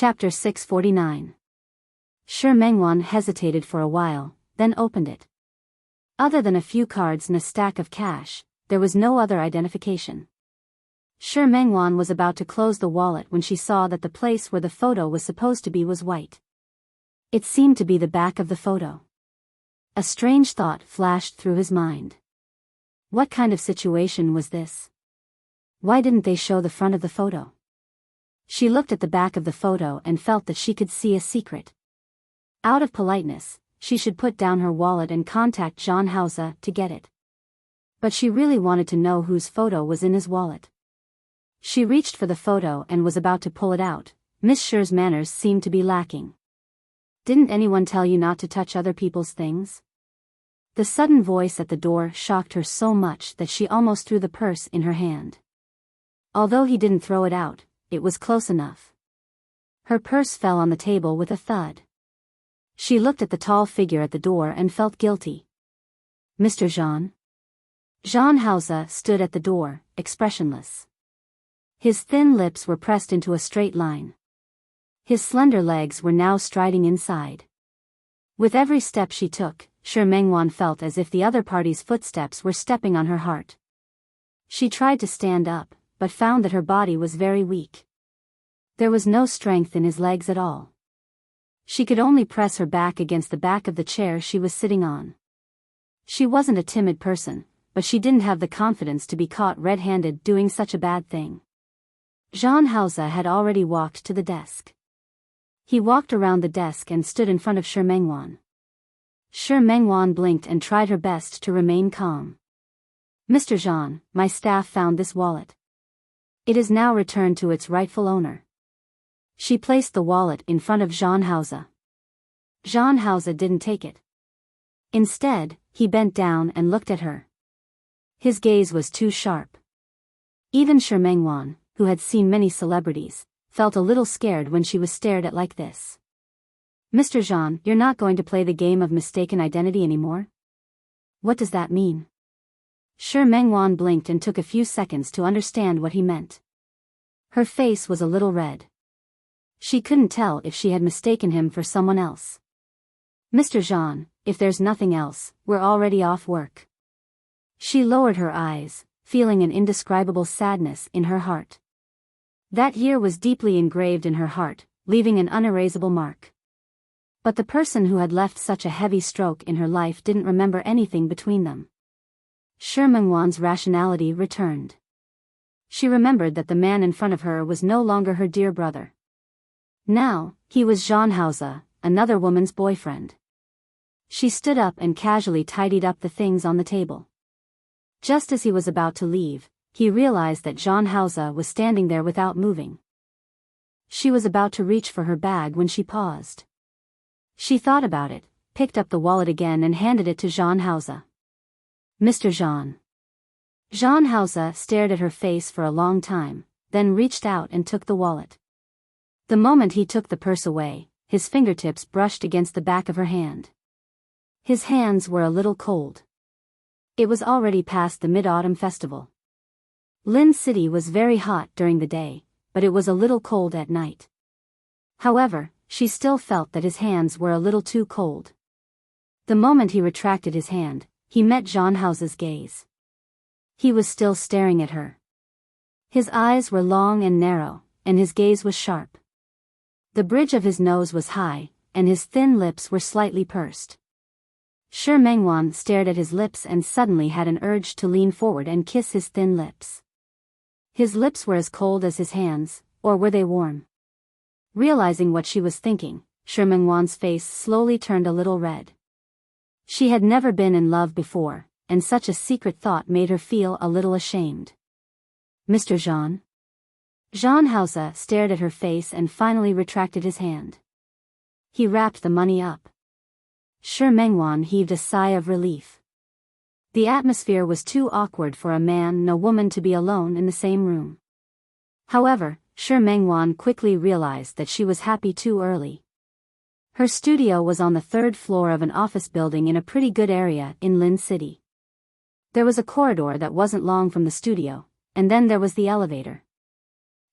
Chapter 649. Shi Mengwan hesitated for a while, then opened it. Other than a few cards and a stack of cash, there was no other identification. Shi Mengwan was about to close the wallet when she saw that the place where the photo was supposed to be was white. It seemed to be the back of the photo. A strange thought flashed through his mind. What kind of situation was this? Why didn't they show the front of the photo? She looked at the back of the photo and felt that she could see a secret. Out of politeness, she should put down her wallet and contact Jean Hauser to get it. But she really wanted to know whose photo was in his wallet. She reached for the photo and was about to pull it out. Miss Shi's manners seemed to be lacking. Didn't anyone tell you not to touch other people's things? The sudden voice at the door shocked her so much that she almost threw the purse in her hand. Although he didn't throw it out, it was close enough. Her purse fell on the table with a thud. She looked at the tall figure at the door and felt guilty. Mr. Jean? Jean Hauser stood at the door, expressionless. His thin lips were pressed into a straight line. His slender legs were now striding inside. With every step she took, Shi Mengwan felt as if the other party's footsteps were stepping on her heart. She tried to stand up, but found that her body was very weak. There was no strength in his legs at all. She could only press her back against the back of the chair she was sitting on. She wasn't a timid person, but she didn't have the confidence to be caught red-handed doing such a bad thing. Jean Hauser had already walked to the desk. He walked around the desk and stood in front of Shi Mengwan. Shi Mengwan blinked and tried her best to remain calm. Mr. Jean, my staff found this wallet. It is now returned to its rightful owner. She placed the wallet in front of Jean Hauser. Jean Hauser didn't take it. Instead, he bent down and looked at her. His gaze was too sharp. Even Shi Mengwan, who had seen many celebrities, felt a little scared when she was stared at like this. Mr. Jean, you're not going to play the game of mistaken identity anymore? What does that mean? Shi Mengwan blinked and took a few seconds to understand what he meant. Her face was a little red. She couldn't tell if she had mistaken him for someone else. Mr. Jean, if there's nothing else, we're already off work. She lowered her eyes, feeling an indescribable sadness in her heart. That year was deeply engraved in her heart, leaving an unerasable mark. But the person who had left such a heavy stroke in her life didn't remember anything between them. Shi Mengwan's rationality returned. She remembered that the man in front of her was no longer her dear brother. Now, he was Jean Hauser, another woman's boyfriend. She stood up and casually tidied up the things on the table. Just as he was about to leave, he realized that Jean Hauser was standing there without moving. She was about to reach for her bag when she paused. She thought about it, picked up the wallet again and handed it to Jean Hauser. Mr. Jean. Jean Hauser stared at her face for a long time, then reached out and took the wallet. The moment he took the purse away, his fingertips brushed against the back of her hand. His hands were a little cold. It was already past the Mid-Autumn Festival. Lin City was very hot during the day, but it was a little cold at night. However, she still felt that his hands were a little too cold. The moment he retracted his hand, he met Jean Hauser's gaze. He was still staring at her. His eyes were long and narrow, and his gaze was sharp. The bridge of his nose was high, and his thin lips were slightly pursed. Shi Mengwan stared at his lips and suddenly had an urge to lean forward and kiss his thin lips. His lips were as cold as his hands, or were they warm? Realizing what she was thinking, Shi Mengwan's face slowly turned a little red. She had never been in love before, and such a secret thought made her feel a little ashamed. Mr. Jean? Jean Hauser stared at her face and finally retracted his hand. He wrapped the money up. Shi Mengwan heaved a sigh of relief. The atmosphere was too awkward for a man and a woman to be alone in the same room. However, Shi Mengwan quickly realized that she was happy too early. Her studio was on the third floor of an office building in a pretty good area in Lin City. There was a corridor that wasn't long from the studio, and then there was the elevator.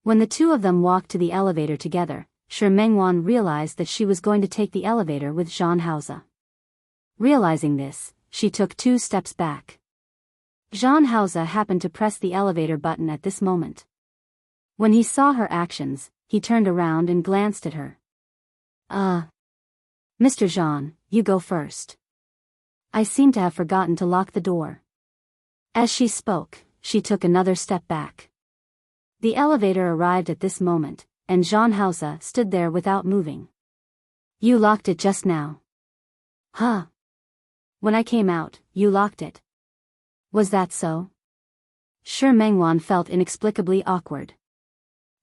When the two of them walked to the elevator together, Shi Mengwan realized that she was going to take the elevator with Zhang Haoze. Realizing this, she took 2 steps back. Zhang Haoze happened to press the elevator button at this moment. When he saw her actions, he turned around and glanced at her. Mr. Zhang, you go first. I seem to have forgotten to lock the door. As she spoke, she took another step back. The elevator arrived at this moment, and Zhang Haoze stood there without moving. You locked it just now. Huh? When I came out, you locked it. Was that so? Shi Mengwan felt inexplicably awkward.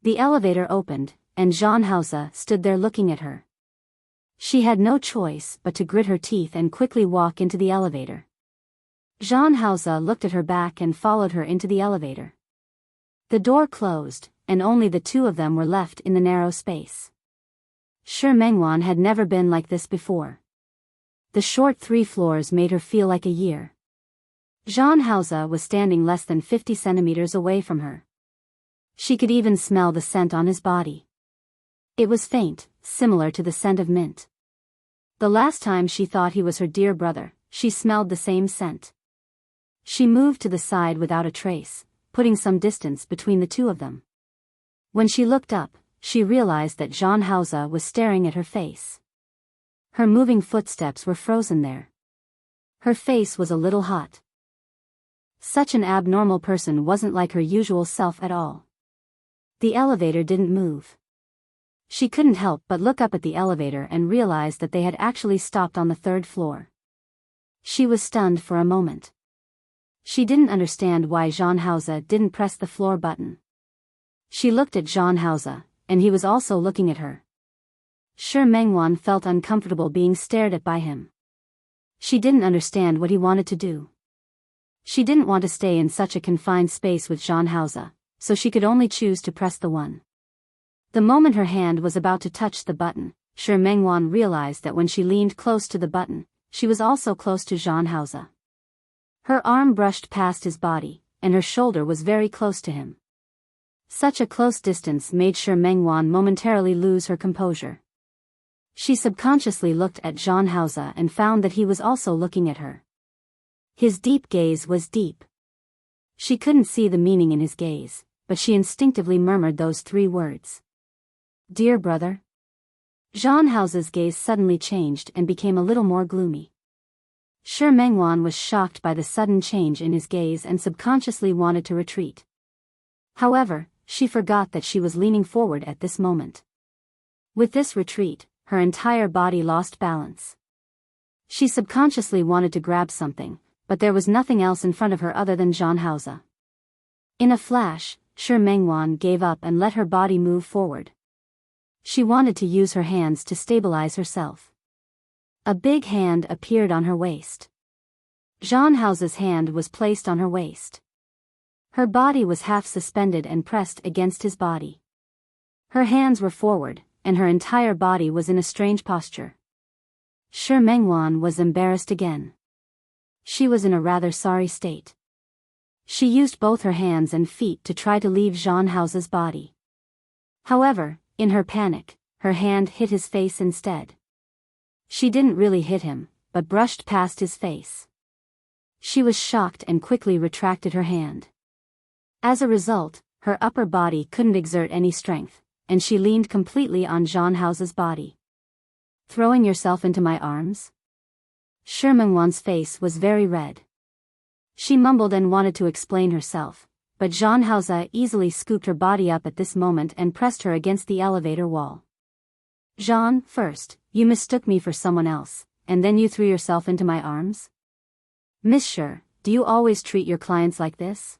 The elevator opened, and Zhang Haoze stood there looking at her. She had no choice but to grit her teeth and quickly walk into the elevator. Zhang Haoze looked at her back and followed her into the elevator. The door closed, and only the 2 of them were left in the narrow space. Shi Mengwan had never been like this before. The short 3 floors made her feel like a year. Zhang Haoze was standing less than 50 centimeters away from her. She could even smell the scent on his body. It was faint, similar to the scent of mint. The last time she thought he was her dear brother, she smelled the same scent. She moved to the side without a trace, putting some distance between the 2 of them. When she looked up, she realized that Zhang Haoze was staring at her face. Her moving footsteps were frozen there. Her face was a little hot. Such an abnormal person wasn't like her usual self at all. The elevator didn't move. She couldn't help but look up at the elevator and realize that they had actually stopped on the 3rd floor. She was stunned for a moment. She didn't understand why Zhang Haoze didn't press the floor button. She looked at Zhang Haoze, and he was also looking at her. Shi Mengwan felt uncomfortable being stared at by him. She didn't understand what he wanted to do. She didn't want to stay in such a confined space with Zhang Haoze, so she could only choose to press the one. The moment her hand was about to touch the button, Shi Mengwan realized that when she leaned close to the button, she was also close to Zhang Haoze. Her arm brushed past his body, and her shoulder was very close to him. Such a close distance made Shi Mengwan momentarily lose her composure. She subconsciously looked at Zhang Haoze and found that he was also looking at her. His deep gaze was deep. She couldn't see the meaning in his gaze, but she instinctively murmured those 3 words. Dear brother? Zhang Haoze's gaze suddenly changed and became a little more gloomy. Shi Mengwan was shocked by the sudden change in his gaze and subconsciously wanted to retreat. However, she forgot that she was leaning forward at this moment. With this retreat, her entire body lost balance. She subconsciously wanted to grab something, but there was nothing else in front of her other than Zhang Haoze. In a flash, Shi Mengwan gave up and let her body move forward. She wanted to use her hands to stabilize herself. A big hand appeared on her waist. Zhang Haoze's hand was placed on her waist. Her body was half suspended and pressed against his body. Her hands were forward, and her entire body was in a strange posture. Shi Mengwan was embarrassed again. She was in a rather sorry state. She used both her hands and feet to try to leave Zhang Haoze's body. However, in her panic, her hand hit his face instead. She didn't really hit him, but brushed past his face. She was shocked and quickly retracted her hand. As a result, her upper body couldn't exert any strength, and she leaned completely on Zhang Haoze's body. Throwing yourself into my arms? Shi Mengwan's face was very red. She mumbled and wanted to explain herself, but Zhang Haoze easily scooped her body up at this moment and pressed her against the elevator wall. Zhang, first, you mistook me for someone else, and then you threw yourself into my arms? Miss Shi, do you always treat your clients like this?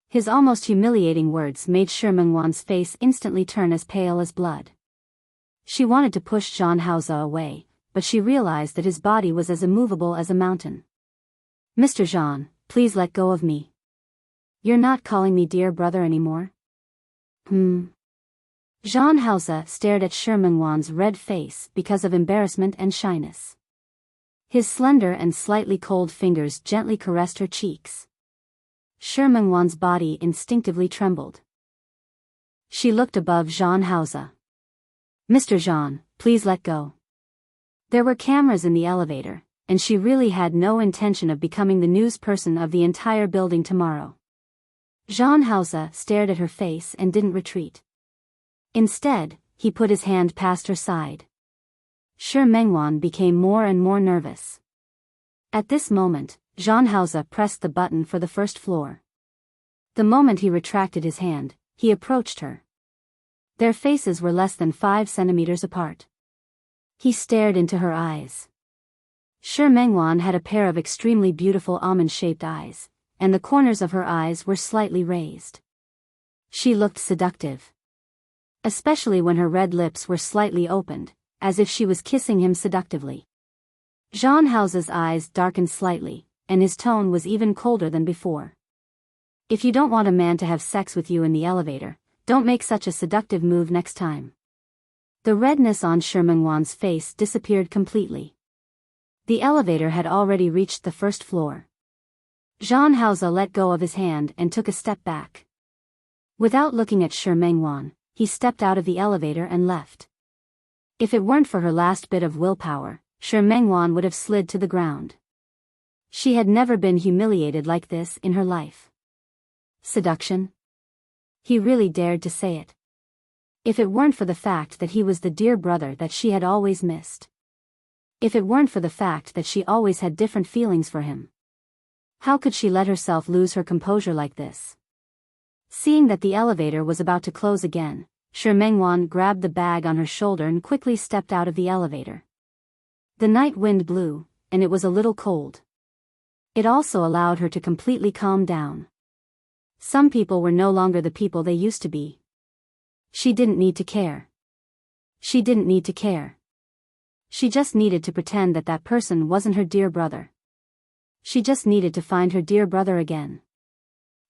His almost humiliating words made Shi Mengwan's face instantly turn as pale as blood. She wanted to push Zhang Haoze away, but she realized that his body was as immovable as a mountain. Mr. Zhang, please let go of me. You're not calling me dear brother anymore? Zhang Haoze stared at Shi Mengwan's red face because of embarrassment and shyness. His slender and slightly cold fingers gently caressed her cheeks. Shi Mengwan's body instinctively trembled. She looked above Zhang Haoze. "Mr. Jean, please let go." There were cameras in the elevator, and she really had no intention of becoming the news person of the entire building tomorrow. Jean Hausa stared at her face and didn't retreat. Instead, he put his hand past her side. Shi Mengwan became more and more nervous. At this moment, Jean Hausa pressed the button for the first floor. The moment he retracted his hand, he approached her. Their faces were less than 5 centimeters apart. He stared into her eyes. Shi Mengwan had a pair of extremely beautiful almond-shaped eyes, and the corners of her eyes were slightly raised. She looked seductive. Especially when her red lips were slightly opened, as if she was kissing him seductively. Jean Hausa's eyes darkened slightly, and his tone was even colder than before. "If you don't want a man to have sex with you in the elevator, don't make such a seductive move next time." The redness on Shi Mengwan's face disappeared completely. The elevator had already reached the first floor. Jean Hausa let go of his hand and took a step back. Without looking at Shi Mengwan, he stepped out of the elevator and left. If it weren't for her last bit of willpower, Shi Mengwan would have slid to the ground. She had never been humiliated like this in her life. Seduction? He really dared to say it. If it weren't for the fact that he was the dear brother that she had always missed. If it weren't for the fact that she always had different feelings for him. How could she let herself lose her composure like this? Seeing that the elevator was about to close again, Shi Mengwan grabbed the bag on her shoulder and quickly stepped out of the elevator. The night wind blew, and it was a little cold. It also allowed her to completely calm down. Some people were no longer the people they used to be. She didn't need to care. She didn't need to care. She just needed to pretend that that person wasn't her dear brother. She just needed to find her dear brother again.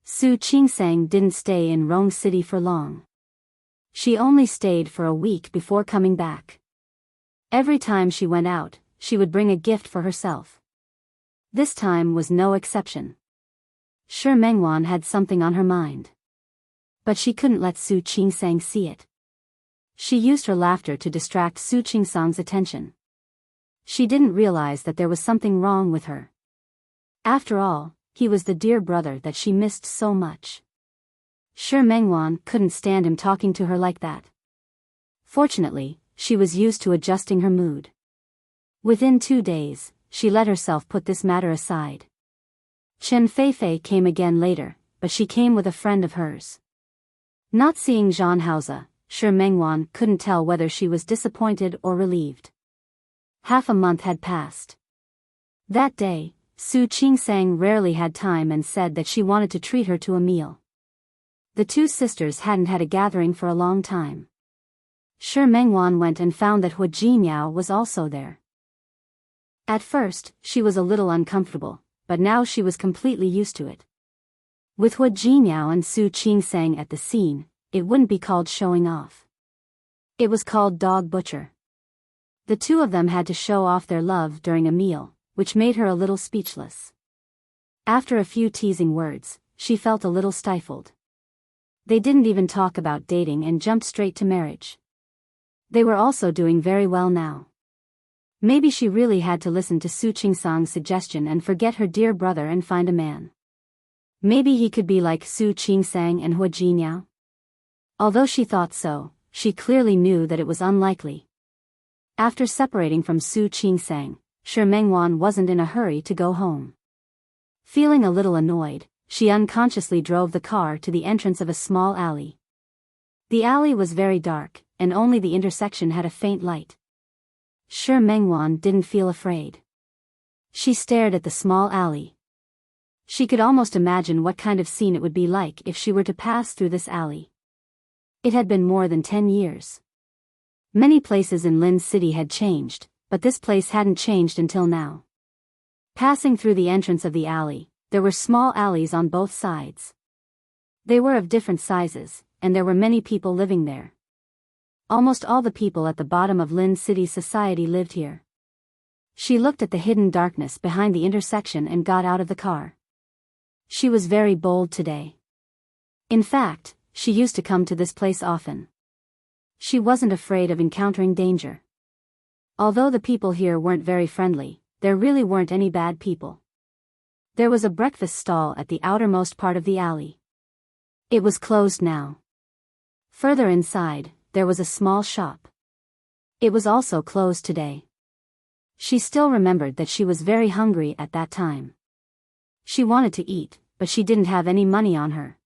Su Qingsang didn't stay in Rong City for long. She only stayed for a week before coming back. Every time she went out, she would bring a gift for herself. This time was no exception. Shi Mengwan had something on her mind. But she couldn't let Su Qingsang see it. She used her laughter to distract Su Qingsang's attention. She didn't realize that there was something wrong with her. After all, he was the dear brother that she missed so much. Shi Mengwan couldn't stand him talking to her like that. Fortunately, she was used to adjusting her mood. Within 2 days, she let herself put this matter aside. Chen Feifei came again later, but she came with a friend of hers. Not seeing Jean Hausa, Shi Mengwan couldn't tell whether she was disappointed or relieved. Half a month had passed. That day, Su Qingsang rarely had time and said that she wanted to treat her to a meal. The two sisters hadn't had a gathering for a long time. Shi Mengwan went and found that Hu Jinyao was also there. At first, she was a little uncomfortable, but now she was completely used to it. With Hu Jinyao and Su Qingsang at the scene, it wouldn't be called showing off. It was called dog butcher. The two of them had to show off their love during a meal, which made her a little speechless. After a few teasing words, she felt a little stifled. They didn't even talk about dating and jumped straight to marriage. They were also doing very well now. Maybe she really had to listen to Su Qingsang's suggestion and forget her dear brother and find a man. Maybe he could be like Su Qingsang and Hu Jinyao. Although she thought so, she clearly knew that it was unlikely. After separating from Su Qingsang, Shi Mengwan wasn't in a hurry to go home. Feeling a little annoyed, she unconsciously drove the car to the entrance of a small alley. The alley was very dark, and only the intersection had a faint light. Shi Mengwan didn't feel afraid. She stared at the small alley. She could almost imagine what kind of scene it would be like if she were to pass through this alley. It had been more than 10 years. Many places in Lin City had changed, but this place hadn't changed until now. Passing through the entrance of the alley, there were small alleys on both sides. They were of different sizes, and there were many people living there. Almost all the people at the bottom of Lin City's society lived here. She looked at the hidden darkness behind the intersection and got out of the car. She was very bold today. In fact, she used to come to this place often. She wasn't afraid of encountering danger. Although the people here weren't very friendly, there really weren't any bad people. There was a breakfast stall at the outermost part of the alley. It was closed now. Further inside, there was a small shop. It was also closed today. She still remembered that she was very hungry at that time. She wanted to eat, but she didn't have any money on her.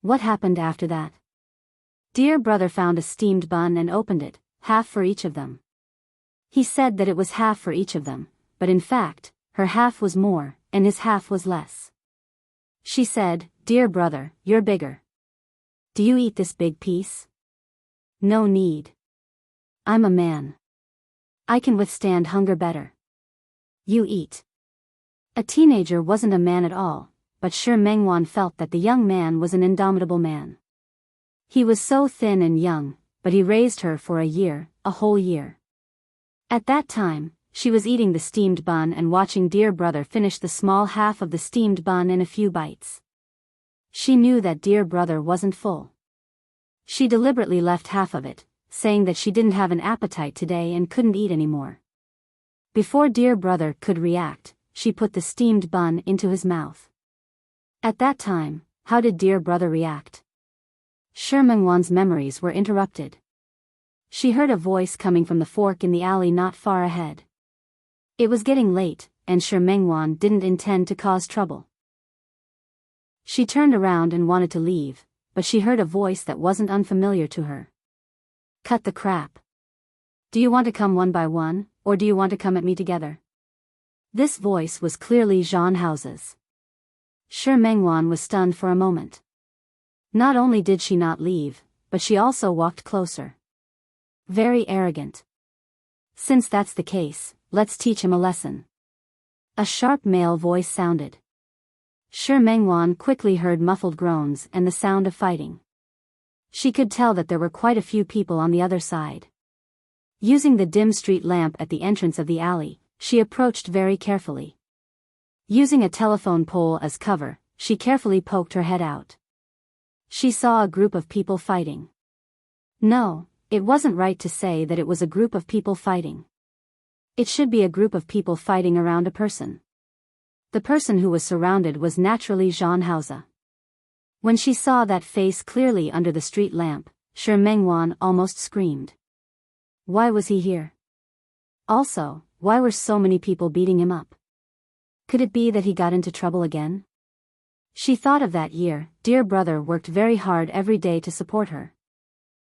What happened after that? Dear Brother found a steamed bun and opened it, half for each of them. He said that it was half for each of them, but in fact, her half was more, and his half was less. She said, "Dear brother, you're bigger. Do you eat this big piece?" "No need. I'm a man. I can withstand hunger better. You eat." A teenager wasn't a man at all, but Shi Mengwan felt that the young man was an indomitable man. He was so thin and young, but he raised her for a whole year. At that time, she was eating the steamed bun and watching Dear Brother finish the small half of the steamed bun in a few bites. She knew that Dear Brother wasn't full. She deliberately left half of it, saying that she didn't have an appetite today and couldn't eat anymore. Before Dear Brother could react, she put the steamed bun into his mouth. At that time, how did Dear Brother react? Shi Mengwan's memories were interrupted. She heard a voice coming from the fork in the alley not far ahead. It was getting late, and Shi Mengwan didn't intend to cause trouble. She turned around and wanted to leave, but she heard a voice that wasn't unfamiliar to her. "Cut the crap. Do you want to come one by one, or do you want to come at me together?" This voice was clearly Zhang Hao's. Shi Mengwan was stunned for a moment. Not only did she not leave, but she also walked closer. Very arrogant. "Since that's the case, let's teach him a lesson." A sharp male voice sounded. Shi Mengwan quickly heard muffled groans and the sound of fighting. She could tell that there were quite a few people on the other side. Using the dim street lamp at the entrance of the alley, she approached very carefully. Using a telephone pole as cover, she carefully poked her head out. She saw a group of people fighting. No, it wasn't right to say that it was a group of people fighting. It should be a group of people fighting around a person. The person who was surrounded was naturally Zhang Hao. When she saw that face clearly under the street lamp, Shi Mengwan almost screamed. Why was he here? Also, why were so many people beating him up? Could it be that he got into trouble again? She thought of that year. Dear Brother worked very hard every day to support her.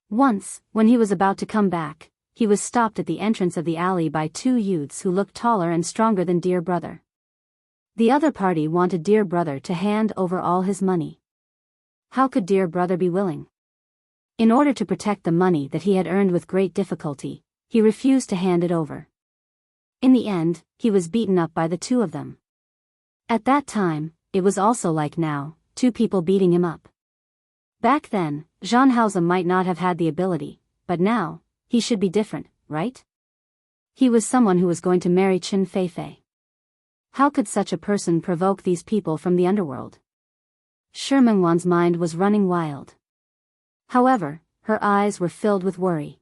Once, when he was about to come back, he was stopped at the entrance of the alley by two youths who looked taller and stronger than Dear Brother. The other party wanted Dear Brother to hand over all his money. How could Dear Brother be willing? In order to protect the money that he had earned with great difficulty, he refused to hand it over. In the end, he was beaten up by the two of them. At that time, it was also like now, two people beating him up. Back then, Zhang Hao might not have had the ability, but now, he should be different, right? He was someone who was going to marry Chen Feifei. How could such a person provoke these people from the underworld? Shi Mengwan's mind was running wild. However, her eyes were filled with worry.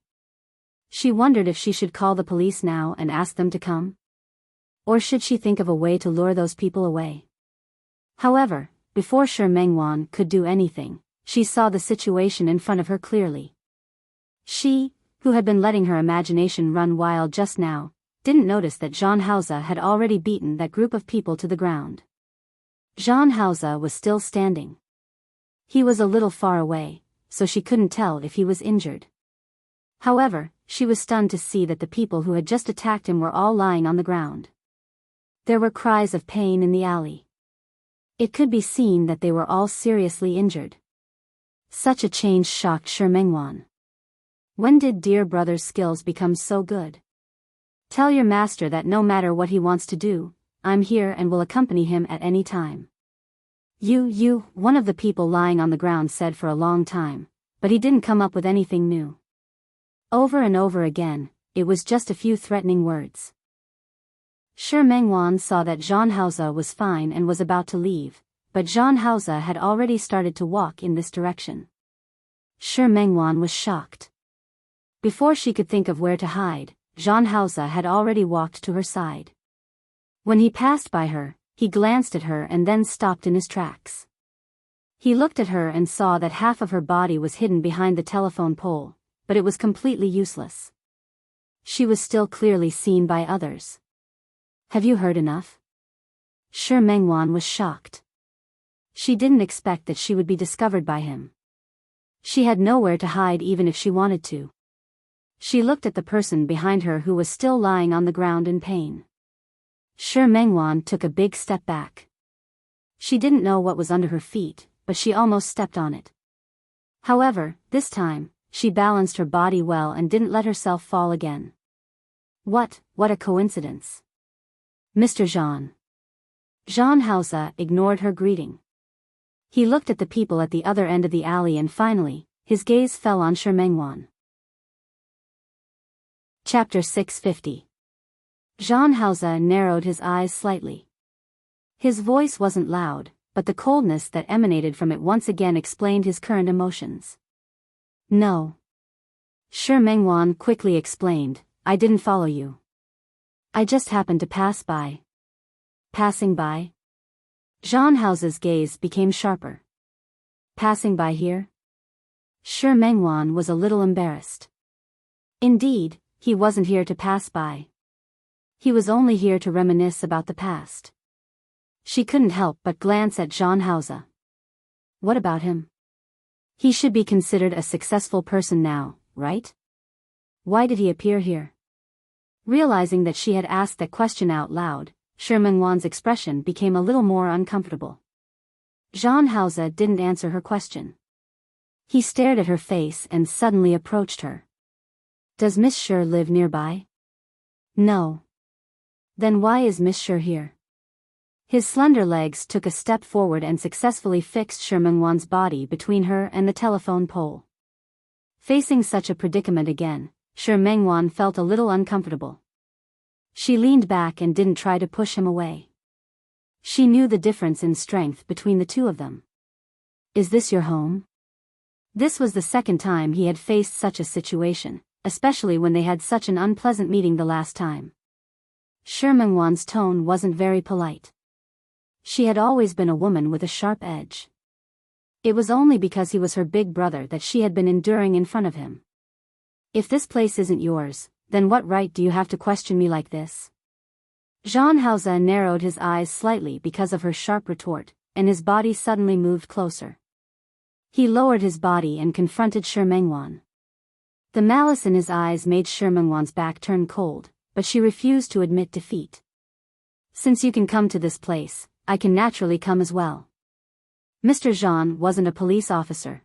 She wondered if she should call the police now and ask them to come. Or should she think of a way to lure those people away? However, before Shi Mengwan could do anything, she saw the situation in front of her clearly. She, who had been letting her imagination run wild just now, didn't notice that Zhang Hao had already beaten that group of people to the ground. Zhang Hao was still standing. He was a little far away, so she couldn't tell if he was injured. However, she was stunned to see that the people who had just attacked him were all lying on the ground. There were cries of pain in the alley. It could be seen that they were all seriously injured. Such a change shocked Shi Mengwan. When did Dear Brother's skills become so good? Tell your master that no matter what he wants to do, I'm here and will accompany him at any time. One of the people lying on the ground said for a long time, but he didn't come up with anything new. Over and over again, it was just a few threatening words. Shi Mengwan saw that Zhang Hao was fine and was about to leave, but Zhang Hao had already started to walk in this direction. Shi Mengwan was shocked. Before she could think of where to hide, Jean Hausa had already walked to her side. When he passed by her, he glanced at her and then stopped in his tracks. He looked at her and saw that half of her body was hidden behind the telephone pole, but it was completely useless. She was still clearly seen by others. Have you heard enough? Shi Mengwan was shocked. She didn't expect that she would be discovered by him. She had nowhere to hide even if she wanted to. She looked at the person behind her who was still lying on the ground in pain. Shi Mengwan took a big step back. She didn't know what was under her feet, but she almost stepped on it. However, this time, she balanced her body well and didn't let herself fall again. What a coincidence. Mr. Jean. Jean Hausa ignored her greeting. He looked at the people at the other end of the alley and finally, his gaze fell on Shi Mengwan. Chapter 650. Jean Hausa narrowed his eyes slightly. His voice wasn't loud, but the coldness that emanated from it once again explained his current emotions. No. Shi Mengwan quickly explained, I didn't follow you. I just happened to pass by. Passing by? Jean Hausa's gaze became sharper. Passing by here? Shi Mengwan was a little embarrassed. Indeed, he wasn't here to pass by. He was only here to reminisce about the past. She couldn't help but glance at Jean Hausa. What about him? He should be considered a successful person now, right? Why did he appear here? Realizing that she had asked that question out loud, Shi Mengwan's expression became a little more uncomfortable. Jean Hausa didn't answer her question. He stared at her face and suddenly approached her. Does Miss Shi live nearby? No. Then why is Miss Shi here? His slender legs took a step forward and successfully fixed Shi Mengwan's body between her and the telephone pole. Facing such a predicament again, Shi Mengwan felt a little uncomfortable. She leaned back and didn't try to push him away. She knew the difference in strength between the two of them. Is this your home? This was the second time he had faced such a situation, especially when they had such an unpleasant meeting the last time. Shi Mengwan's tone wasn't very polite. She had always been a woman with a sharp edge. It was only because he was her big brother that she had been enduring in front of him. If this place isn't yours, then what right do you have to question me like this? Jean Hausa narrowed his eyes slightly because of her sharp retort, and his body suddenly moved closer. He lowered his body and confronted Shi Mengwan. The malice in his eyes made Shi Mengwan's back turn cold, but she refused to admit defeat. Since you can come to this place, I can naturally come as well. Mr. Jean wasn't a police officer.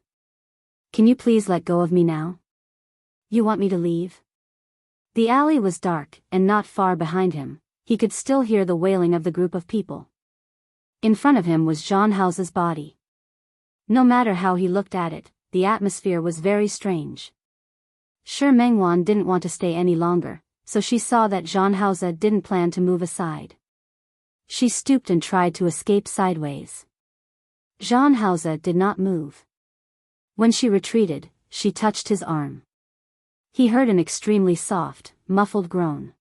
Can you please let go of me now? You want me to leave? The alley was dark, and not far behind him, he could still hear the wailing of the group of people. In front of him was Jean Hausa's body. No matter how he looked at it, the atmosphere was very strange. Shi Mengwan didn't want to stay any longer, so she saw that Jean Hausa didn't plan to move aside. She stooped and tried to escape sideways. Jean Hausa did not move. When she retreated, she touched his arm. He heard an extremely soft, muffled groan.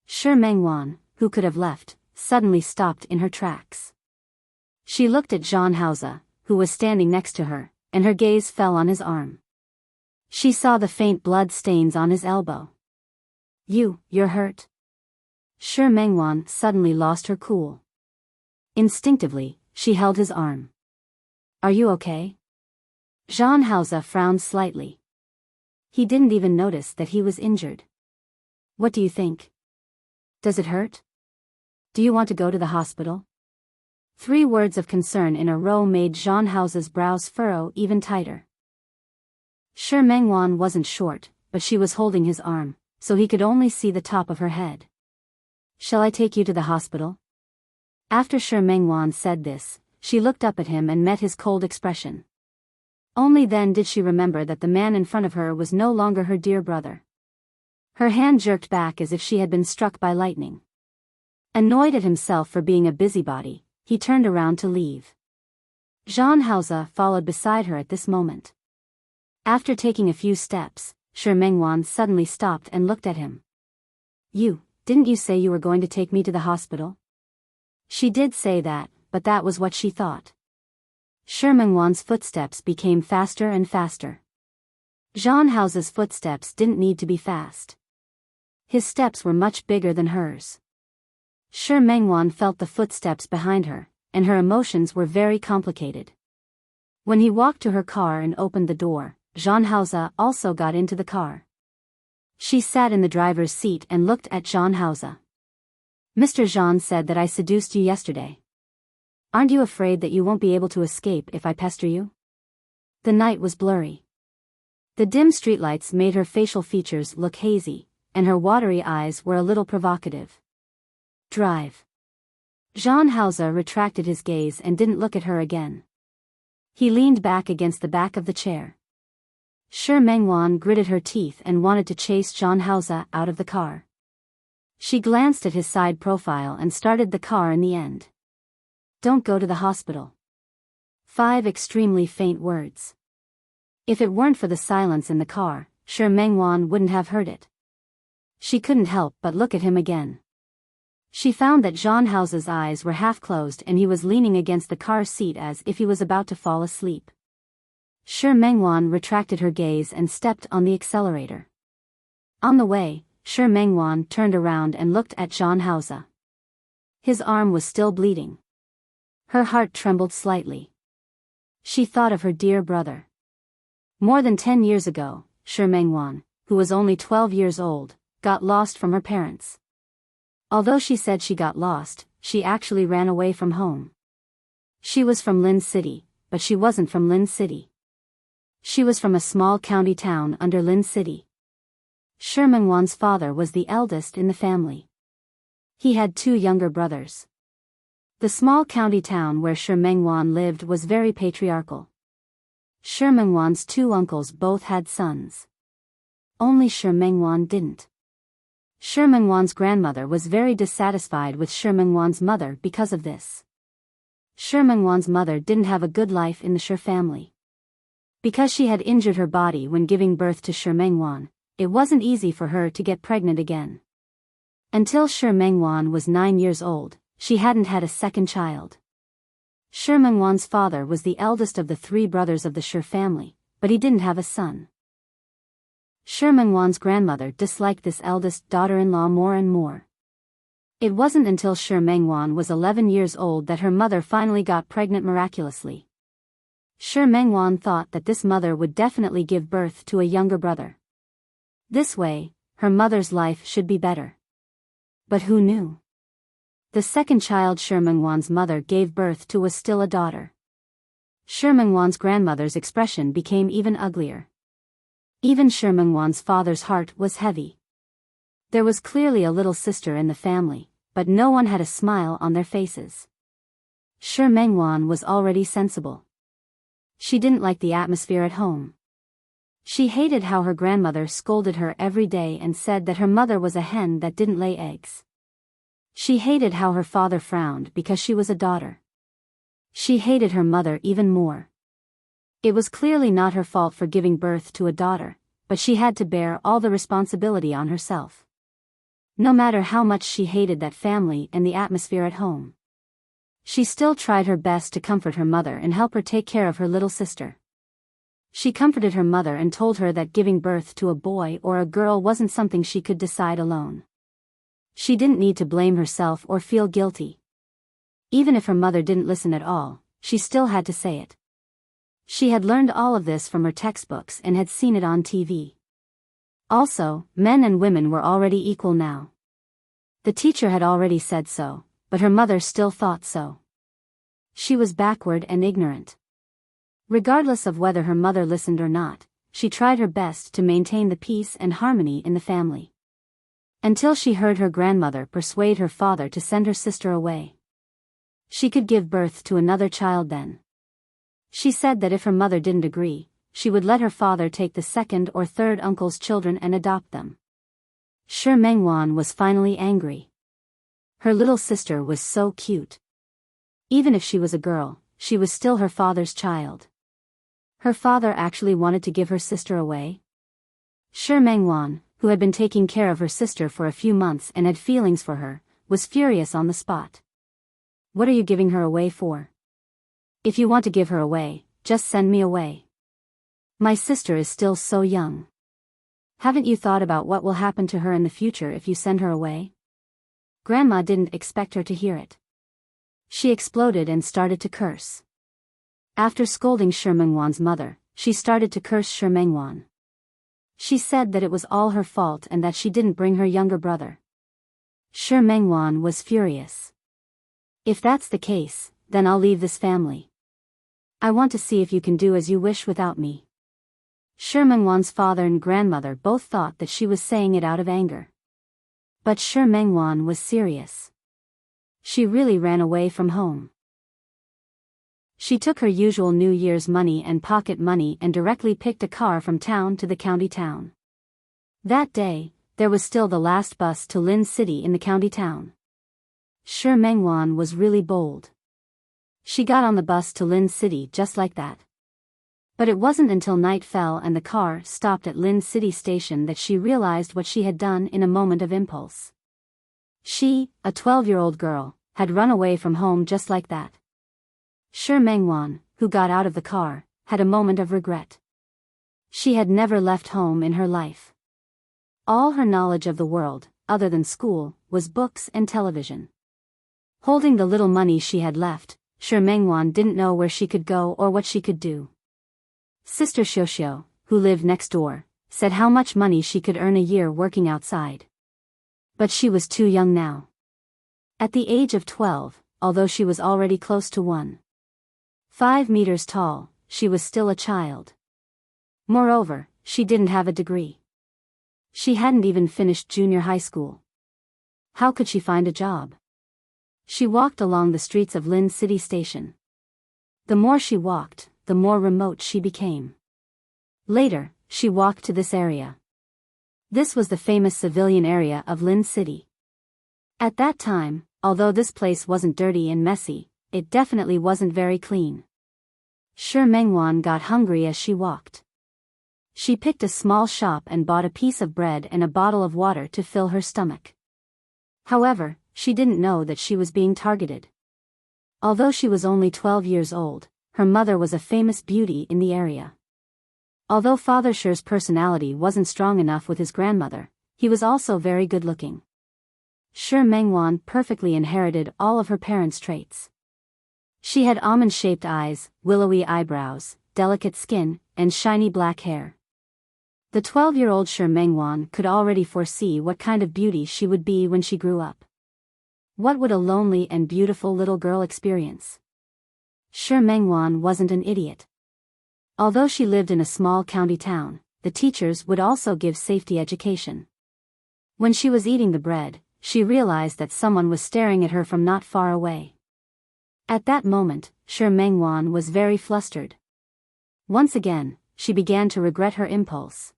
Shi Mengwan, who could have left, suddenly stopped in her tracks. She looked at Jean Hausa, who was standing next to her, and her gaze fell on his arm. She saw the faint blood stains on his elbow. You're hurt? Shi Mengwan suddenly lost her cool. Instinctively, she held his arm. Are you okay? Jean Hausa frowned slightly. He didn't even notice that he was injured. What do you think? Does it hurt? Do you want to go to the hospital? 3 words of concern in a row made Jean Hausa's brows furrow even tighter. Shi Mengwan wasn't short, but she was holding his arm, so he could only see the top of her head. Shall I take you to the hospital? After Shi Mengwan said this, she looked up at him and met his cold expression. Only then did she remember that the man in front of her was no longer her dear brother. Her hand jerked back as if she had been struck by lightning. Annoyed at himself for being a busybody, he turned around to leave. Jean Hausa followed beside her at this moment. After taking a few steps, Shi Mengwan suddenly stopped and looked at him. Didn't you say you were going to take me to the hospital? She did say that, but that was what she thought. Shi Mengwan's footsteps became faster and faster. Zhang Hao's footsteps didn't need to be fast. His steps were much bigger than hers. Shi Mengwan felt the footsteps behind her, and her emotions were very complicated. When he walked to her car and opened the door, Zhang Hao also got into the car. She sat in the driver's seat and looked at Zhang Hao. Mr. Zhang said that I seduced you yesterday. Aren't you afraid that you won't be able to escape if I pester you? The night was blurry. The dim streetlights made her facial features look hazy, and her watery eyes were a little provocative. Drive. Zhang Hao retracted his gaze and didn't look at her again. He leaned back against the back of the chair. Shi Mengwan gritted her teeth and wanted to chase Zhang Hao out of the car. She glanced at his side profile and started the car in the end. Don't go to the hospital. 5 extremely faint words. If it weren't for the silence in the car, Shi Mengwan wouldn't have heard it. She couldn't help but look at him again. She found that Zhang Hao's eyes were half closed and he was leaning against the car seat as if he was about to fall asleep. Shi Mengwan retracted her gaze and stepped on the accelerator. On the way, Shi Mengwan turned around and looked at Zhang Hao. His arm was still bleeding. Her heart trembled slightly. She thought of her dear brother. More than 10 years ago, Shi Mengwan, who was only 12 years old, got lost from her parents. Although she said she got lost, she actually ran away from home. She was from Lin City, but she wasn't from Lin City. She was from a small county town under Lin City. Shi Mengwan's father was the eldest in the family. He had 2 younger brothers. The small county town where Shi Mengwan lived was very patriarchal. Shi Mengwan's 2 uncles both had sons. Only Shi Mengwan didn't. Shi Mengwan's grandmother was very dissatisfied with Shi Mengwan's mother because of this. Shi Mengwan's mother didn't have a good life in the Shi family. Because she had injured her body when giving birth to Shi Mengwan, it wasn't easy for her to get pregnant again. Until Shi Mengwan was 9 years old, she hadn't had a second child. Shi Mengwan's father was the eldest of the 3 brothers of the Shi family, but he didn't have a son. Shi Mengwan's grandmother disliked this eldest daughter-in-law more and more. It wasn't until Shi Mengwan was 11 years old that her mother finally got pregnant miraculously. Shi Mengwan thought that this mother would definitely give birth to a younger brother. This way, her mother's life should be better. But who knew? The second child Shi Mengwan's mother gave birth to was still a daughter. Shi Mengwan's grandmother's expression became even uglier. Even Shi Mengwan's father's heart was heavy. There was clearly a little sister in the family, but no one had a smile on their faces. Shi Mengwan was already sensible. She didn't like the atmosphere at home. She hated how her grandmother scolded her every day and said that her mother was a hen that didn't lay eggs. She hated how her father frowned because she was a daughter. She hated her mother even more. It was clearly not her fault for giving birth to a daughter, but she had to bear all the responsibility on herself. No matter how much she hated that family and the atmosphere at home, she still tried her best to comfort her mother and help her take care of her little sister. She comforted her mother and told her that giving birth to a boy or a girl wasn't something she could decide alone. She didn't need to blame herself or feel guilty. Even if her mother didn't listen at all, she still had to say it. She had learned all of this from her textbooks and had seen it on TV. Also, men and women were already equal now. The teacher had already said so, but her mother still thought so. She was backward and ignorant. Regardless of whether her mother listened or not, she tried her best to maintain the peace and harmony in the family. Until she heard her grandmother persuade her father to send her sister away. She could give birth to another child then. She said that if her mother didn't agree, she would let her father take the second or third uncle's children and adopt them. Shi Mengwan was finally angry. Her little sister was so cute. Even if she was a girl, she was still her father's child. Her father actually wanted to give her sister away? Shi Mengwan, who had been taking care of her sister for a few months and had feelings for her, was furious on the spot. What are you giving her away for? If you want to give her away, just send me away. My sister is still so young. Haven't you thought about what will happen to her in the future if you send her away? Grandma didn't expect her to hear it. She exploded and started to curse. After scolding Shi Mengwan's mother, she started to curse Shi Mengwan. She said that it was all her fault and that she didn't bring her younger brother. Shi Mengwan was furious. If that's the case, then I'll leave this family. I want to see if you can do as you wish without me. Shi Mengwan's father and grandmother both thought that she was saying it out of anger. But Shi Mengwan was serious. She really ran away from home. She took her usual New Year's money and pocket money and directly picked a car from town to the county town. That day, there was still the last bus to Lin City in the county town. Shi Mengwan was really bold. She got on the bus to Lin City just like that. But it wasn't until night fell and the car stopped at Lin City station that she realized what she had done in a moment of impulse. She, a 12-year-old girl, had run away from home just like that. Shi Mengwan, who got out of the car, had a moment of regret. She had never left home in her life. All her knowledge of the world, other than school, was books and television. Holding the little money she had left, Shi Mengwan didn't know where she could go or what she could do. Sister Xiuxiu, who lived next door, said how much money she could earn a year working outside. But she was too young now. At the age of 12, although she was already close to 1.5 meters tall, she was still a child. Moreover, she didn't have a degree. She hadn't even finished junior high school. How could she find a job? She walked along the streets of Lin City Station. The more she walked, the more remote she became. Later, she walked to this area. This was the famous civilian area of Lin City. At that time, although this place wasn't dirty and messy, it definitely wasn't very clean. Shi Mengwan got hungry as she walked. She picked a small shop and bought a piece of bread and a bottle of water to fill her stomach. However, she didn't know that she was being targeted. Although she was only 12 years old, her mother was a famous beauty in the area. Although Father Shi's personality wasn't strong enough with his grandmother, he was also very good-looking. Shi Mengwan perfectly inherited all of her parents' traits. She had almond-shaped eyes, willowy eyebrows, delicate skin, and shiny black hair. The 12-year-old Shi Mengwan could already foresee what kind of beauty she would be when she grew up. What would a lonely and beautiful little girl experience? Shi Mengwan wasn't an idiot. Although she lived in a small county town, the teachers would also give safety education. When she was eating the bread, she realized that someone was staring at her from not far away. At that moment, Shi Mengwan was very flustered. Once again, she began to regret her impulse.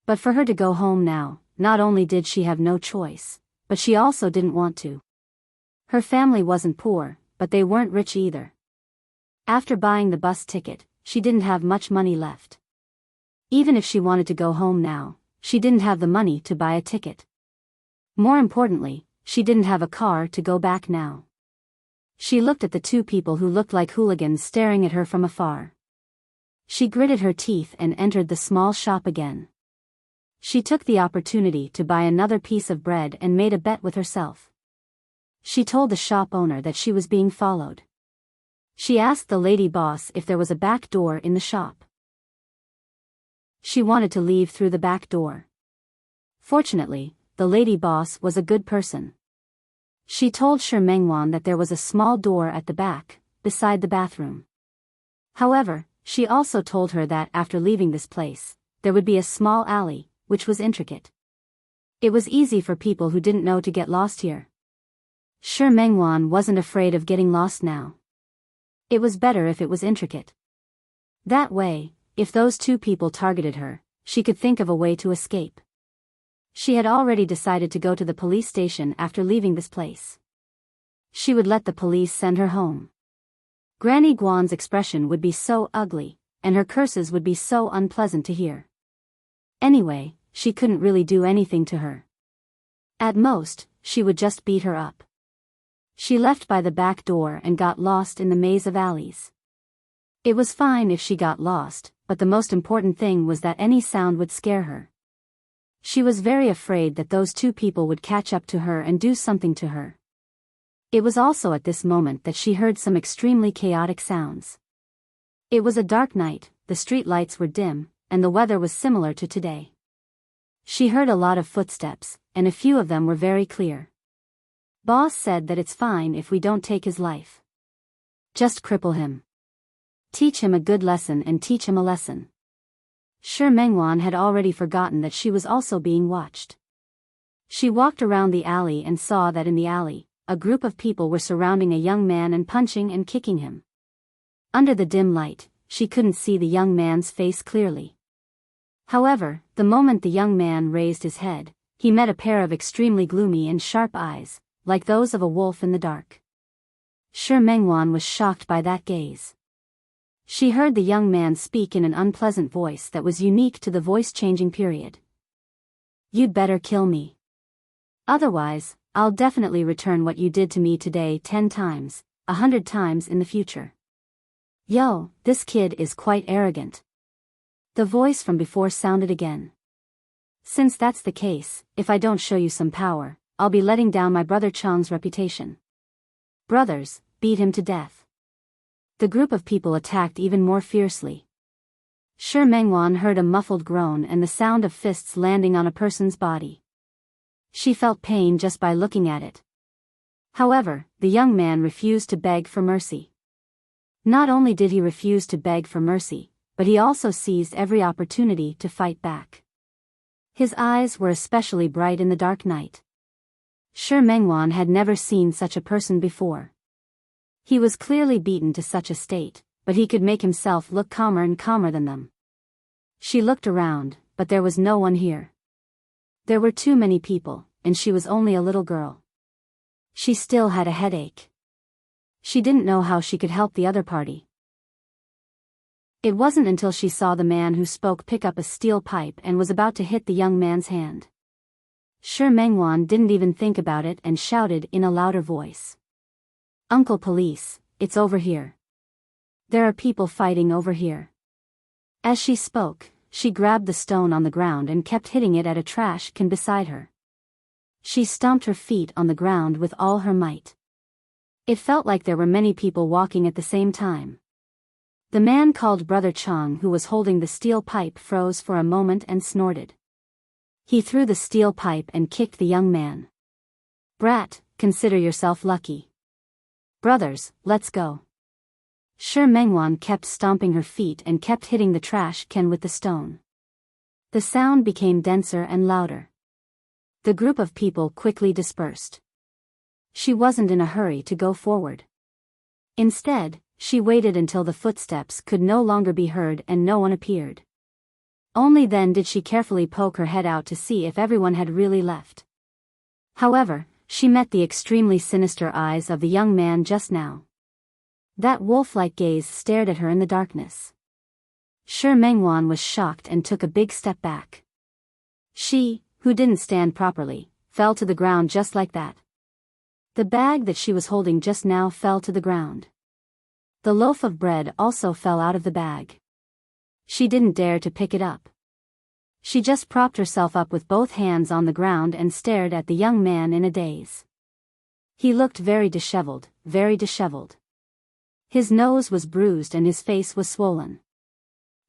But for her to go home now, not only did she have no choice, but she also didn't want to. Her family wasn't poor, but they weren't rich either. After buying the bus ticket, she didn't have much money left. Even if she wanted to go home now, she didn't have the money to buy a ticket. More importantly, she didn't have a car to go back now. She looked at the two people who looked like hooligans staring at her from afar. She gritted her teeth and entered the small shop again. She took the opportunity to buy another piece of bread and made a bet with herself. She told the shop owner that she was being followed. She asked the lady boss if there was a back door in the shop. She wanted to leave through the back door. Fortunately, the lady boss was a good person. She told Shi Mengwan that there was a small door at the back, beside the bathroom. However, she also told her that after leaving this place, there would be a small alley, which was intricate. It was easy for people who didn't know to get lost here. Shi Mengwan wasn't afraid of getting lost now. It was better if it was intricate. That way, if those two people targeted her, she could think of a way to escape. She had already decided to go to the police station after leaving this place. She would let the police send her home. Granny Guan's expression would be so ugly, and her curses would be so unpleasant to hear. Anyway, she couldn't really do anything to her. At most, she would just beat her up. She left by the back door and got lost in the maze of alleys. It was fine if she got lost, but the most important thing was that any sound would scare her. She was very afraid that those two people would catch up to her and do something to her. It was also at this moment that she heard some extremely chaotic sounds. It was a dark night, the street lights were dim, and the weather was similar to today. She heard a lot of footsteps, and a few of them were very clear. Boss said that it's fine if we don't take his life. Just cripple him. Teach him a good lesson and teach him a lesson. Shi Mengwan had already forgotten that she was also being watched. She walked around the alley and saw that in the alley, a group of people were surrounding a young man and punching and kicking him. Under the dim light, she couldn't see the young man's face clearly. However, the moment the young man raised his head, he met a pair of extremely gloomy and sharp eyes, like those of a wolf in the dark. Shi Mengwan was shocked by that gaze. She heard the young man speak in an unpleasant voice that was unique to the voice-changing period. "You'd better kill me. Otherwise, I'll definitely return what you did to me today 10 times, 100 times in the future. Yo, this kid is quite arrogant." The voice from before sounded again. "Since that's the case, if I don't show you some power, I'll be letting down my brother Chang's reputation. Brothers, beat him to death." The group of people attacked even more fiercely. Shi Mengwan heard a muffled groan and the sound of fists landing on a person's body. She felt pain just by looking at it. However, the young man refused to beg for mercy. Not only did he refuse to beg for mercy, but he also seized every opportunity to fight back. His eyes were especially bright in the dark night. Shi Mengwan had never seen such a person before. He was clearly beaten to such a state, but he could make himself look calmer and calmer than them. She looked around, but there was no one here. There were too many people, and she was only a little girl. She still had a headache. She didn't know how she could help the other party. It wasn't until she saw the man who spoke pick up a steel pipe and was about to hit the young man's hand. Shi Mengwan didn't even think about it and shouted in a louder voice. "Uncle Police, it's over here. There are people fighting over here." As she spoke, she grabbed the stone on the ground and kept hitting it at a trash can beside her. She stomped her feet on the ground with all her might. It felt like there were many people walking at the same time. The man called Brother Chang who was holding the steel pipe froze for a moment and snorted. He threw the steel pipe and kicked the young man. "Brat, consider yourself lucky. Brothers, let's go." Shi Mengwan kept stomping her feet and kept hitting the trash can with the stone. The sound became denser and louder. The group of people quickly dispersed. She wasn't in a hurry to go forward. Instead, she waited until the footsteps could no longer be heard and no one appeared. Only then did she carefully poke her head out to see if everyone had really left. However, she met the extremely sinister eyes of the young man just now. That wolf-like gaze stared at her in the darkness. Shi Mengwan was shocked and took a big step back. She, who didn't stand properly, fell to the ground just like that. The bag that she was holding just now fell to the ground. The loaf of bread also fell out of the bag. She didn't dare to pick it up. She just propped herself up with both hands on the ground and stared at the young man in a daze. He looked very disheveled, very disheveled. His nose was bruised and his face was swollen.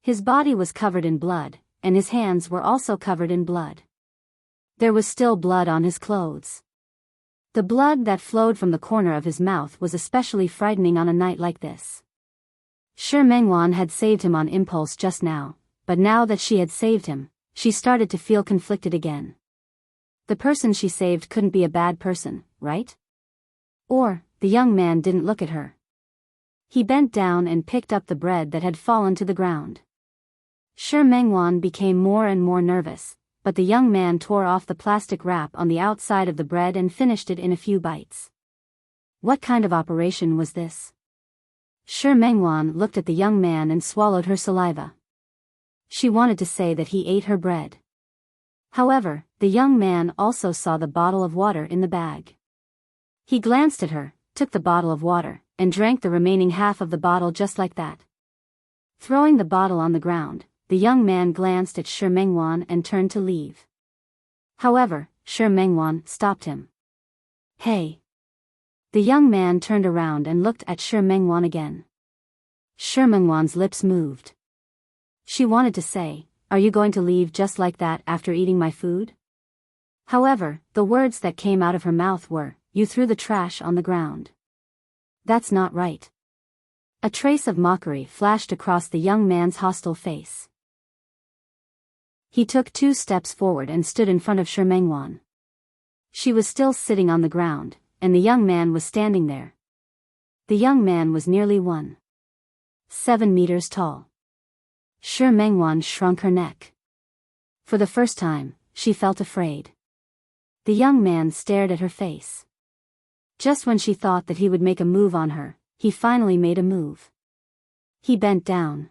His body was covered in blood, and his hands were also covered in blood. There was still blood on his clothes. The blood that flowed from the corner of his mouth was especially frightening on a night like this. Shi Mengwan had saved him on impulse just now, but now that she had saved him, she started to feel conflicted again. The person she saved couldn't be a bad person, right? Or, the young man didn't look at her. He bent down and picked up the bread that had fallen to the ground. Shi Mengwan became more and more nervous, but the young man tore off the plastic wrap on the outside of the bread and finished it in a few bites. What kind of operation was this? Shi Mengwan looked at the young man and swallowed her saliva. She wanted to say that he ate her bread. However, the young man also saw the bottle of water in the bag. He glanced at her, took the bottle of water, and drank the remaining half of the bottle just like that. Throwing the bottle on the ground, the young man glanced at Shi Mengwan and turned to leave. However, Shi Mengwan stopped him. Hey! The young man turned around and looked at Shi Mengwan again. Shi Mengwan's lips moved. She wanted to say, "Are you going to leave just like that after eating my food?" However, the words that came out of her mouth were, "You threw the trash on the ground. That's not right." A trace of mockery flashed across the young man's hostile face. He took 2 steps forward and stood in front of Shi Mengwan. She was still sitting on the ground, and the young man was standing there. The young man was nearly 1.7 meters tall. Shi Mengwan shrunk her neck. For the first time, she felt afraid. The young man stared at her face. Just when she thought that he would make a move on her, he finally made a move. He bent down.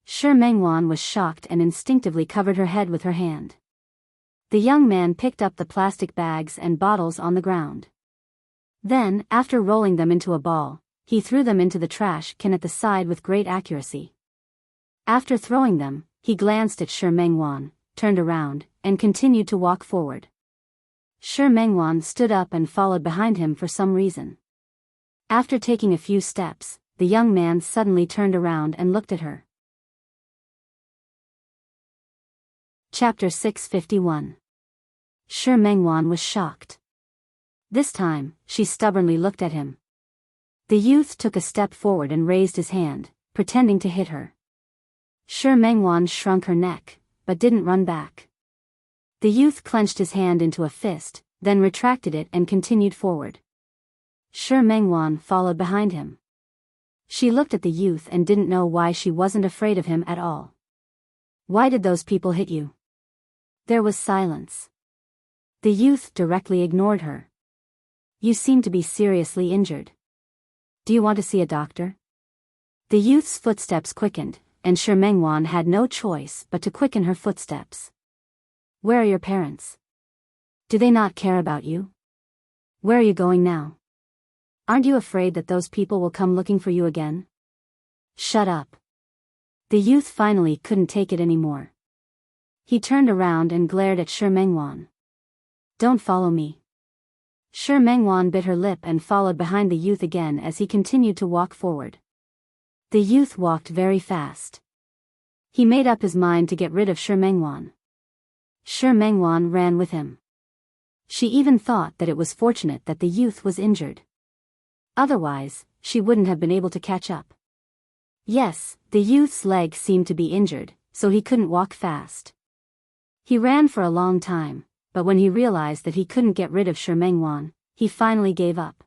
Shi Mengwan was shocked and instinctively covered her head with her hand. The young man picked up the plastic bags and bottles on the ground. Then, after rolling them into a ball, he threw them into the trash can at the side with great accuracy. After throwing them, he glanced at Shi Mengwan, turned around, and continued to walk forward. Shi Mengwan stood up and followed behind him for some reason. After taking a few steps, the young man suddenly turned around and looked at her. Chapter 651. Shi Mengwan was shocked. This time, she stubbornly looked at him. The youth took a step forward and raised his hand, pretending to hit her. Shi Mengwan shrunk her neck, but didn't run back. The youth clenched his hand into a fist, then retracted it and continued forward. Shi Mengwan followed behind him. She looked at the youth and didn't know why she wasn't afraid of him at all. "Why did those people hit you?" There was silence. The youth directly ignored her. "You seem to be seriously injured. Do you want to see a doctor?" The youth's footsteps quickened, and Shi Mengwan had no choice but to quicken her footsteps. "Where are your parents? Do they not care about you? Where are you going now? Aren't you afraid that those people will come looking for you again?" "Shut up." The youth finally couldn't take it anymore. He turned around and glared at Shi Mengwan. "Don't follow me." Shi Mengwan bit her lip and followed behind the youth again as he continued to walk forward. The youth walked very fast. He made up his mind to get rid of Shi Mengwan. Shi Mengwan ran with him. She even thought that it was fortunate that the youth was injured. Otherwise, she wouldn't have been able to catch up. Yes, the youth's leg seemed to be injured, so he couldn't walk fast. He ran for a long time, but when he realized that he couldn't get rid of Shi Mengwan, he finally gave up.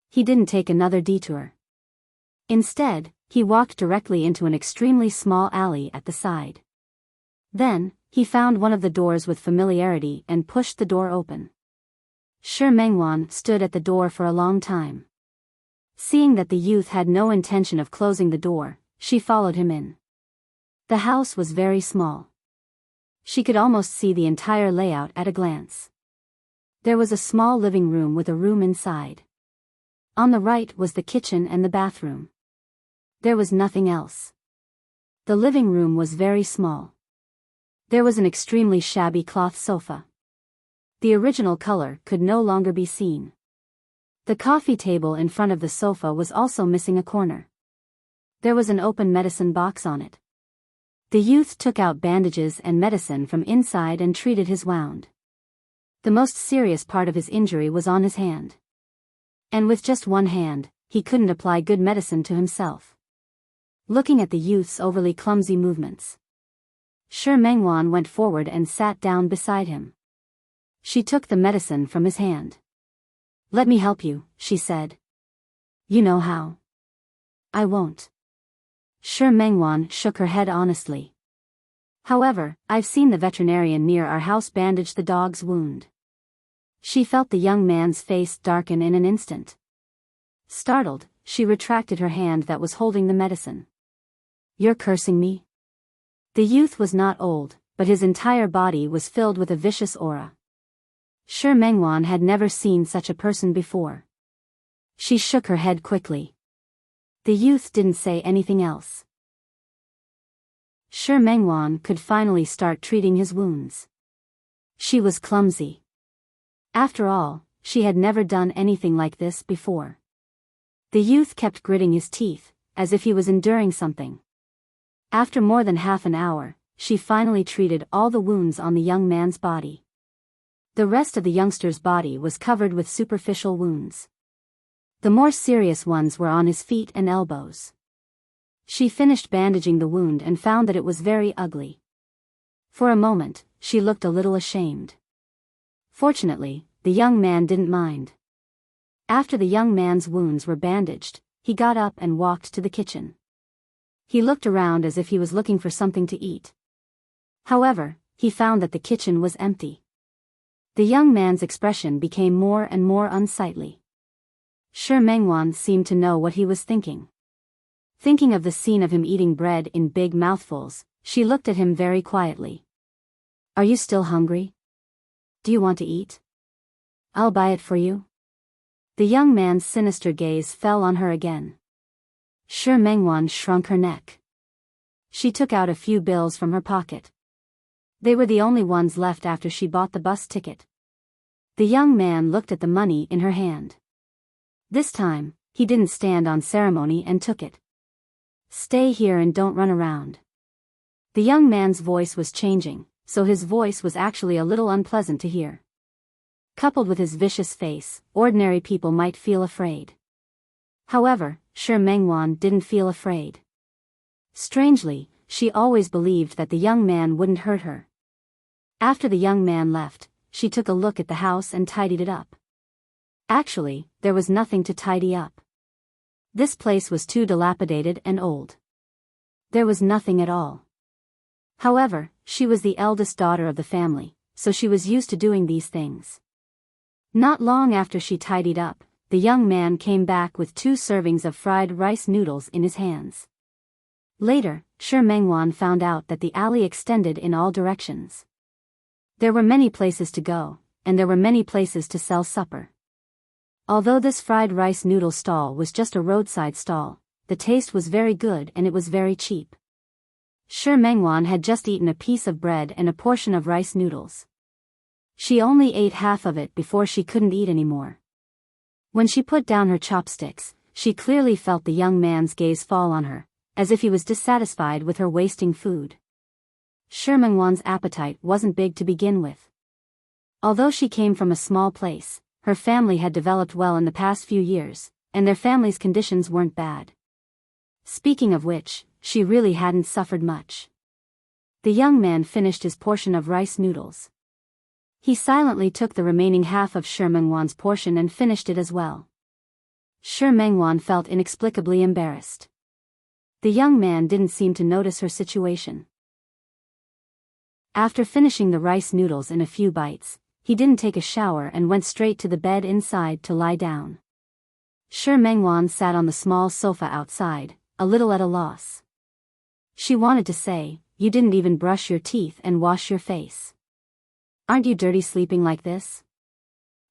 He didn't take another detour. Instead, he walked directly into an extremely small alley at the side. Then, he found one of the doors with familiarity and pushed the door open. Shi Mengwan stood at the door for a long time. Seeing that the youth had no intention of closing the door, she followed him in. The house was very small. She could almost see the entire layout at a glance. There was a small living room with a room inside. On the right was the kitchen and the bathroom. There was nothing else. The living room was very small. There was an extremely shabby cloth sofa. The original color could no longer be seen. The coffee table in front of the sofa was also missing a corner. There was an open medicine box on it. The youth took out bandages and medicine from inside and treated his wound. The most serious part of his injury was on his hand. And with just one hand, he couldn't apply good medicine to himself. Looking at the youth's overly clumsy movements, Shi Mengwan went forward and sat down beside him. She took the medicine from his hand. "Let me help you," she said. "You know how." "I won't." Shi Mengwan shook her head honestly. "However, I've seen the veterinarian near our house bandage the dog's wound." She felt the young man's face darken in an instant. Startled, she retracted her hand that was holding the medicine. "You're cursing me?" The youth was not old, but his entire body was filled with a vicious aura. Shi Mengwan had never seen such a person before. She shook her head quickly. The youth didn't say anything else. Shi Mengwan could finally start treating his wounds. She was clumsy. After all, she had never done anything like this before. The youth kept gritting his teeth, as if he was enduring something. After more than half an hour, she finally treated all the wounds on the young man's body. The rest of the youngster's body was covered with superficial wounds. The more serious ones were on his feet and elbows. She finished bandaging the wound and found that it was very ugly. For a moment, she looked a little ashamed. Fortunately, the young man didn't mind. After the young man's wounds were bandaged, he got up and walked to the kitchen. He looked around as if he was looking for something to eat. However, he found that the kitchen was empty. The young man's expression became more and more unsightly. Shi Mengwan seemed to know what he was thinking. Thinking of the scene of him eating bread in big mouthfuls, she looked at him very quietly. Are you still hungry? Do you want to eat? I'll buy it for you. The young man's sinister gaze fell on her again. Shi Mengwan shrunk her neck. She took out a few bills from her pocket. They were the only ones left after she bought the bus ticket. The young man looked at the money in her hand. This time, he didn't stand on ceremony and took it. Stay here and don't run around. The young man's voice was changing, so his voice was actually a little unpleasant to hear. Coupled with his vicious face, ordinary people might feel afraid. However, Shi Mengwan didn't feel afraid. Strangely, she always believed that the young man wouldn't hurt her. After the young man left, she took a look at the house and tidied it up. Actually, there was nothing to tidy up. This place was too dilapidated and old. There was nothing at all. However, she was the eldest daughter of the family, so she was used to doing these things. Not long after she tidied up, the young man came back with 2 servings of fried rice noodles in his hands. Later, Shi Mengwan found out that the alley extended in all directions. There were many places to go, and there were many places to sell supper. Although this fried rice noodle stall was just a roadside stall, the taste was very good and it was very cheap. Shi Mengwan had just eaten a piece of bread and a portion of rice noodles. She only ate half of it before she couldn't eat anymore. When she put down her chopsticks, she clearly felt the young man's gaze fall on her, as if he was dissatisfied with her wasting food. Shi Mengwan's appetite wasn't big to begin with. Although she came from a small place, her family had developed well in the past few years, and their family's conditions weren't bad. Speaking of which, she really hadn't suffered much. The young man finished his portion of rice noodles. He silently took the remaining half of Shi Mengwan's portion and finished it as well. Shi Mengwan felt inexplicably embarrassed. The young man didn't seem to notice her situation. After finishing the rice noodles in a few bites, he didn't take a shower and went straight to the bed inside to lie down. Shi Mengwan sat on the small sofa outside, a little at a loss. She wanted to say, "You didn't even brush your teeth and wash your face. Aren't you dirty sleeping like this?"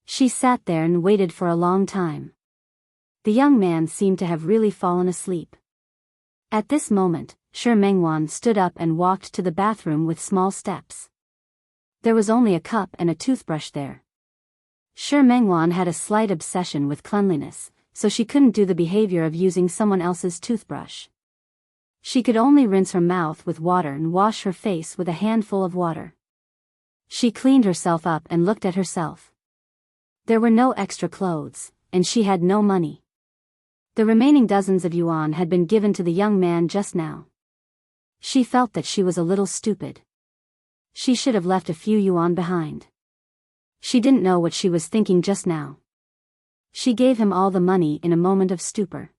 She sat there and waited for a long time. The young man seemed to have really fallen asleep. At this moment, Shi Mengwan stood up and walked to the bathroom with small steps. There was only a cup and a toothbrush there. Shi Mengwan had a slight obsession with cleanliness, so she couldn't do the behavior of using someone else's toothbrush. She could only rinse her mouth with water and wash her face with a handful of water. She cleaned herself up and looked at herself. There were no extra clothes, and she had no money. The remaining dozens of yuan had been given to the young man just now. She felt that she was a little stupid. She should have left a few yuan behind. She didn't know what she was thinking just now. She gave him all the money in a moment of stupor.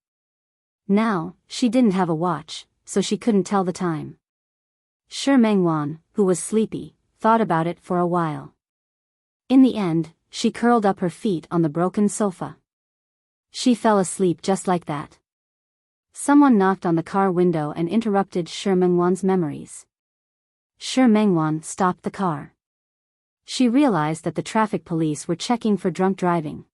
Now, she didn't have a watch, so she couldn't tell the time. Shi Mengwan, who was sleepy, thought about it for a while. In the end, she curled up her feet on the broken sofa. She fell asleep just like that. Someone knocked on the car window and interrupted Shi Mengwan's memories. Shi Mengwan stopped the car. She realized that the traffic police were checking for drunk driving.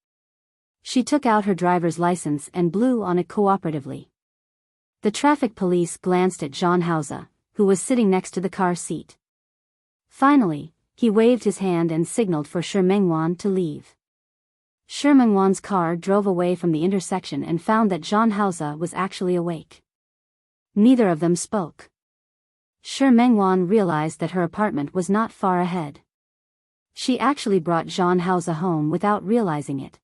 She took out her driver's license and blew on it cooperatively. The traffic police glanced at Zhang Haoze, who was sitting next to the car seat. Finally, he waved his hand and signaled for Shi Mengwan to leave. Shi Mengwan's car drove away from the intersection and found that Zhang Haoze was actually awake. Neither of them spoke. Shi Mengwan realized that her apartment was not far ahead. She actually brought Zhang Haoze home without realizing it.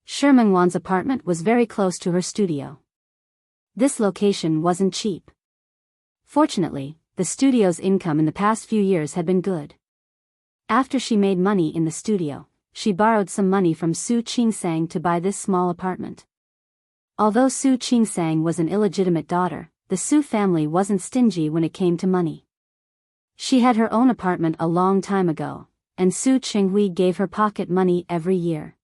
Shi Mengwan's apartment was very close to her studio. This location wasn't cheap. Fortunately, the studio's income in the past few years had been good. After she made money in the studio, she borrowed some money from Su Qingsang to buy this small apartment. Although Su Qingsang was an illegitimate daughter, the Su family wasn't stingy when it came to money. She had her own apartment a long time ago, and Su Qinghui gave her pocket money every year.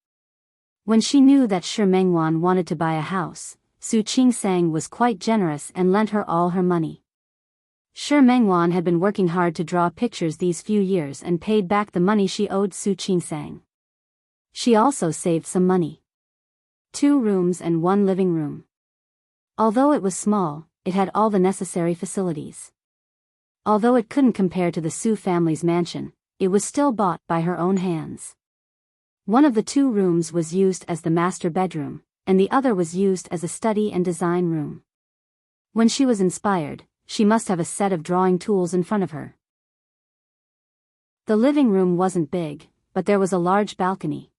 When she knew that Shi Mengwan wanted to buy a house, Su Qingsang was quite generous and lent her all her money. Shi Mengwan had been working hard to draw pictures these few years and paid back the money she owed Su Qingsang. She also saved some money. 2 rooms and 1 living room. Although it was small, it had all the necessary facilities. Although it couldn't compare to the Su family's mansion, it was still bought by her own hands. One of the 2 rooms was used as the master bedroom, and the other was used as a study and design room. When she was inspired, she must have a set of drawing tools in front of her. The living room wasn't big, but there was a large balcony.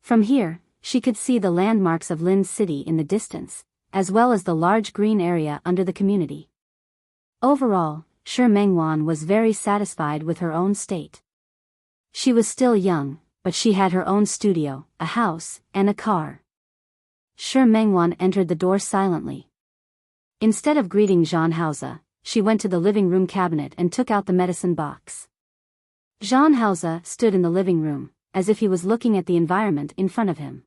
From here, she could see the landmarks of Lin's city in the distance, as well as the large green area under the community. Overall, Shi Mengwan was very satisfied with her own state. She was still young, but she had her own studio, a house, and a car. Shi Mengwan entered the door silently. Instead of greeting Zhang Haoze, she went to the living room cabinet and took out the medicine box. Zhang Haoze stood in the living room, as if he was looking at the environment in front of him.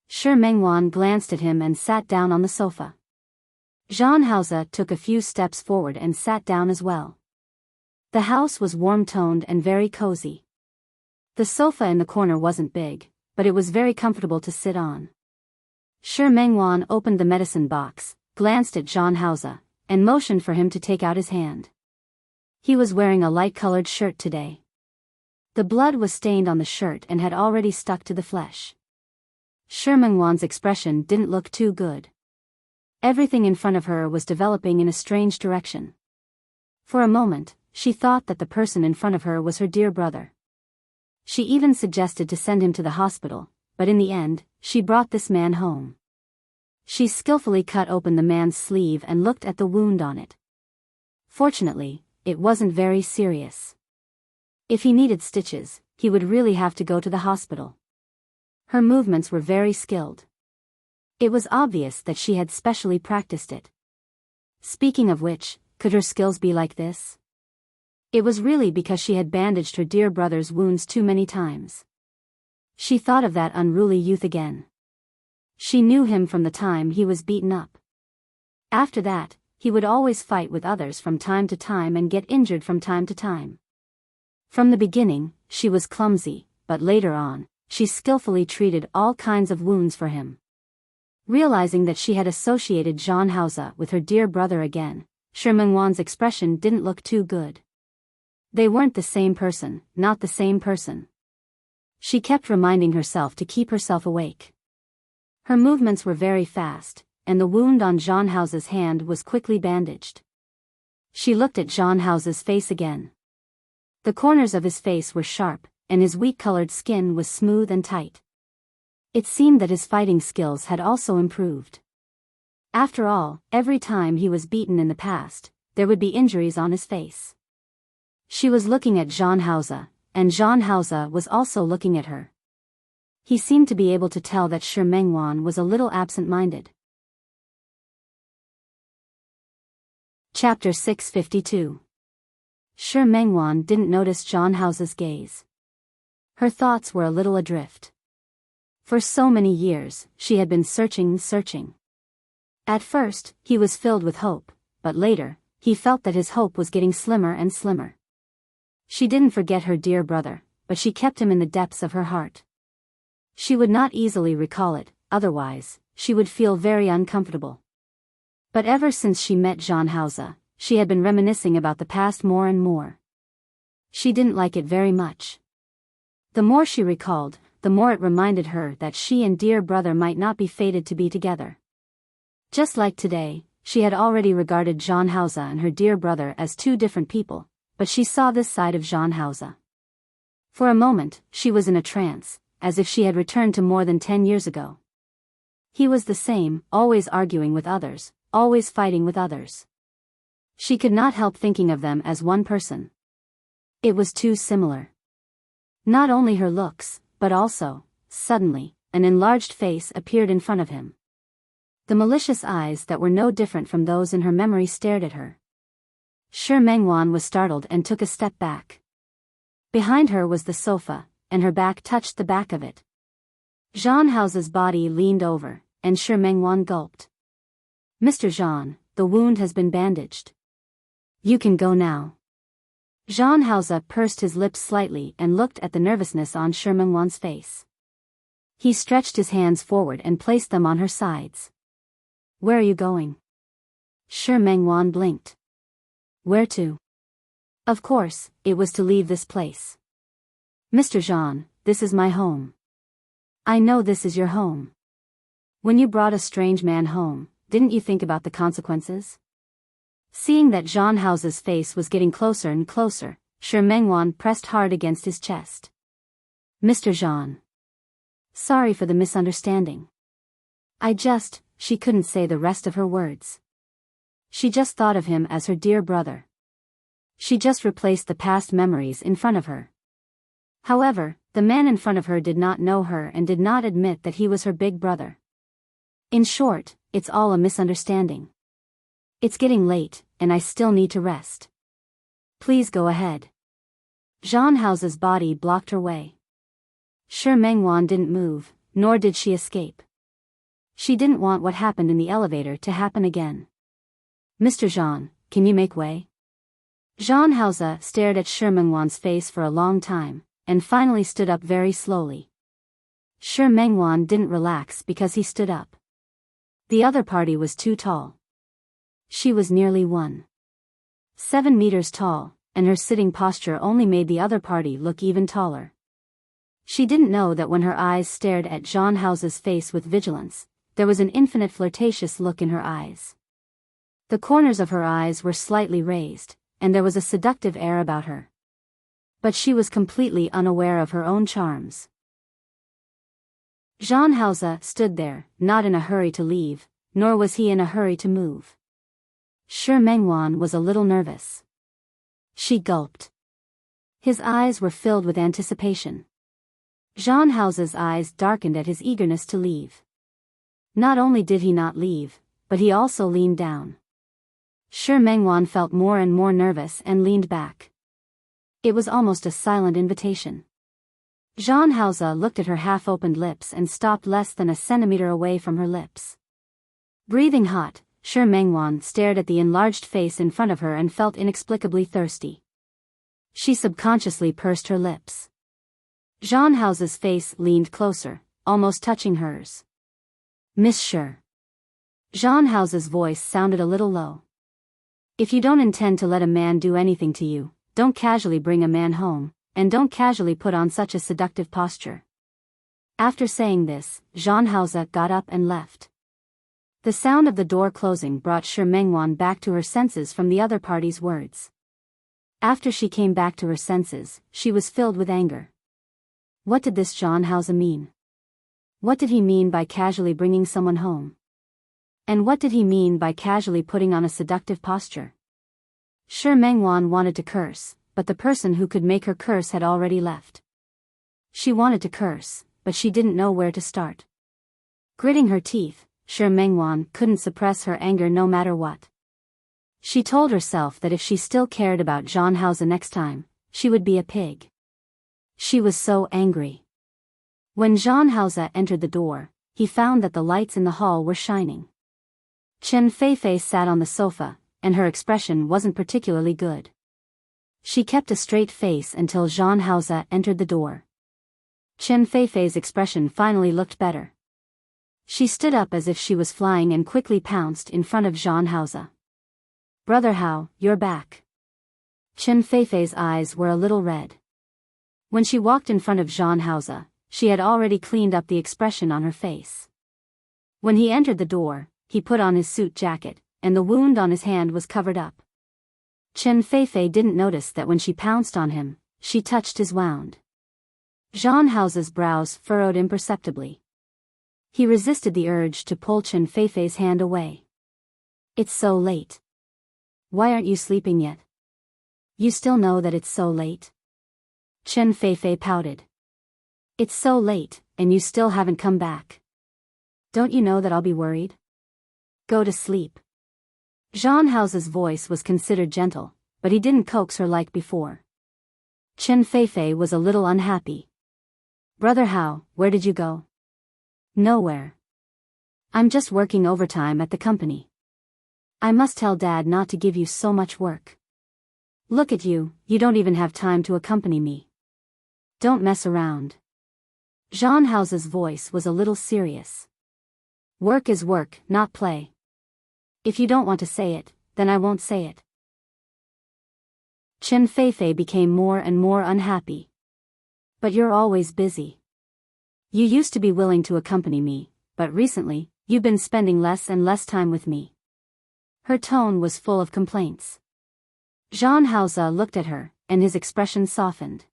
Shi Mengwan glanced at him and sat down on the sofa. Zhang Haoze took a few steps forward and sat down as well. The house was warm-toned and very cozy. The sofa in the corner wasn't big, but it was very comfortable to sit on. Shi Mengwan opened the medicine box, glanced at Zhang Haoze, and motioned for him to take out his hand. He was wearing a light-colored shirt today. The blood was stained on the shirt and had already stuck to the flesh. Shi Mengwan's expression didn't look too good. Everything in front of her was developing in a strange direction. For a moment, she thought that the person in front of her was her dear brother. She even suggested to send him to the hospital, but in the end, she brought this man home. She skillfully cut open the man's sleeve and looked at the wound on it. Fortunately, it wasn't very serious. If he needed stitches, he would really have to go to the hospital. Her movements were very skilled. It was obvious that she had specially practiced it. Speaking of which, could her skills be like this? It was really because she had bandaged her dear brother's wounds too many times. She thought of that unruly youth again. She knew him from the time he was beaten up. After that, he would always fight with others from time to time and get injured from time to time. From the beginning, she was clumsy, but later on, she skillfully treated all kinds of wounds for him. Realizing that she had associated Zhang Haoze with her dear brother again, Shi Mengwan's expression didn't look too good. They weren't the same person, not the same person. She kept reminding herself to keep herself awake. Her movements were very fast, and the wound on Zhang Haoze's hand was quickly bandaged. She looked at Zhang Haoze's face again. The corners of his face were sharp, and his wheat-colored skin was smooth and tight. It seemed that his fighting skills had also improved. After all, every time he was beaten in the past, there would be injuries on his face. She was looking at Zhang Haoze, and Zhang Haoze was also looking at her. He seemed to be able to tell that Shi Mengwan was a little absent-minded. Chapter 652. Shi Mengwan didn't notice Zhang Haoze's gaze. Her thoughts were a little adrift. For so many years, she had been searching. At first, he was filled with hope, but later, he felt that his hope was getting slimmer and slimmer. She didn't forget her dear brother, but she kept him in the depths of her heart. She would not easily recall it, otherwise, she would feel very uncomfortable. But ever since she met Jean Hauser, she had been reminiscing about the past more and more. She didn't like it very much. The more she recalled, the more it reminded her that she and dear brother might not be fated to be together. Just like today, she had already regarded Jean Hauser and her dear brother as two different people, but she saw this side of Jean Hauser. For a moment, she was in a trance, as if she had returned to more than 10 years ago. He was the same, always arguing with others, always fighting with others. She could not help thinking of them as one person. It was too similar. Not only her looks, but also, suddenly, an enlarged face appeared in front of him. The malicious eyes that were no different from those in her memory stared at her. Shi Mengwan was startled and took a step back. Behind her was the sofa, and her back touched the back of it. Jean Hauser's body leaned over, and Shi Mengwan gulped. "Mr. Jean, the wound has been bandaged. You can go now." Jean Hauser pursed his lips slightly and looked at the nervousness on Shi Mengwan's face. He stretched his hands forward and placed them on her sides. "Where are you going?" Shi Mengwan blinked. "Where to?" Of course, it was to leave this place. "Mr. Jean, this is my home." "I know this is your home. When you brought a strange man home, didn't you think about the consequences?" Seeing that Jean Hauser's face was getting closer and closer, Shi Mengwan pressed hard against his chest. "Mr. Jean. Sorry for the misunderstanding. She couldn't say the rest of her words. She just thought of him as her dear brother. She just replaced the past memories in front of her. However, the man in front of her did not know her and did not admit that he was her big brother. In short, it's all a misunderstanding. It's getting late, and I still need to rest. Please go ahead." Jean Hauser's body blocked her way. Shi Mengwan didn't move, nor did she escape. She didn't want what happened in the elevator to happen again. "Mr. Jean, can you make way?" Jean Hauser stared at Shi Mengwan's face for a long time, and finally stood up very slowly. Shi Mengwan didn't relax because he stood up. The other party was too tall. She was nearly 1.7 meters tall, and her sitting posture only made the other party look even taller. She didn't know that when her eyes stared at Jean Hauser's face with vigilance, there was an infinite flirtatious look in her eyes. The corners of her eyes were slightly raised, and there was a seductive air about her. But she was completely unaware of her own charms. Jean Hauser stood there, not in a hurry to leave, nor was he in a hurry to move. Shi Mengwan was a little nervous. She gulped. His eyes were filled with anticipation. Jean Hauser's eyes darkened at his eagerness to leave. Not only did he not leave, but he also leaned down. Shi Mengwan felt more and more nervous and leaned back. It was almost a silent invitation. Jean Hauser looked at her half-opened lips and stopped less than a centimeter away from her lips. Breathing hot, Shi Mengwan stared at the enlarged face in front of her and felt inexplicably thirsty. She subconsciously pursed her lips. Jean Hauser's face leaned closer, almost touching hers. "Miss Shi." Jean Hauser's voice sounded a little low. "If you don't intend to let a man do anything to you, don't casually bring a man home, and don't casually put on such a seductive posture." After saying this, Jean Hauser got up and left. The sound of the door closing brought Shi Mengwan back to her senses from the other party's words. After she came back to her senses, she was filled with anger. What did this Jean Hauser mean? What did he mean by casually bringing someone home? And what did he mean by casually putting on a seductive posture? Shi Mengwan wanted to curse, but the person who could make her curse had already left. She wanted to curse, but she didn't know where to start. Gritting her teeth, Shi Mengwan couldn't suppress her anger no matter what. She told herself that if she still cared about Jean Hauser next time, she would be a pig. She was so angry. When Jean Hauser entered the door, he found that the lights in the hall were shining. Chen Feifei sat on the sofa, and her expression wasn't particularly good. She kept a straight face until Jean Hauser entered the door. Chen Feifei's expression finally looked better. She stood up as if she was flying and quickly pounced in front of Jean Hauser. "Brother Hao, you're back." Chen Feifei's eyes were a little red. When she walked in front of Jean Hauser, she had already cleaned up the expression on her face. When he entered the door, he put on his suit jacket, and the wound on his hand was covered up. Chen Feifei didn't notice that when she pounced on him, she touched his wound. Jean Hauser's brows furrowed imperceptibly. He resisted the urge to pull Chen Feifei's hand away. "It's so late. Why aren't you sleeping yet? You still know that it's so late?" Chen Feifei pouted. "It's so late, and you still haven't come back. Don't you know that I'll be worried? Go to sleep." Jean Hauser's voice was considered gentle, but he didn't coax her like before. Chen Feifei was a little unhappy. "Brother Hao, where did you go?" "Nowhere. I'm just working overtime at the company. I must tell Dad not to give you so much work. Look at you, you don't even have time to accompany me. Don't mess around." Jean Hauser's voice was a little serious. "Work is work, not play. If you don't want to say it, then I won't say it." Chen Feifei became more and more unhappy. "But you're always busy. You used to be willing to accompany me, but recently, you've been spending less and less time with me." Her tone was full of complaints. Jean Hauser looked at her, and his expression softened.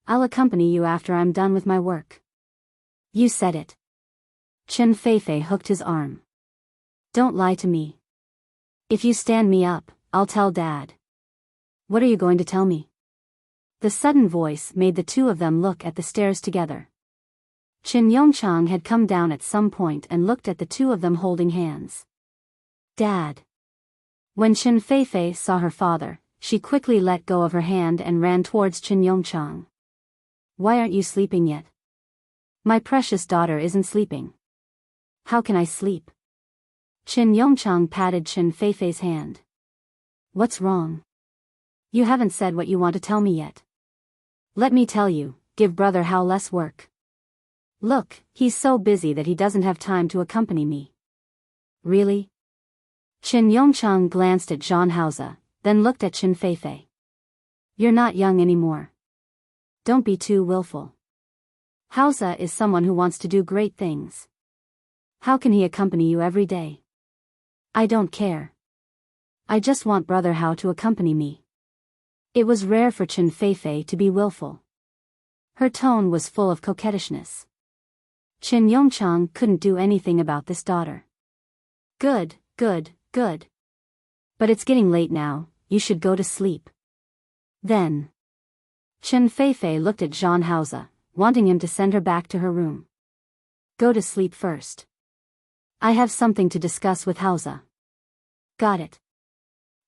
"I'll accompany you after I'm done with my work." "You said it." Chen Feifei hooked his arm. "Don't lie to me. If you stand me up, I'll tell Dad." "What are you going to tell me?" The sudden voice made the two of them look at the stairs together. Qin Yongchang had come down at some point and looked at the two of them holding hands. "Dad." When Qin Feifei saw her father, she quickly let go of her hand and ran towards Qin Yongchang. "Why aren't you sleeping yet?" "My precious daughter isn't sleeping." "How can I sleep?" Qin Yongchang patted Qin Feifei's hand. "What's wrong? You haven't said what you want to tell me yet." "Let me tell you, give Brother Hao less work. Look, he's so busy that he doesn't have time to accompany me." "Really?" Qin Yongchang glanced at Jean Hauser, then looked at Qin Feifei. "You're not young anymore. Don't be too willful. Hauser is someone who wants to do great things. How can he accompany you every day?" "I don't care. I just want Brother Hao to accompany me." It was rare for Qin Feifei to be willful. Her tone was full of coquettishness. Qin Yongchang couldn't do anything about this daughter. Good. But it's getting late now, you should go to sleep." Then Qin Feifei looked at Jean Hauser, wanting him to send her back to her room. "Go to sleep first. I have something to discuss with Hauser." "Got it."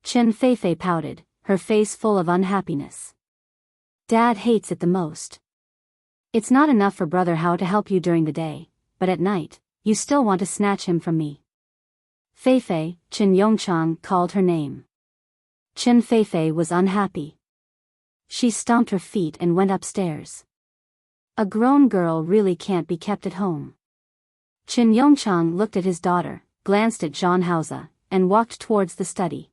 Qin Feifei pouted, her face full of unhappiness. "Dad hates it the most. It's not enough for Brother Hao to help you during the day, but at night, you still want to snatch him from me." "Feifei," Qin Yongchang called her name. Qin Feifei was unhappy. She stomped her feet and went upstairs. A grown girl really can't be kept at home. Qin Yongchang looked at his daughter, glanced at Jean Hauser, and walked towards the study.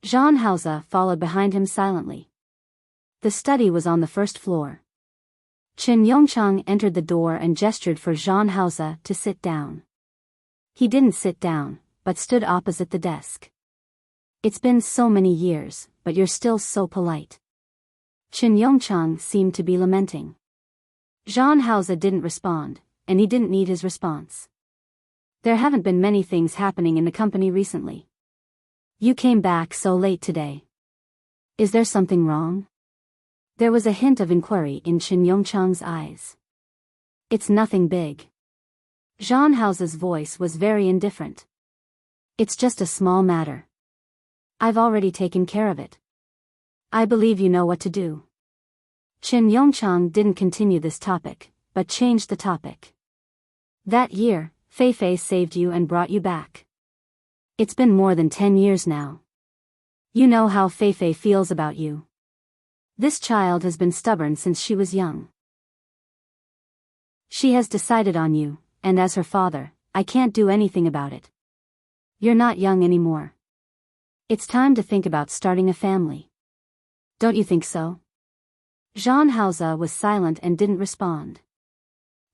Jean Hauser followed behind him silently. The study was on the first floor. Qin Yongchang entered the door and gestured for Jean Hauser to sit down. He didn't sit down, but stood opposite the desk. "It's been so many years, but you're still so polite." Qin Yongchang seemed to be lamenting. Jean Hauser didn't respond, and he didn't need his response. "There haven't been many things happening in the company recently. You came back so late today. Is there something wrong?" There was a hint of inquiry in Qin Yongchang's eyes. "It's nothing big." Jean Hauser's voice was very indifferent. "It's just a small matter. I've already taken care of it. I believe you know what to do." Qin Yongchang didn't continue this topic, but changed the topic. "That year, Feifei saved you and brought you back. It's been more than 10 years now. You know how Fei feels about you. This child has been stubborn since she was young. She has decided on you, and as her father, I can't do anything about it. You're not young anymore. It's time to think about starting a family. Don't you think so? Jean Hausa was silent and didn't respond.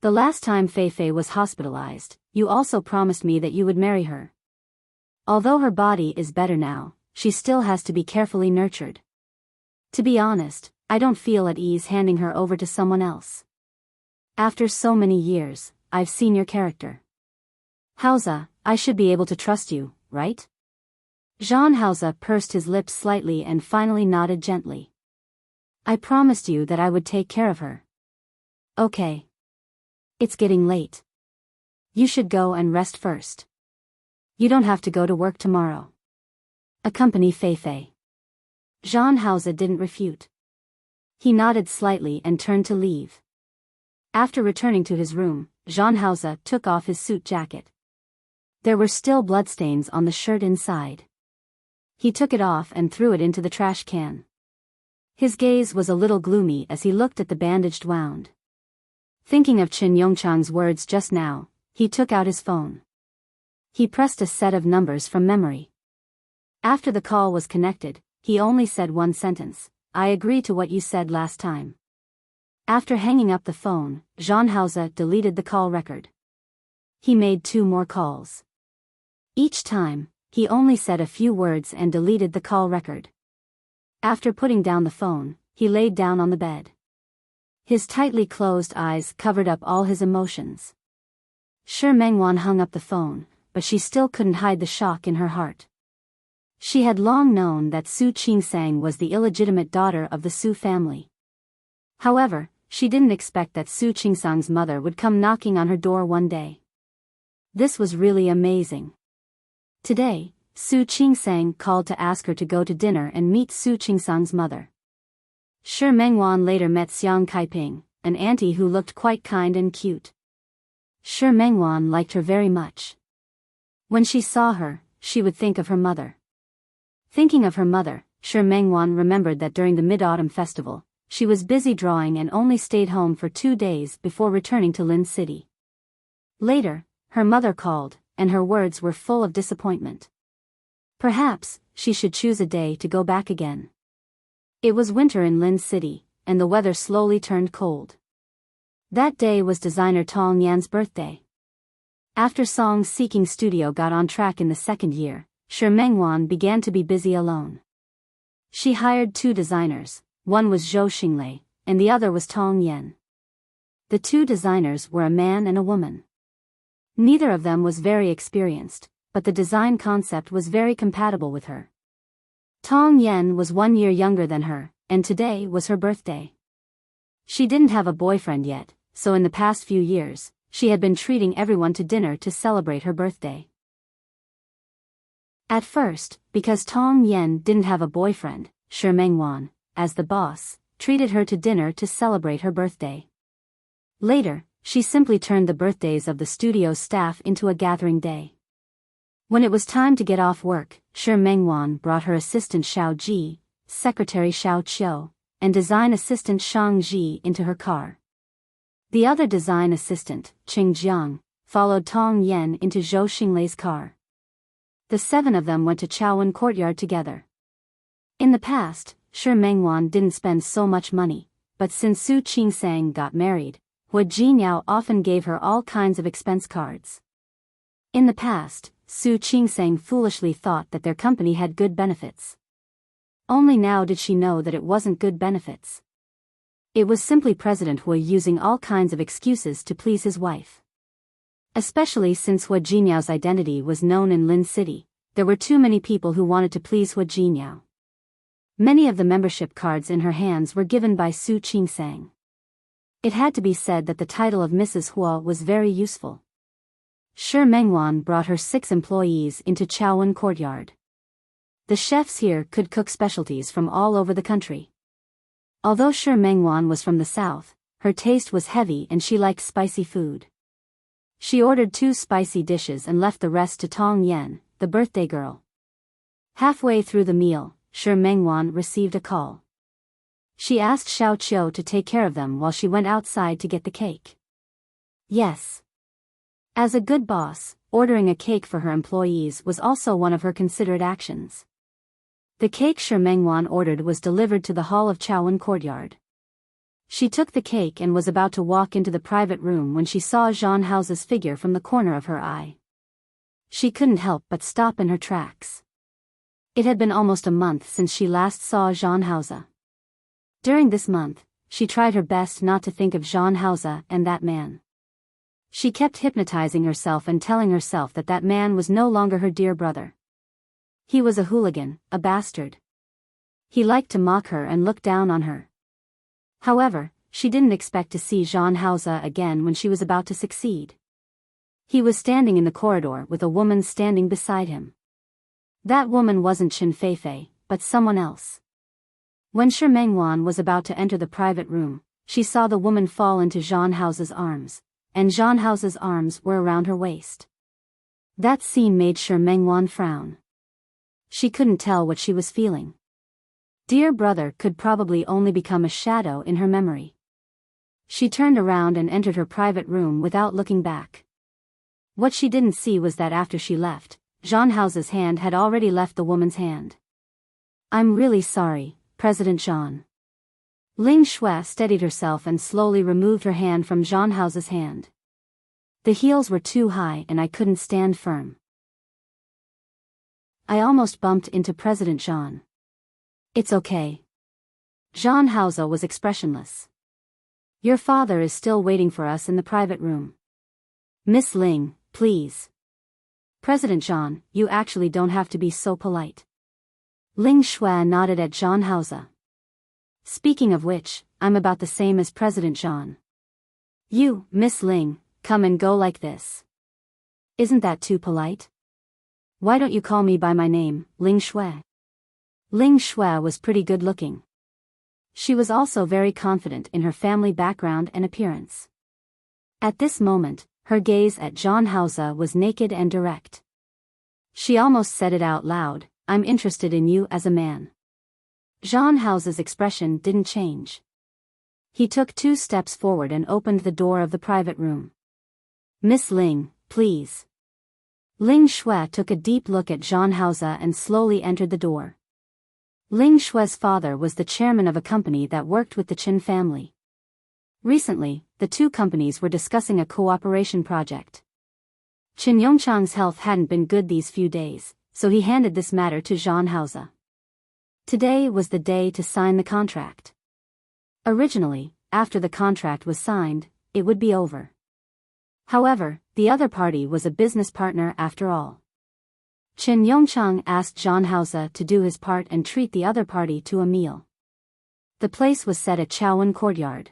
The last time Fei was hospitalized, you also promised me that you would marry her. Although her body is better now, she still has to be carefully nurtured. To be honest, I don't feel at ease handing her over to someone else. After so many years, I've seen your character. Hausa, I should be able to trust you, right? Jean Hausa pursed his lips slightly and finally nodded gently. I promised you that I would take care of her. Okay. It's getting late. You should go and rest first. You don't have to go to work tomorrow. Accompany Fei. Jean Hausa didn't refute. He nodded slightly and turned to leave. After returning to his room, Jean Hausa took off his suit jacket. There were still bloodstains on the shirt inside. He took it off and threw it into the trash can. His gaze was a little gloomy as he looked at the bandaged wound. Thinking of Chen Yongchang's words just now, he took out his phone. He pressed a set of numbers from memory. After the call was connected, he only said one sentence, I agree to what you said last time. After hanging up the phone, Jean Hausa deleted the call record. He made 2 more calls. Each time, he only said a few words and deleted the call record. After putting down the phone, he laid down on the bed. His tightly closed eyes covered up all his emotions. Shi Mengwan hung up the phone, but she still couldn't hide the shock in her heart. She had long known that Su Qingsang was the illegitimate daughter of the Su family. However, she didn't expect that Su Qingsang's mother would come knocking on her door one day. This was really amazing. Today, Su Qingsang called to ask her to go to dinner and meet Su Qingsang's mother. Shi Mengwan later met Xiang Kaiping, an auntie who looked quite kind and cute. Shi Mengwan liked her very much. When she saw her, she would think of her mother. Thinking of her mother, Shi Mengwan remembered that during the Mid-Autumn Festival, she was busy drawing and only stayed home for 2 days before returning to Lin City. Later, her mother called, and her words were full of disappointment. Perhaps, she should choose a day to go back again. It was winter in Lin City, and the weather slowly turned cold. That day was designer Tong Yan's birthday. After Song's Seeking Studio got on track in the 2nd year, Shi Mengwan began to be busy alone. She hired 2 designers, one was Zhou Xinglei, and the other was Tong Yan. The 2 designers were a man and a woman. Neither of them was very experienced, but the design concept was very compatible with her. Tong Yan was 1 year younger than her, and today was her birthday. She didn't have a boyfriend yet, so in the past few years, she had been treating everyone to dinner to celebrate her birthday. At first, because Tong Yan didn't have a boyfriend, Shi Mengwan, as the boss, treated her to dinner to celebrate her birthday. Later, she simply turned the birthdays of the studio's staff into a gathering day. When it was time to get off work, Shi Mengwan brought her assistant Xiao Ji, secretary Xiao Qiu, and design assistant Shang Ji into her car. The other design assistant, Qing Jiang, followed Tong Yan into Zhou Xinglei's car. The 7 of them went to Chaowen Courtyard together. In the past, Shi Mengwan didn't spend so much money, but since Su Qingsang got married, Hua Jinyao often gave her all kinds of expense cards. In the past, Su Qingsang foolishly thought that their company had good benefits. Only now did she know that it wasn't good benefits. It was simply President Hua using all kinds of excuses to please his wife. Especially since Hua Jinyao's identity was known in Lin City, there were too many people who wanted to please Hua Jinyao. Many of the membership cards in her hands were given by Su Qingsang. It had to be said that the title of Mrs. Hua was very useful. Shi Mengwan brought her 6 employees into Chaowen Courtyard. The chefs here could cook specialties from all over the country. Although Shi Mengwan was from the south, her taste was heavy and she liked spicy food. She ordered 2 spicy dishes and left the rest to Tong Yan, the birthday girl. Halfway through the meal, Shi Mengwan received a call. She asked Xiao Qiu to take care of them while she went outside to get the cake. Yes. As a good boss, ordering a cake for her employees was also one of her considered actions. The cake Shi Mengwan ordered was delivered to the hall of Chaowen courtyard. She took the cake and was about to walk into the private room when she saw Zhang Hao's figure from the corner of her eye. She couldn't help but stop in her tracks. It had been almost a month since she last saw Zhang Hao. During this month, she tried her best not to think of Zhang Hao and that man. She kept hypnotizing herself and telling herself that that man was no longer her dear brother. He was a hooligan, a bastard. He liked to mock her and look down on her. However, she didn't expect to see Zhang Hao again when she was about to succeed. He was standing in the corridor with a woman standing beside him. That woman wasn't Chen Feifei, but someone else. When Shi Mengwan was about to enter the private room, she saw the woman fall into Zhang Hao's arms, and Zhang Hao's arms were around her waist. That scene made Shi Mengwan frown. She couldn't tell what she was feeling. Dear brother could probably only become a shadow in her memory. She turned around and entered her private room without looking back. What she didn't see was that after she left, Zhang Hao's hand had already left the woman's hand. I'm really sorry, President Zhang. Ling Shui steadied herself and slowly removed her hand from Zhang Hao's hand. The heels were too high and I couldn't stand firm. I almost bumped into President Zhang. It's okay. Zhang Hao was expressionless. Your father is still waiting for us in the private room. Miss Ling, please. President Zhang, you actually don't have to be so polite. Ling Shui nodded at Zhang Hao. Speaking of which, I'm about the same as President Zhang. You, Miss Ling, come and go like this. Isn't that too polite? Why don't you call me by my name, Ling Shui? Ling Shui was pretty good looking. She was also very confident in her family background and appearance. At this moment, her gaze at Zhang Hao was naked and direct. She almost said it out loud, I'm interested in you as a man. Zhang Hao's expression didn't change. He took 2 steps forward and opened the door of the private room. Miss Ling, please. Ling Shui took a deep look at Zhang Hao and slowly entered the door. Ling Shui's father was the chairman of a company that worked with the Qin family. Recently, the 2 companies were discussing a cooperation project. Qin Yongchang's health hadn't been good these few days, so he handed this matter to Zhang Hao. Today was the day to sign the contract. Originally, after the contract was signed, it would be over. However, the other party was a business partner after all. Qin Yongchang asked Zhang Hao to do his part and treat the other party to a meal. The place was set at Chaowen courtyard.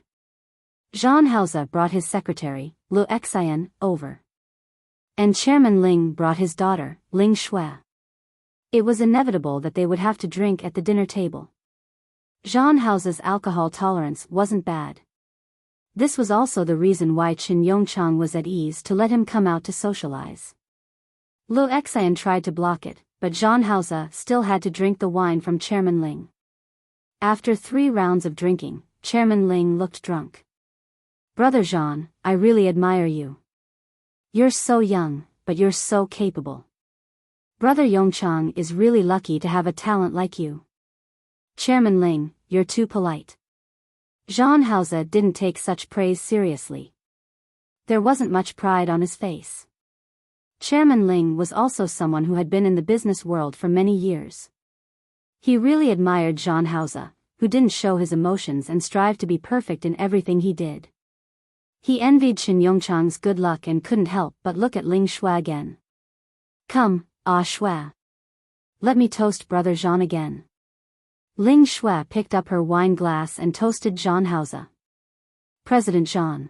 Zhang Hao brought his secretary, Lu Xian, over. And Chairman Ling brought his daughter, Ling Shui. It was inevitable that they would have to drink at the dinner table. Zhang Hao's alcohol tolerance wasn't bad. This was also the reason why Qin Yongchang was at ease to let him come out to socialize. Lu Xian tried to block it, but Zhang Hao still had to drink the wine from Chairman Ling. After 3 rounds of drinking, Chairman Ling looked drunk. Brother Zhang, I really admire you. You're so young, but you're so capable. Brother Yongchang is really lucky to have a talent like you. Chairman Ling, you're too polite. Zhang Hao didn't take such praise seriously. There wasn't much pride on his face. Chairman Ling was also someone who had been in the business world for many years. He really admired Zhang Hao, who didn't show his emotions and strive to be perfect in everything he did. He envied Qin Yongchang's good luck and couldn't help but look at Ling Shui again. Come, Shui. Let me toast Brother Zhang again. Ling Shui picked up her wine glass and toasted Zhang Hao. President Zhang.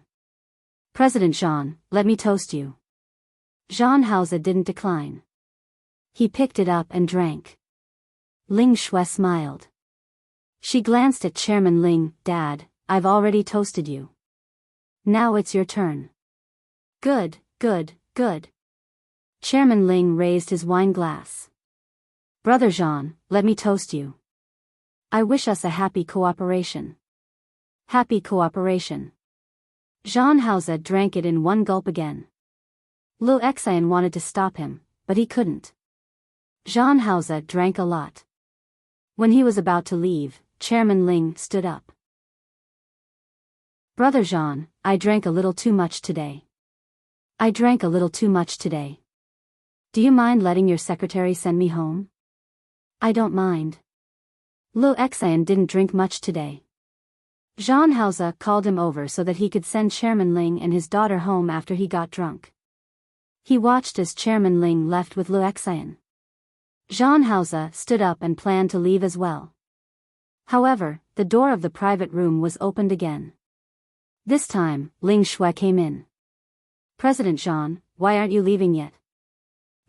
President Zhang, let me toast you. Zhang Hao didn't decline. He picked it up and drank. Ling Shui smiled. She glanced at Chairman Ling. Dad, I've already toasted you. Now it's your turn. Good, good, good. Chairman Ling raised his wine glass. Brother Jean, let me toast you. I wish us a happy cooperation. Happy cooperation. Jean Hauser drank it in one gulp again. Liu Exan wanted to stop him, but he couldn't. Jean Hauser drank a lot. When he was about to leave, Chairman Ling stood up. Brother Jean, I drank a little too much today. I drank a little too much today. Do you mind letting your secretary send me home? I don't mind. Liu Exan didn't drink much today. Jean Hauser called him over so that he could send Chairman Ling and his daughter home after he got drunk. He watched as Chairman Ling left with Liu Exan. Jean Hauser stood up and planned to leave as well. However, the door of the private room was opened again. This time, Ling Shui came in. President Jean, why aren't you leaving yet?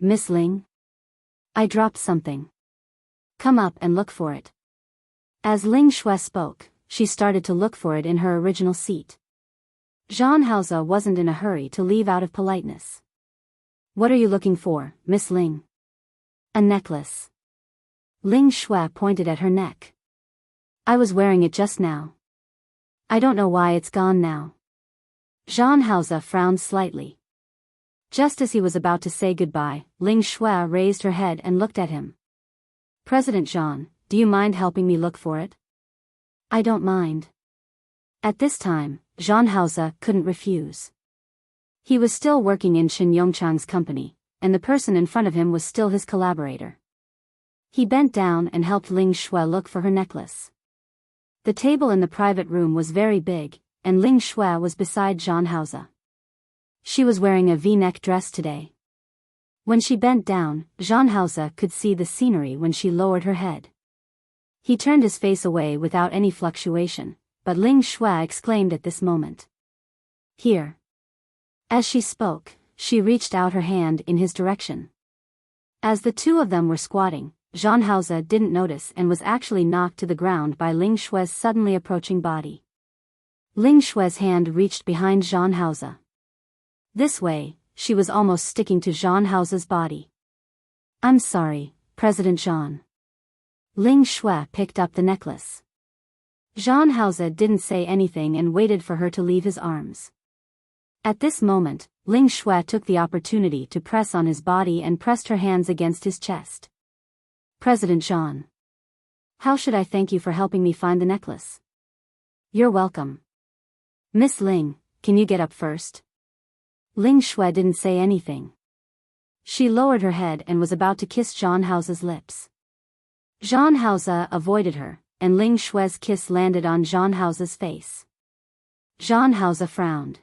Miss Ling? I dropped something. Come up and look for it. As Ling Shui spoke, she started to look for it in her original seat. Jean Hauser wasn't in a hurry to leave out of politeness. What are you looking for, Miss Ling? A necklace. Ling Shui pointed at her neck. I was wearing it just now. I don't know why it's gone now. Jean Hauser frowned slightly. Just as he was about to say goodbye, Ling Shui raised her head and looked at him. President Jean, do you mind helping me look for it? I don't mind. At this time, Jean Hauser couldn't refuse. He was still working in Shen Yongchang's company, and the person in front of him was still his collaborator. He bent down and helped Ling Shui look for her necklace. The table in the private room was very big, and Ling Shui was beside Jean Hauser. She was wearing a V-neck dress today. When she bent down, Jean Hauser could see the scenery when she lowered her head. He turned his face away without any fluctuation, but Ling Shui exclaimed at this moment. Here. As she spoke, she reached out her hand in his direction. As the two of them were squatting, Jean Hauser didn't notice and was actually knocked to the ground by Ling Shui's suddenly approaching body. Ling Shui's hand reached behind Jean Hauser. This way, she was almost sticking to Jean Hauser's body. I'm sorry, President Jean. Ling Shui picked up the necklace. Jean Hauser didn't say anything and waited for her to leave his arms. At this moment, Ling Shui took the opportunity to press on his body and pressed her hands against his chest. President Jean. How should I thank you for helping me find the necklace? You're welcome. Miss Ling, can you get up first? Ling Shui didn't say anything. She lowered her head and was about to kiss Jean Hauser's lips. Jean Hauser avoided her, and Ling Shui's kiss landed on Jean Hauser's face. Jean Hauser frowned.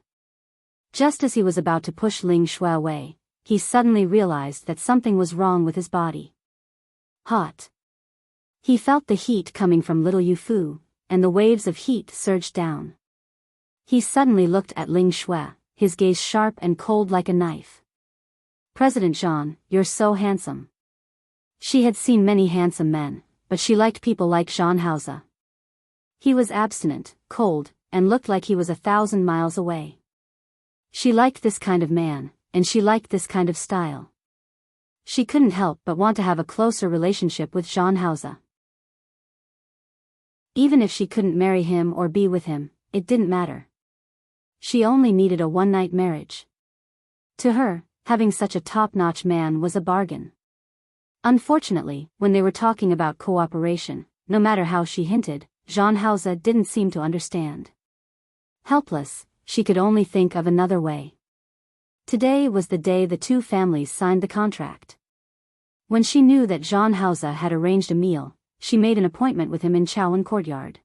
Just as he was about to push Ling Shui away, he suddenly realized that something was wrong with his body. Hot. He felt the heat coming from little Yufu, and the waves of heat surged down. He suddenly looked at Ling Shui, his gaze sharp and cold like a knife. President Jean, you're so handsome. She had seen many handsome men, but she liked people like Jean Hauser. He was abstinent, cold, and looked like he was 1,000 miles away. She liked this kind of man, and she liked this kind of style. She couldn't help but want to have a closer relationship with Jean Hauser. Even if she couldn't marry him or be with him, it didn't matter. She only needed a one-night marriage. To her, having such a top-notch man was a bargain. Unfortunately, when they were talking about cooperation, no matter how she hinted, Jean Hauser didn't seem to understand. Helpless, she could only think of another way. Today was the day the two families signed the contract. When she knew that Jean Hauser had arranged a meal, she made an appointment with him in Chaoan Courtyard.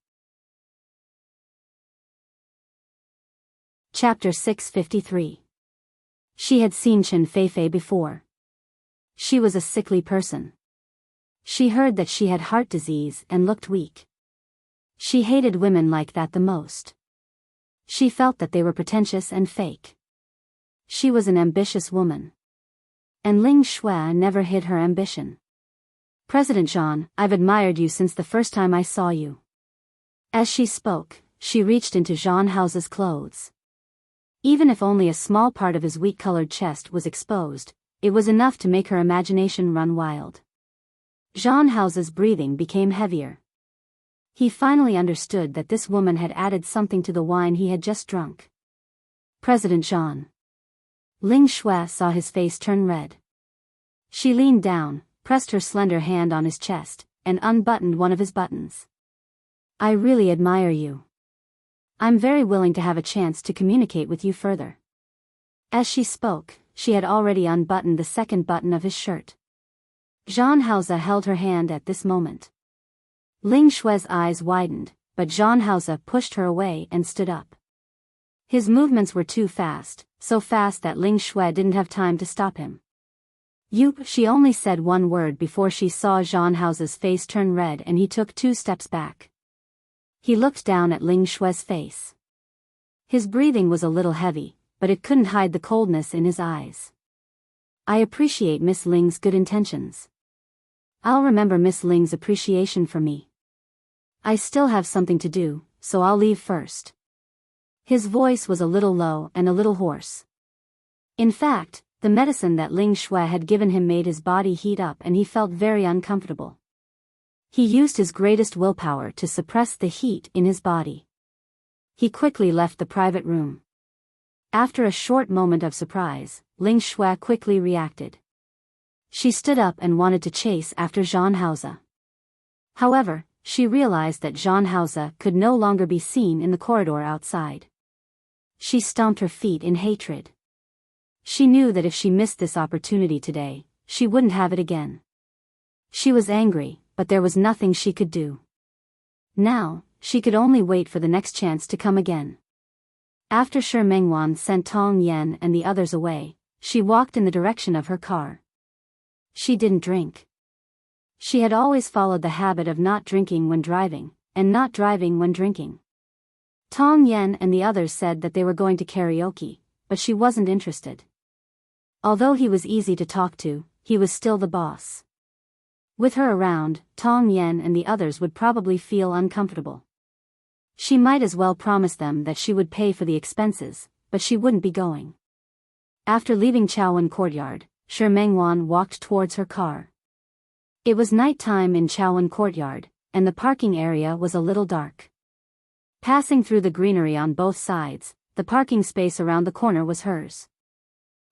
Chapter 653. She had seen Chen Feifei before. She was a sickly person. She heard that she had heart disease and looked weak. She hated women like that the most. She felt that they were pretentious and fake. She was an ambitious woman. And Ling Shui never hid her ambition. President Jean, I've admired you since the first time I saw you. As she spoke, she reached into Jean Hauser's clothes. Even if only a small part of his wheat-colored chest was exposed, it was enough to make her imagination run wild. Jean House's breathing became heavier. He finally understood that this woman had added something to the wine he had just drunk. President Jean. Ling Shui saw his face turn red. She leaned down, pressed her slender hand on his chest, and unbuttoned one of his buttons. I really admire you. I'm very willing to have a chance to communicate with you further. As she spoke, she had already unbuttoned the second button of his shirt. Jean Hause held her hand at this moment. Ling Shui's eyes widened, but Jean Hause pushed her away and stood up. His movements were too fast, so fast that Ling Shui didn't have time to stop him. She only said one word before she saw Jean House's face turn red and he took 2 steps back. He looked down at Ling Shui's face. His breathing was a little heavy, but it couldn't hide the coldness in his eyes. I appreciate Miss Ling's good intentions. I'll remember Miss Ling's appreciation for me. I still have something to do, so I'll leave first. His voice was a little low and a little hoarse. In fact, the medicine that Ling Shui had given him made his body heat up and he felt very uncomfortable. He used his greatest willpower to suppress the heat in his body. He quickly left the private room. After a short moment of surprise, Ling Shui quickly reacted. She stood up and wanted to chase after Jean Hause. However, she realized that Jean Hause could no longer be seen in the corridor outside. She stomped her feet in hatred. She knew that if she missed this opportunity today, she wouldn't have it again. She was angry, but there was nothing she could do. Now, she could only wait for the next chance to come again. After Shi Mengwan sent Tong Yan and the others away, she walked in the direction of her car. She didn't drink. She had always followed the habit of not drinking when driving, and not driving when drinking. Tong Yan and the others said that they were going to karaoke, but she wasn't interested. Although he was easy to talk to, he was still the boss. With her around, Tong Yan and the others would probably feel uncomfortable. She might as well promise them that she would pay for the expenses, but she wouldn't be going. After leaving Chaowen Courtyard, Shi Mengwan walked towards her car. It was night time in Chaowen Courtyard, and the parking area was a little dark. Passing through the greenery on both sides, the parking space around the corner was hers.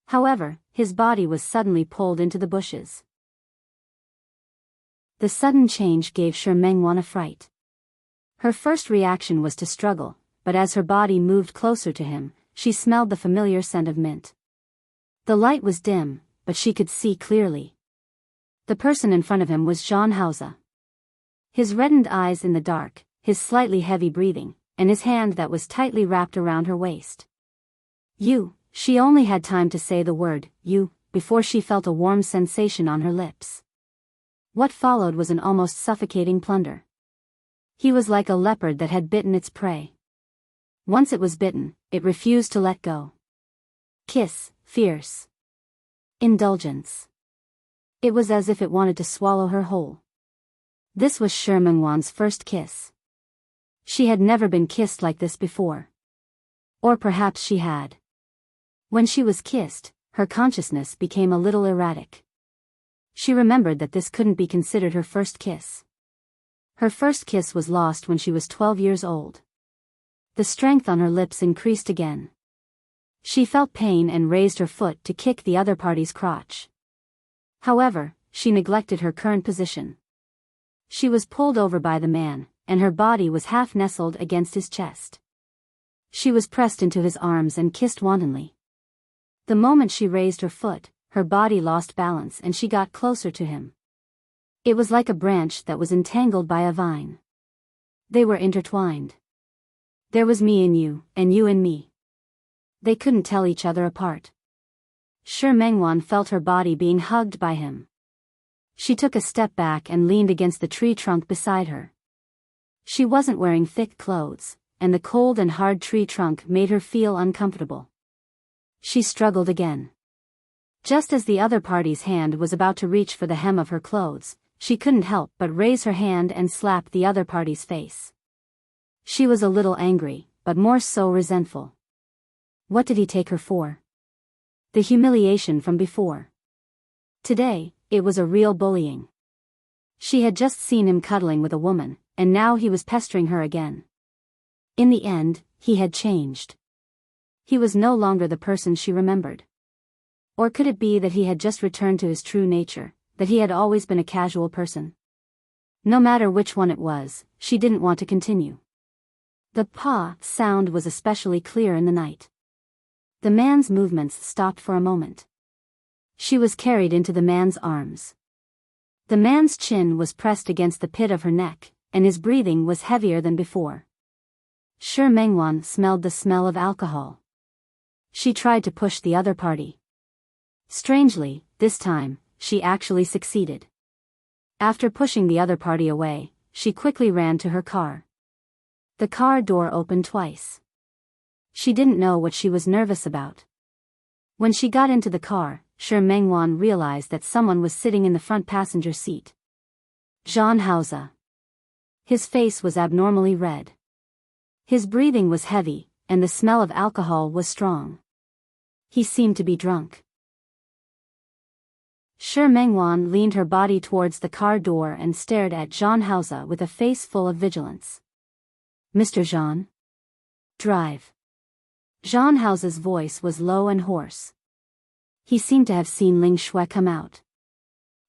However, his body was suddenly pulled into the bushes. The sudden change gave Shi Mengwan a fright. Her first reaction was to struggle, but as her body moved closer to him, she smelled the familiar scent of mint. The light was dim, but she could see clearly. The person in front of him was Jean Hause. His reddened eyes in the dark, his slightly heavy breathing, and his hand that was tightly wrapped around her waist. She only had time to say the word, before she felt a warm sensation on her lips. What followed was an almost suffocating plunder. He was like a leopard that had bitten its prey. Once it was bitten, it refused to let go. Kiss, fierce. Indulgence. It was as if it wanted to swallow her whole. This was Shi Mengwan's first kiss. She had never been kissed like this before. Or perhaps she had. When she was kissed, her consciousness became a little erratic. She remembered that this couldn't be considered her first kiss. Her first kiss was lost when she was 12 years old. The strength on her lips increased again. She felt pain and raised her foot to kick the other party's crotch. However, she neglected her current position. She was pulled over by the man, and her body was half nestled against his chest. She was pressed into his arms and kissed wantonly. The moment she raised her foot, her body lost balance and she got closer to him. It was like a branch that was entangled by a vine. They were intertwined. There was me in you, and you in me. They couldn't tell each other apart. Shi Mengwan felt her body being hugged by him. She took a step back and leaned against the tree trunk beside her. She wasn't wearing thick clothes, and the cold and hard tree trunk made her feel uncomfortable. She struggled again. Just as the other party's hand was about to reach for the hem of her clothes, she couldn't help but raise her hand and slap the other party's face. She was a little angry, but more so resentful. What did he take her for? The humiliation from before. Today, it was a real bullying. She had just seen him cuddling with a woman, and now he was pestering her again. In the end, he had changed. He was no longer the person she remembered. Or could it be that he had just returned to his true nature, that he had always been a casual person? No matter which one it was, she didn't want to continue. The paw sound was especially clear in the night. The man's movements stopped for a moment. She was carried into the man's arms. The man's chin was pressed against the pit of her neck, and his breathing was heavier than before. Shi Mengwan smelled the smell of alcohol. She tried to push the other party. Strangely, this time, she actually succeeded. After pushing the other party away, she quickly ran to her car. The car door opened twice. She didn't know what she was nervous about. When she got into the car, Shi Mengwan realized that someone was sitting in the front passenger seat. Jean Hausa. His face was abnormally red. His breathing was heavy, and the smell of alcohol was strong. He seemed to be drunk. Shi Mengwan leaned her body towards the car door and stared at Jean Hausa with a face full of vigilance. Mr. Jean? Drive. Jean Hausa's voice was low and hoarse. He seemed to have seen Ling Shui come out.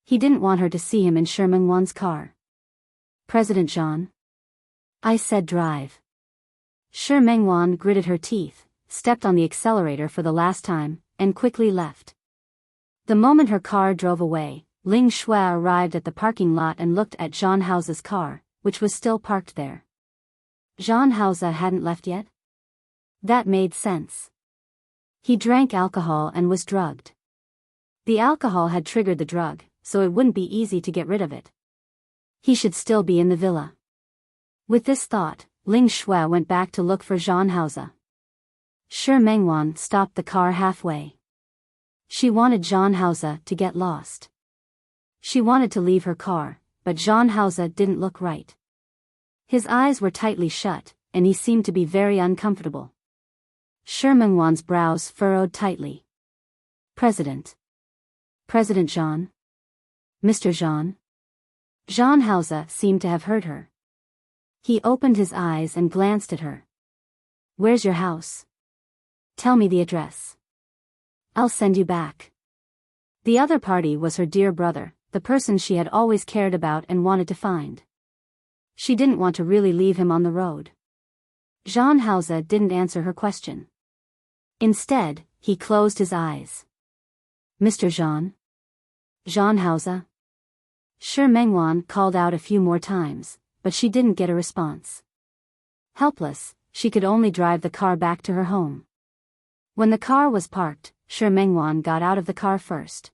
He didn't want her to see him in Shi Mengwan's car. President Jean? I said drive. Shi Mengwan gritted her teeth, stepped on the accelerator for the last time, and quickly left. The moment her car drove away, Ling Shui arrived at the parking lot and looked at Jean Hausa's car, which was still parked there. Jean Hausa hadn't left yet? That made sense. He drank alcohol and was drugged. The alcohol had triggered the drug, so it wouldn't be easy to get rid of it. He should still be in the villa. With this thought, Ling Shui went back to look for Jean Hausa. Shi Mengwan stopped the car halfway. She wanted Jean Hausa to get lost. She wanted to leave her car, but Jean Hausa didn't look right. His eyes were tightly shut, and he seemed to be very uncomfortable. Shi Mengwan's brows furrowed tightly. President. President Jean? Mr. Jean? Jean Hausa seemed to have heard her. He opened his eyes and glanced at her. Where's your house? Tell me the address. I'll send you back. The other party was her dear brother, the person she had always cared about and wanted to find. She didn't want to really leave him on the road. Jean Hausa didn't answer her question. Instead, he closed his eyes. Mr. Jean? Jean Hausa? Shi Mengwan called out a few more times, but she didn't get a response. Helpless, she could only drive the car back to her home. When the car was parked, Shi Mengwan got out of the car first.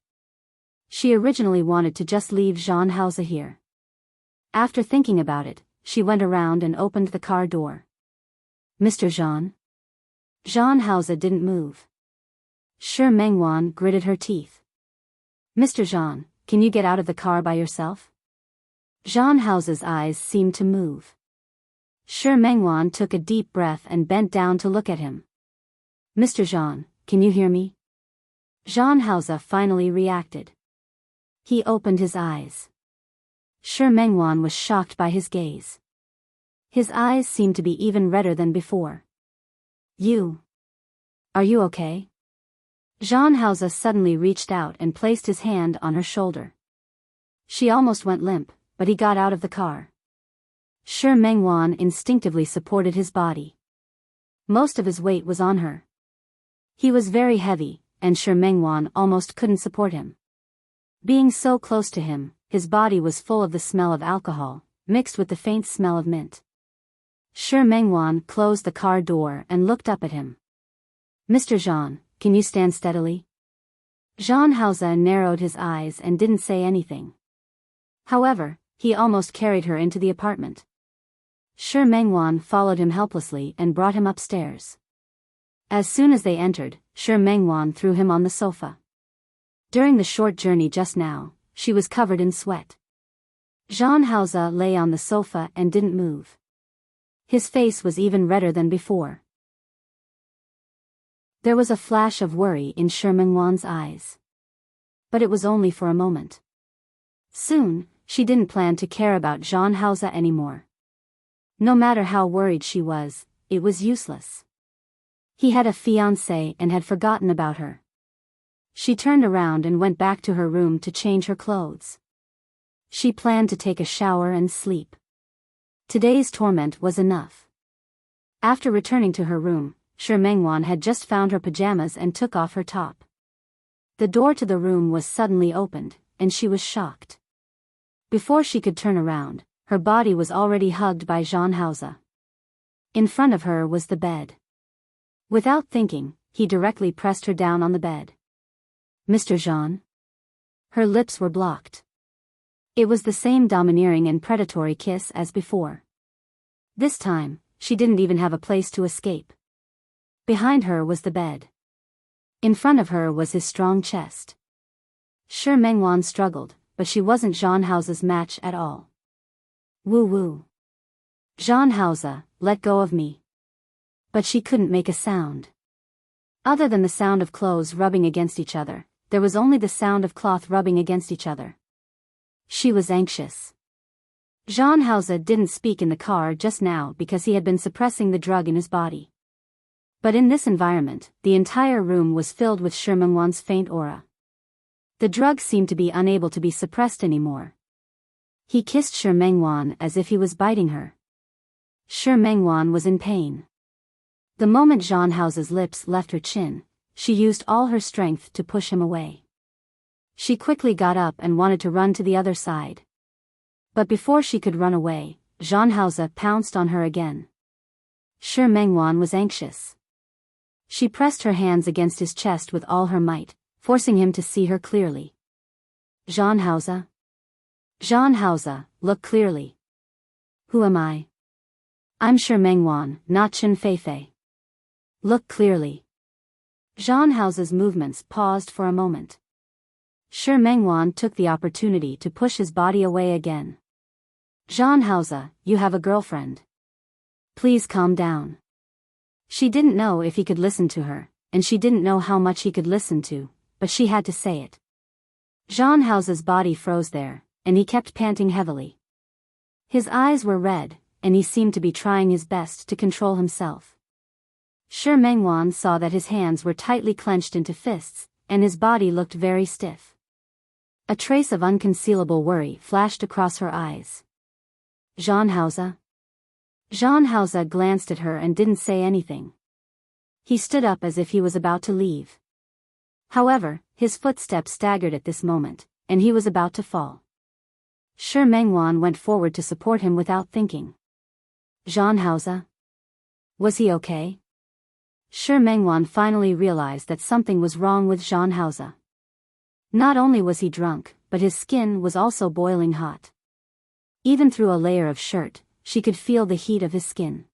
She originally wanted to just leave Jean Hausa here. After thinking about it, she went around and opened the car door. Mr. Jean? Jean Hausa didn't move. Shi Mengwan gritted her teeth. Mr. Jean, can you get out of the car by yourself? Jean Hausa's eyes seemed to move. Shi Mengwan took a deep breath and bent down to look at him. Mr. Jean, can you hear me? Jean Hausa finally reacted. He opened his eyes. Shi Mengwan was shocked by his gaze. His eyes seemed to be even redder than before. Are you okay? Jean Hausa suddenly reached out and placed his hand on her shoulder. She almost went limp, but he got out of the car. Shi Mengwan instinctively supported his body. Most of his weight was on her. He was very heavy, and Shi Mengwan almost couldn't support him. Being so close to him, his body was full of the smell of alcohol, mixed with the faint smell of mint. Shi Mengwan closed the car door and looked up at him. Mr. Jean, can you stand steadily? Jean Hausa narrowed his eyes and didn't say anything. However, he almost carried her into the apartment. Shi Mengwan followed him helplessly and brought him upstairs. As soon as they entered, Shi Mengwan threw him on the sofa. During the short journey just now, she was covered in sweat. Jean Hausa lay on the sofa and didn't move. His face was even redder than before. There was a flash of worry in Shi Mengwan's eyes. But it was only for a moment. Soon, she didn't plan to care about Jean Hauser anymore. No matter how worried she was, it was useless. He had a fiancée and had forgotten about her. She turned around and went back to her room to change her clothes. She planned to take a shower and sleep. Today's torment was enough. After returning to her room, Shi Mengwan had just found her pajamas and took off her top. The door to the room was suddenly opened, and she was shocked. Before she could turn around, her body was already hugged by Jean Hauser. In front of her was the bed. Without thinking, he directly pressed her down on the bed. "Mr. Jean?" Her lips were blocked. It was the same domineering and predatory kiss as before. This time, she didn't even have a place to escape. Behind her was the bed. In front of her was his strong chest. Shi Mengwan struggled, but she wasn't Jean Hauser's match at all. Woo-woo. Jean Hauser, let go of me. But she couldn't make a sound. Other than the sound of clothes rubbing against each other, there was only the sound of cloth rubbing against each other. She was anxious. Jean Hauser didn't speak in the car just now because he had been suppressing the drug in his body. But in this environment, the entire room was filled with Shi Mengwan's faint aura. The drug seemed to be unable to be suppressed anymore. He kissed Shi Mengwan as if he was biting her. Shi Mengwan was in pain. The moment Jean Hauser's lips left her chin, she used all her strength to push him away. She quickly got up and wanted to run to the other side. But before she could run away, Jean Hauser pounced on her again. Shi Mengwan was anxious. She pressed her hands against his chest with all her might, forcing him to see her clearly. "Jean Hauser? Jean Hauser, look clearly." "Who am I?" "I'm Shi Mengwan, not Chen Feifei." "Look clearly." Jean Hauser's movements paused for a moment. Shi Mengwan took the opportunity to push his body away again. "Jean Hauser, you have a girlfriend. Please calm down." She didn't know if he could listen to her, and she didn't know how much he could listen to, but she had to say it. Jean Hauser's body froze there, and he kept panting heavily. His eyes were red, and he seemed to be trying his best to control himself. Shi Mengwan saw that his hands were tightly clenched into fists, and his body looked very stiff. A trace of unconcealable worry flashed across her eyes. "Jean Hauser?" Jean Hauser glanced at her and didn't say anything. He stood up as if he was about to leave. However, his footsteps staggered at this moment, and he was about to fall. Shi Mengwan went forward to support him without thinking. "Jean Hauser? Was he okay?" Shi Mengwan finally realized that something was wrong with Jean Hauser. Not only was he drunk, but his skin was also boiling hot. Even through a layer of shirt, she could feel the heat of his skin.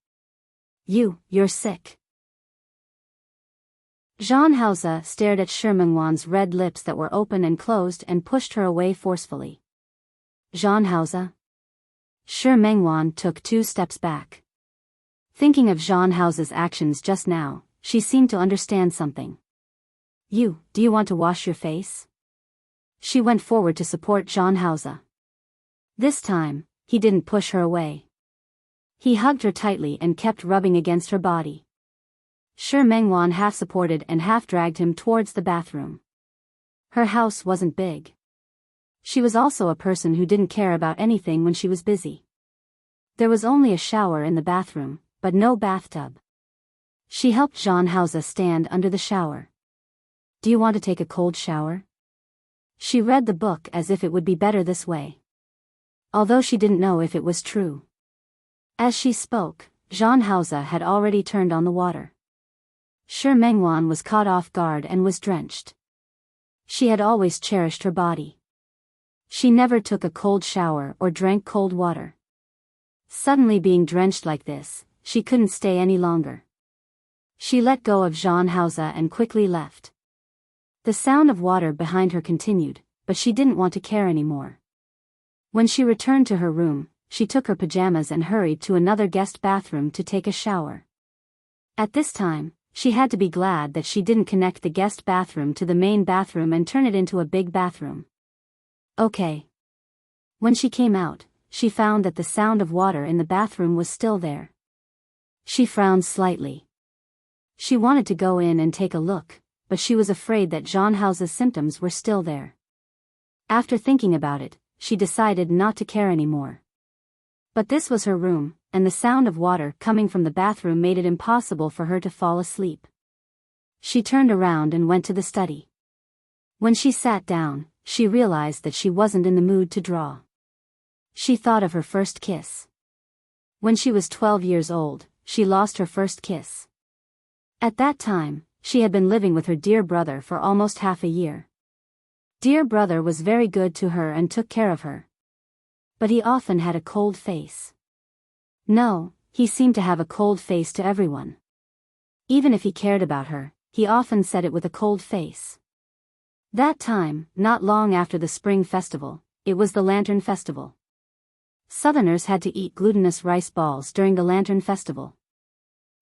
You're sick." Jean Hauser stared at Shi Mengwan's red lips that were open and closed and pushed her away forcefully. "Jean Hauser?" Shi Mengwan took 2 steps back. Thinking of Jean Hauser's actions just now, she seemed to understand something. Do you want to wash your face?" She went forward to support Jean Hauser. This time, he didn't push her away. He hugged her tightly and kept rubbing against her body. Shi Mengwan half supported and half dragged him towards the bathroom. Her house wasn't big. She was also a person who didn't care about anything when she was busy. There was only a shower in the bathroom, but no bathtub. She helped Jean Hauser stand under the shower. "Do you want to take a cold shower?" She read the book as if it would be better this way. Although she didn't know if it was true. As she spoke, Jean Hauser had already turned on the water. Shi Mengwan was caught off guard and was drenched. She had always cherished her body. She never took a cold shower or drank cold water. Suddenly being drenched like this, she couldn't stay any longer. She let go of Jean Hauser and quickly left. The sound of water behind her continued, but she didn't want to care anymore. When she returned to her room, she took her pajamas and hurried to another guest bathroom to take a shower. At this time, She had to be glad that she didn't connect the guest bathroom to the main bathroom and turn it into a big bathroom. Okay. When she came out, she found that the sound of water in the bathroom was still there. She frowned slightly. She wanted to go in and take a look, but she was afraid that John House's symptoms were still there. After thinking about it, she decided not to care anymore. But this was her room, and the sound of water coming from the bathroom made it impossible for her to fall asleep. She turned around and went to the study. When she sat down, she realized that she wasn't in the mood to draw. She thought of her first kiss. When she was 12 years old, she lost her first kiss. At that time, she had been living with her dear brother for almost half a year. Dear brother was very good to her and took care of her. But he often had a cold face. No, he seemed to have a cold face to everyone. Even if he cared about her, he often said it with a cold face. That time, not long after the spring festival, it was the Lantern Festival. Southerners had to eat glutinous rice balls during the Lantern Festival.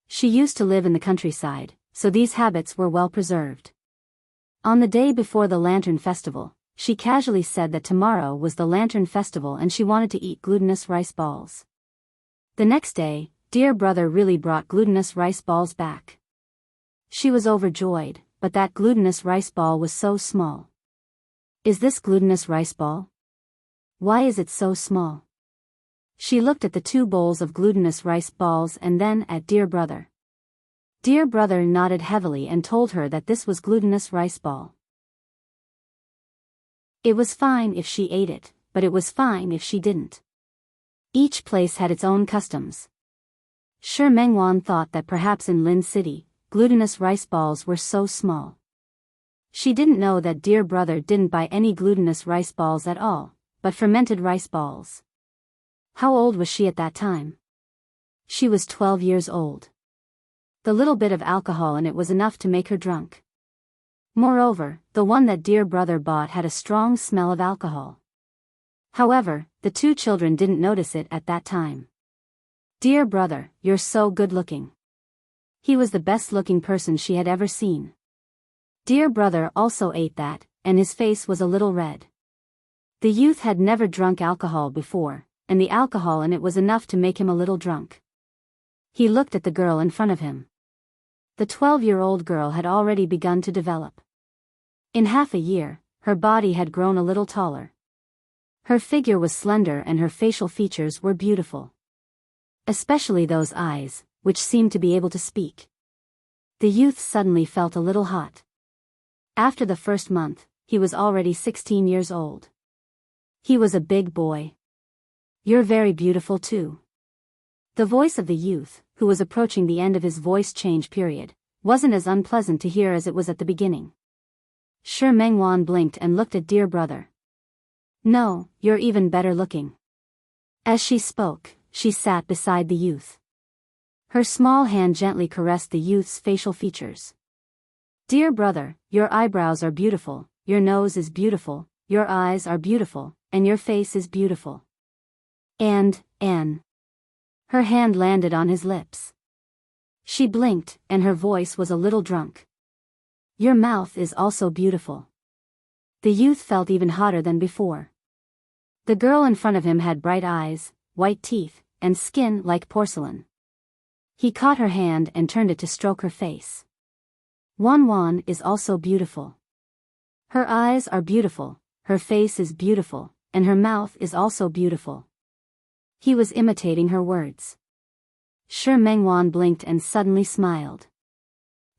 She used to live in the countryside, so these habits were well preserved. On the day before the Lantern Festival, she casually said that tomorrow was the Lantern Festival and she wanted to eat glutinous rice balls. The next day, dear brother really brought glutinous rice balls back. She was overjoyed, but that glutinous rice ball was so small. Is this glutinous rice ball? Why is it so small? She looked at the 2 bowls of glutinous rice balls and then at dear brother. Dear brother nodded heavily and told her that this was glutinous rice ball. It was fine if she ate it, but it was fine if she didn't. Each place had its own customs. Shi Mengwan thought that perhaps in Lin City, glutinous rice balls were so small. She didn't know that dear brother didn't buy any glutinous rice balls at all, but fermented rice balls. How old was she at that time? She was 12 years old. The little bit of alcohol in it was enough to make her drunk. Moreover, the one that dear brother bought had a strong smell of alcohol. However, the 2 children didn't notice it at that time. Dear brother, you're so good looking. He was the best looking person she had ever seen. Dear brother also ate that, and his face was a little red. The youth had never drunk alcohol before, and the alcohol in it was enough to make him a little drunk. He looked at the girl in front of him. The 12-year-old girl had already begun to develop. In half a year, her body had grown a little taller. Her figure was slender and her facial features were beautiful. Especially those eyes, which seemed to be able to speak. The youth suddenly felt a little hot. After the first month, he was already 16 years old. He was a big boy. You're very beautiful too. The voice of the youth, who was approaching the end of his voice change period, wasn't as unpleasant to hear as it was at the beginning. Shi Mengwan blinked and looked at dear brother. No, you're even better looking. As she spoke, she sat beside the youth. Her small hand gently caressed the youth's facial features. Dear brother, your eyebrows are beautiful, your nose is beautiful, your eyes are beautiful, and your face is beautiful. And. Her hand landed on his lips. She blinked, and her voice was a little drunk. Your mouth is also beautiful. The youth felt even hotter than before. The girl in front of him had bright eyes, white teeth, and skin like porcelain. He caught her hand and turned it to stroke her face. Wan is also beautiful. Her eyes are beautiful, her face is beautiful, and her mouth is also beautiful. He was imitating her words. Shi Mengwan blinked and suddenly smiled.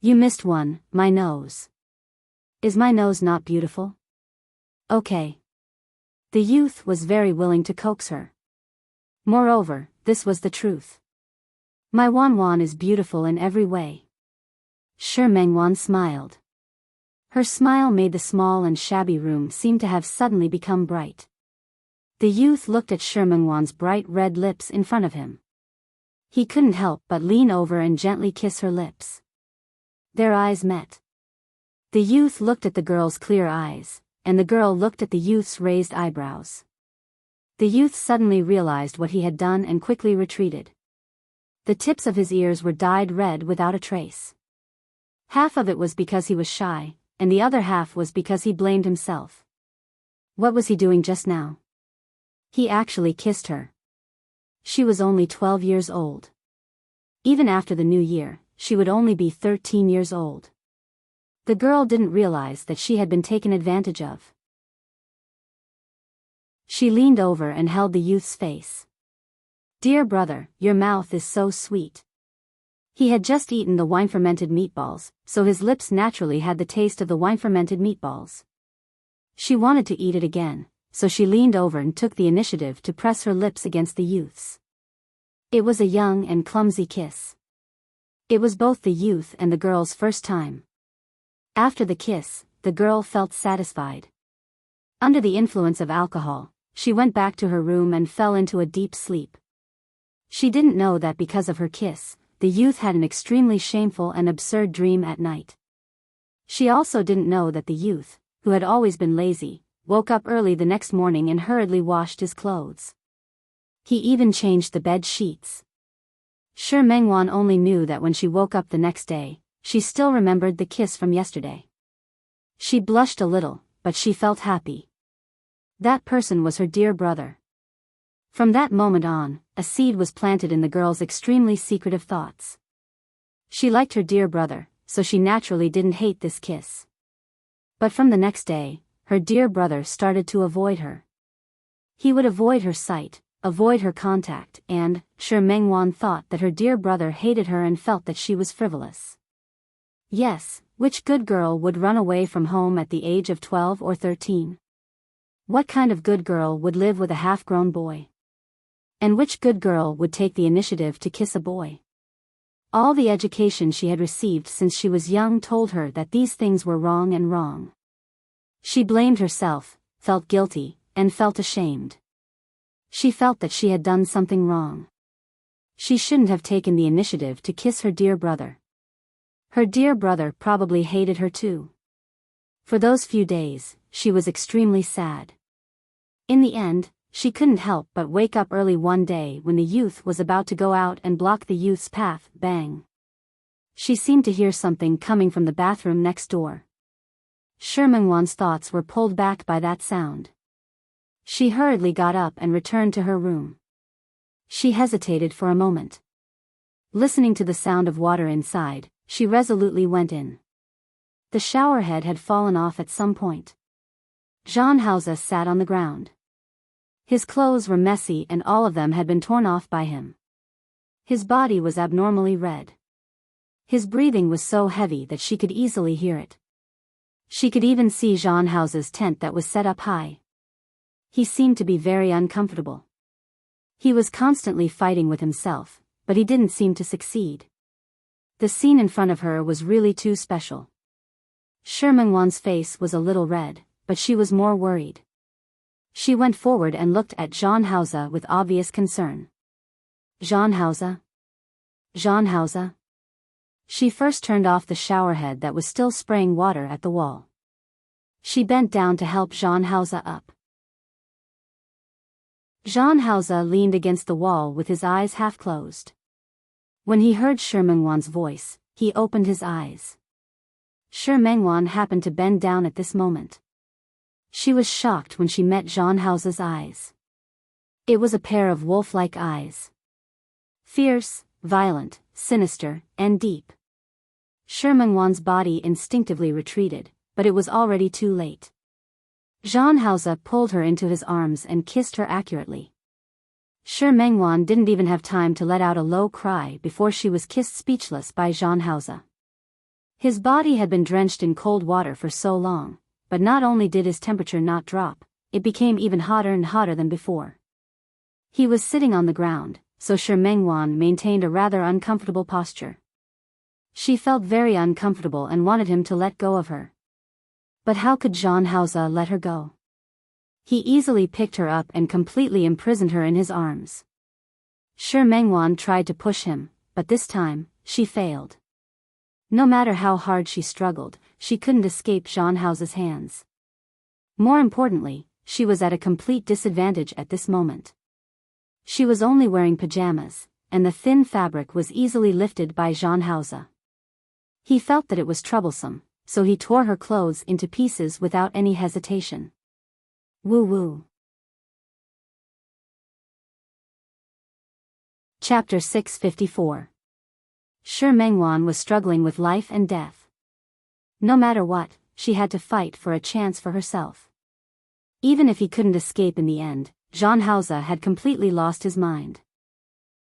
You missed one, my nose. Is my nose not beautiful? Okay. The youth was very willing to coax her. Moreover, this was the truth. My Wan is beautiful in every way. Shi Mengwan smiled. Her smile made the small and shabby room seem to have suddenly become bright. The youth looked at Shi Mengwan's bright red lips in front of him. He couldn't help but lean over and gently kiss her lips. Their eyes met. The youth looked at the girl's clear eyes, and the girl looked at the youth's raised eyebrows. The youth suddenly realized what he had done and quickly retreated. The tips of his ears were dyed red without a trace. Half of it was because he was shy, and the other half was because he blamed himself. What was he doing just now? He actually kissed her. She was only 12 years old. Even after the new year, she would only be 13 years old. The girl didn't realize that she had been taken advantage of. She leaned over and held the youth's face. "Dear brother, your mouth is so sweet." He had just eaten the wine-fermented meatballs, so his lips naturally had the taste of the wine-fermented meatballs. She wanted to eat it again, so she leaned over and took the initiative to press her lips against the youth's. It was a young and clumsy kiss. It was both the youth and the girl's first time. After the kiss, the girl felt satisfied. Under the influence of alcohol, she went back to her room and fell into a deep sleep. She didn't know that because of her kiss, the youth had an extremely shameful and absurd dream at night. She also didn't know that the youth, who had always been lazy, woke up early the next morning and hurriedly washed his clothes. He even changed the bed sheets. Shi Mengwan only knew that when she woke up the next day, she still remembered the kiss from yesterday. She blushed a little, but she felt happy. That person was her dear brother. From that moment on, a seed was planted in the girl's extremely secretive thoughts. She liked her dear brother, so she naturally didn't hate this kiss. But from the next day, her dear brother started to avoid her. He would avoid her sight, avoid her contact, and Shi Mengwan thought that her dear brother hated her and felt that she was frivolous. Yes, which good girl would run away from home at the age of 12 or 13? What kind of good girl would live with a half-grown boy? And which good girl would take the initiative to kiss a boy? All the education she had received since she was young told her that these things were wrong and wrong. She blamed herself, felt guilty, and felt ashamed. She felt that she had done something wrong. She shouldn't have taken the initiative to kiss her dear brother. Her dear brother probably hated her too. For those few days, she was extremely sad. In the end, she couldn't help but wake up early one day when the youth was about to go out and block the youth's path. Bang! She seemed to hear something coming from the bathroom next door. Shi Mengwan's thoughts were pulled back by that sound. She hurriedly got up and returned to her room. She hesitated for a moment. Listening to the sound of water inside, she resolutely went in. The shower head had fallen off at some point. Jean Hauser sat on the ground. His clothes were messy and all of them had been torn off by him. His body was abnormally red. His breathing was so heavy that she could easily hear it. She could even see Jean Hauser's tent that was set up high. He seemed to be very uncomfortable. He was constantly fighting with himself, but he didn't seem to succeed. The scene in front of her was really too special. Shi Mengwan's face was a little red, but she was more worried. She went forward and looked at Jean Hauser with obvious concern. Jean Hauser? Jean Hauser? She first turned off the shower head that was still spraying water at the wall. She bent down to help Jean Hauser up. Jean Hauser leaned against the wall with his eyes half closed. When he heard Shi Mengwan's voice, he opened his eyes. Shi Mengwan happened to bend down at this moment. She was shocked when she met Jean Hauser's eyes. It was a pair of wolf-like eyes. Fierce, violent, sinister, and deep. Shi Mengwan's body instinctively retreated, but it was already too late. Jean Hauser pulled her into his arms and kissed her accurately. Shi Mengwan didn't even have time to let out a low cry before she was kissed speechless by Jean Hauser. His body had been drenched in cold water for so long, but not only did his temperature not drop, it became even hotter and hotter than before. He was sitting on the ground, so Shi Mengwan maintained a rather uncomfortable posture. She felt very uncomfortable and wanted him to let go of her. But how could Jean Hauser let her go? He easily picked her up and completely imprisoned her in his arms. Shi Mengwan tried to push him, but this time, she failed. No matter how hard she struggled, she couldn't escape Jean Hauser's hands. More importantly, she was at a complete disadvantage at this moment. She was only wearing pajamas, and the thin fabric was easily lifted by Jean Hauser. He felt that it was troublesome, so he tore her clothes into pieces without any hesitation. Woo-woo. Chapter 654. Shi Mengwan was struggling with life and death. No matter what, she had to fight for a chance for herself. Even if he couldn't escape in the end, Zhang Haoze had completely lost his mind.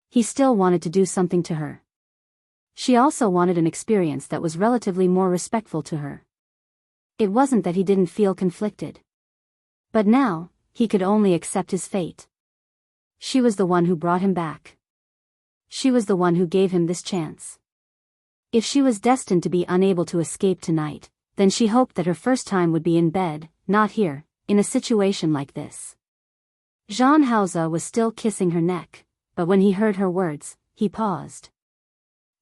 He still wanted to do something to her. She also wanted an experience that was relatively more respectful to her. It wasn't that he didn't feel conflicted. But now, he could only accept his fate. She was the one who brought him back. She was the one who gave him this chance. If she was destined to be unable to escape tonight, then she hoped that her first time would be in bed, not here, in a situation like this. Zhang Haoze was still kissing her neck, but when he heard her words, he paused.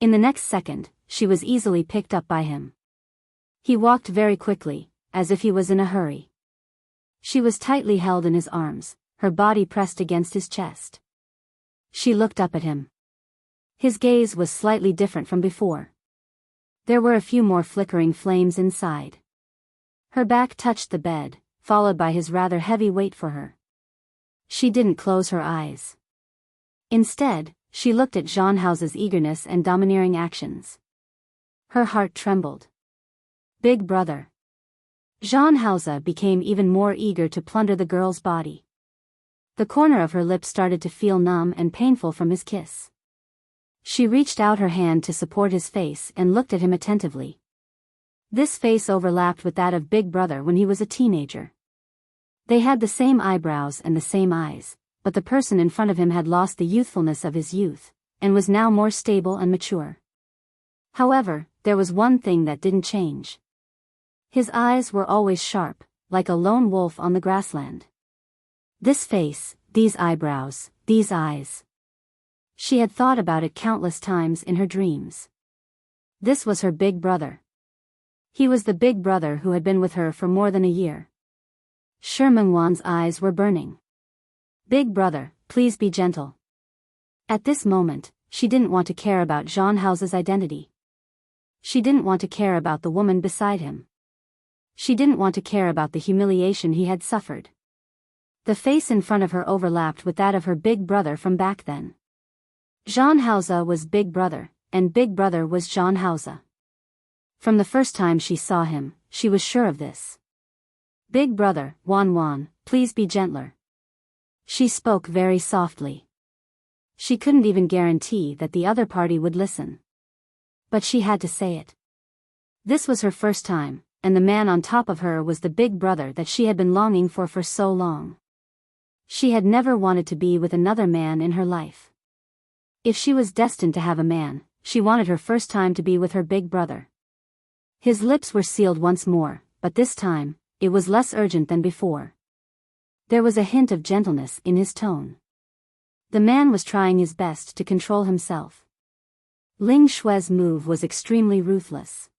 In the next second, she was easily picked up by him. He walked very quickly, as if he was in a hurry. She was tightly held in his arms, her body pressed against his chest. She looked up at him. His gaze was slightly different from before. There were a few more flickering flames inside. Her back touched the bed, followed by his rather heavy weight for her. She didn't close her eyes. Instead, she looked at Zhang Haoze's eagerness and domineering actions. Her heart trembled. Big brother. Zhang Haoze became even more eager to plunder the girl's body. The corner of her lips started to feel numb and painful from his kiss. She reached out her hand to support his face and looked at him attentively. This face overlapped with that of Big Brother when he was a teenager. They had the same eyebrows and the same eyes, but the person in front of him had lost the youthfulness of his youth, and was now more stable and mature. However, there was one thing that didn't change. His eyes were always sharp, like a lone wolf on the grassland. This face, these eyebrows, these eyes. She had thought about it countless times in her dreams. This was her big brother. He was the big brother who had been with her for more than a year. Shi Mengwan's eyes were burning. Big brother, please be gentle. At this moment, she didn't want to care about Zhang Haoze's identity. She didn't want to care about the woman beside him. She didn't want to care about the humiliation he had suffered. The face in front of her overlapped with that of her big brother from back then. Zhang Haoze was Big Brother, and Big Brother was Zhang Haoze. From the first time she saw him, she was sure of this. Big brother, Wan, please be gentler. She spoke very softly. She couldn't even guarantee that the other party would listen. But she had to say it. This was her first time, and the man on top of her was the big brother that she had been longing for so long. She had never wanted to be with another man in her life. If she was destined to have a man, she wanted her first time to be with her big brother. His lips were sealed once more, but this time, it was less urgent than before. There was a hint of gentleness in his tone. The man was trying his best to control himself. Ling Shui's move was extremely ruthless.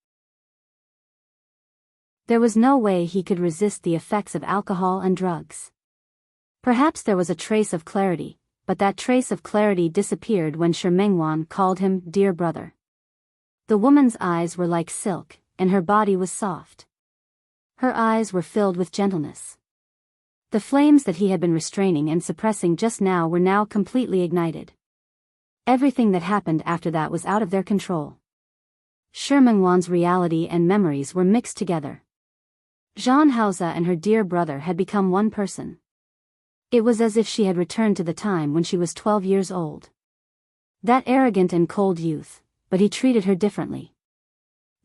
There was no way he could resist the effects of alcohol and drugs. Perhaps there was a trace of clarity, but that trace of clarity disappeared when Shi Mengwan called him dear brother. The woman's eyes were like silk, and her body was soft. Her eyes were filled with gentleness. The flames that he had been restraining and suppressing just now were now completely ignited. Everything that happened after that was out of their control. Shi Mengwan's reality and memories were mixed together. Zhang Haoze and her dear brother had become one person. It was as if she had returned to the time when she was 12 years old. That arrogant and cold youth, but he treated her differently.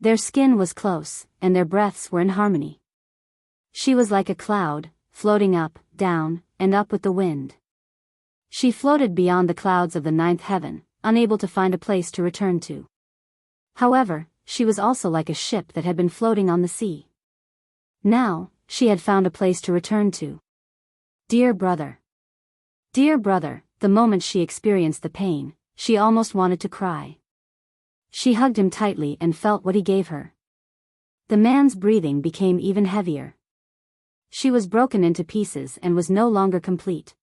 Their skin was close, and their breaths were in harmony. She was like a cloud, floating up, down, and up with the wind. She floated beyond the clouds of the ninth heaven, unable to find a place to return to. However, she was also like a ship that had been floating on the sea. Now, she had found a place to return to. Dear brother. Dear brother, the moment she experienced the pain, she almost wanted to cry. She hugged him tightly and felt what he gave her. The man's breathing became even heavier. She was broken into pieces and was no longer complete.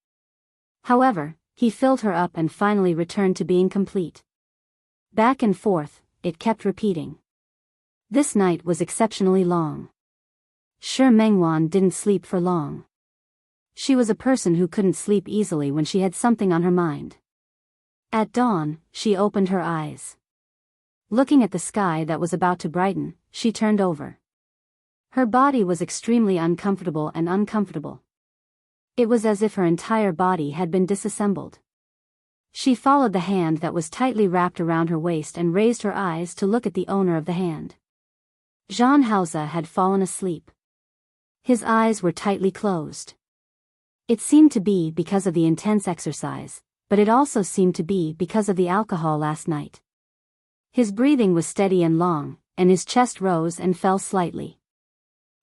However, he filled her up and finally returned to being complete. Back and forth, it kept repeating. This night was exceptionally long. Shi Mengwan didn't sleep for long. She was a person who couldn't sleep easily when she had something on her mind. At dawn, she opened her eyes. Looking at the sky that was about to brighten, she turned over. Her body was extremely uncomfortable. It was as if her entire body had been disassembled. She followed the hand that was tightly wrapped around her waist and raised her eyes to look at the owner of the hand. Jean Hauser had fallen asleep. His eyes were tightly closed. It seemed to be because of the intense exercise, but it also seemed to be because of the alcohol last night. His breathing was steady and long, and his chest rose and fell slightly.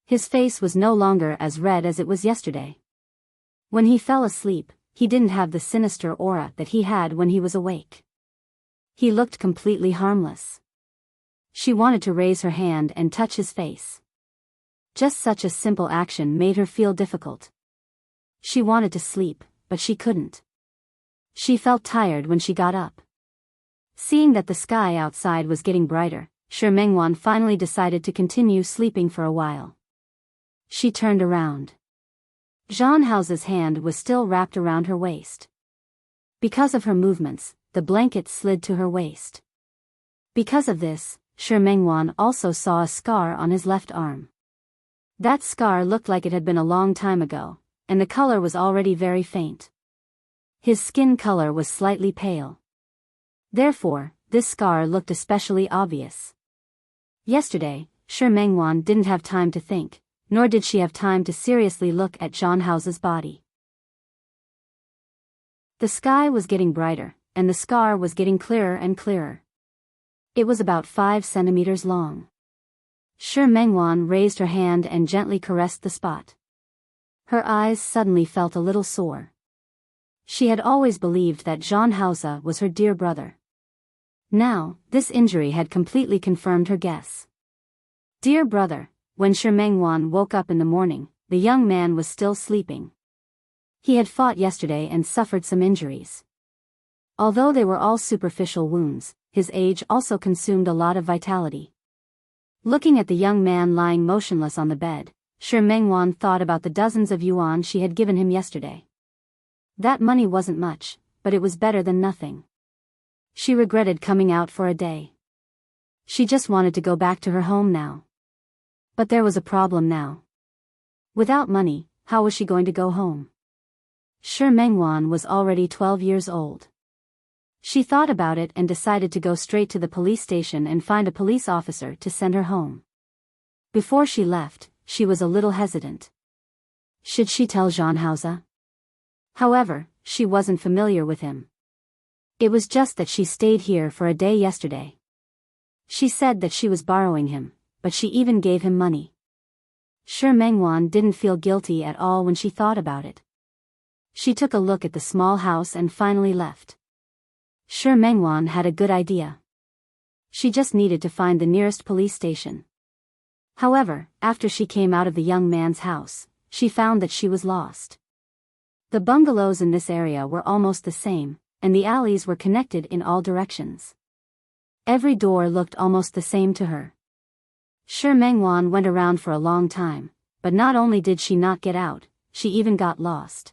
His face was no longer as red as it was yesterday. When he fell asleep, he didn't have the sinister aura that he had when he was awake. He looked completely harmless. She wanted to raise her hand and touch his face. Just such a simple action made her feel difficult. She wanted to sleep, but she couldn't. She felt tired when she got up. Seeing that the sky outside was getting brighter, Shi Mengwan finally decided to continue sleeping for a while. She turned around. Jean Hauser's hand was still wrapped around her waist. Because of her movements, the blanket slid to her waist. Because of this, Shi Mengwan also saw a scar on his left arm. That scar looked like it had been a long time ago, and the color was already very faint. His skin color was slightly pale. Therefore, this scar looked especially obvious. Yesterday, Shi Mengwan didn't have time to think, nor did she have time to seriously look at Jean Hauser's body. The sky was getting brighter, and the scar was getting clearer and clearer. It was about 5 centimeters long. Shi Mengwan raised her hand and gently caressed the spot. Her eyes suddenly felt a little sore. She had always believed that Jean Hauser was her dear brother. Now, this injury had completely confirmed her guess. Dear brother, when Shi Mengwan woke up in the morning, the young man was still sleeping. He had fought yesterday and suffered some injuries. Although they were all superficial wounds, his age also consumed a lot of vitality. Looking at the young man lying motionless on the bed, Shi Mengwan thought about the dozens of yuan she had given him yesterday. That money wasn't much, but it was better than nothing. She regretted coming out for a day. She just wanted to go back to her home now. But there was a problem now. Without money, how was she going to go home? Shi Mengwan was already 12 years old. She thought about it and decided to go straight to the police station and find a police officer to send her home. Before she left, she was a little hesitant. Should she tell Jean Hauser? However, she wasn't familiar with him. It was just that she stayed here for a day yesterday. She said that she was borrowing him, but she even gave him money. Shi Mengwan didn't feel guilty at all when she thought about it. She took a look at the small house and finally left. Shi Mengwan had a good idea. She just needed to find the nearest police station. However, after she came out of the young man's house, she found that she was lost. The bungalows in this area were almost the same, and the alleys were connected in all directions. Every door looked almost the same to her. Shi Mengwan went around for a long time, but not only did she not get out, she even got lost.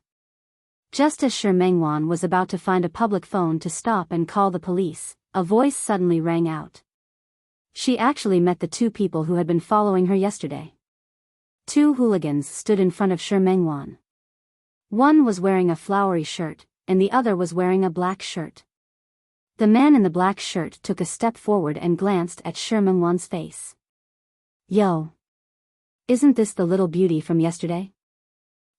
Just as Shi Mengwan was about to find a public phone to stop and call the police, a voice suddenly rang out. She actually met the 2 people who had been following her yesterday. 2 hooligans stood in front of Shi Mengwan. One was wearing a flowery shirt, and the other was wearing a black shirt. The man in the black shirt took a step forward and glanced at Shi Mengwan's face. Yo! Isn't this the little beauty from yesterday?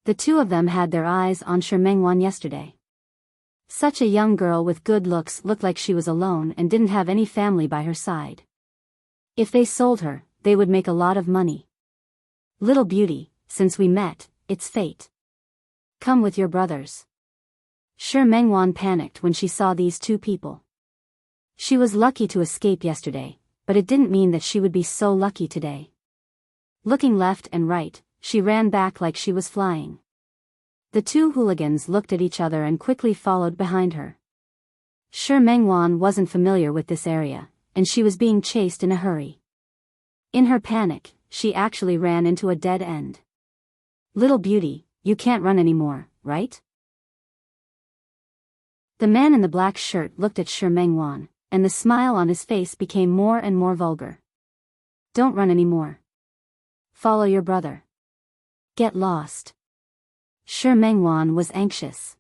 The 2 of them had their eyes on Shi Mengwan yesterday. Such a young girl with good looks looked like she was alone and didn't have any family by her side. If they sold her, they would make a lot of money. Little beauty, since we met, it's fate. Come with your brothers. Shi Mengwan panicked when she saw these 2 people. She was lucky to escape yesterday, but it didn't mean that she would be so lucky today. Looking left and right, she ran back like she was flying. The 2 hooligans looked at each other and quickly followed behind her. Shi Mengwan wasn't familiar with this area, and she was being chased in a hurry. In her panic, she actually ran into a dead end. "Little beauty, you can't run anymore, right?" The man in the black shirt looked at Shi Mengwan, and the smile on his face became more and more vulgar. "Don't run anymore. Follow your brother. Get lost." Shi Mengwan was anxious.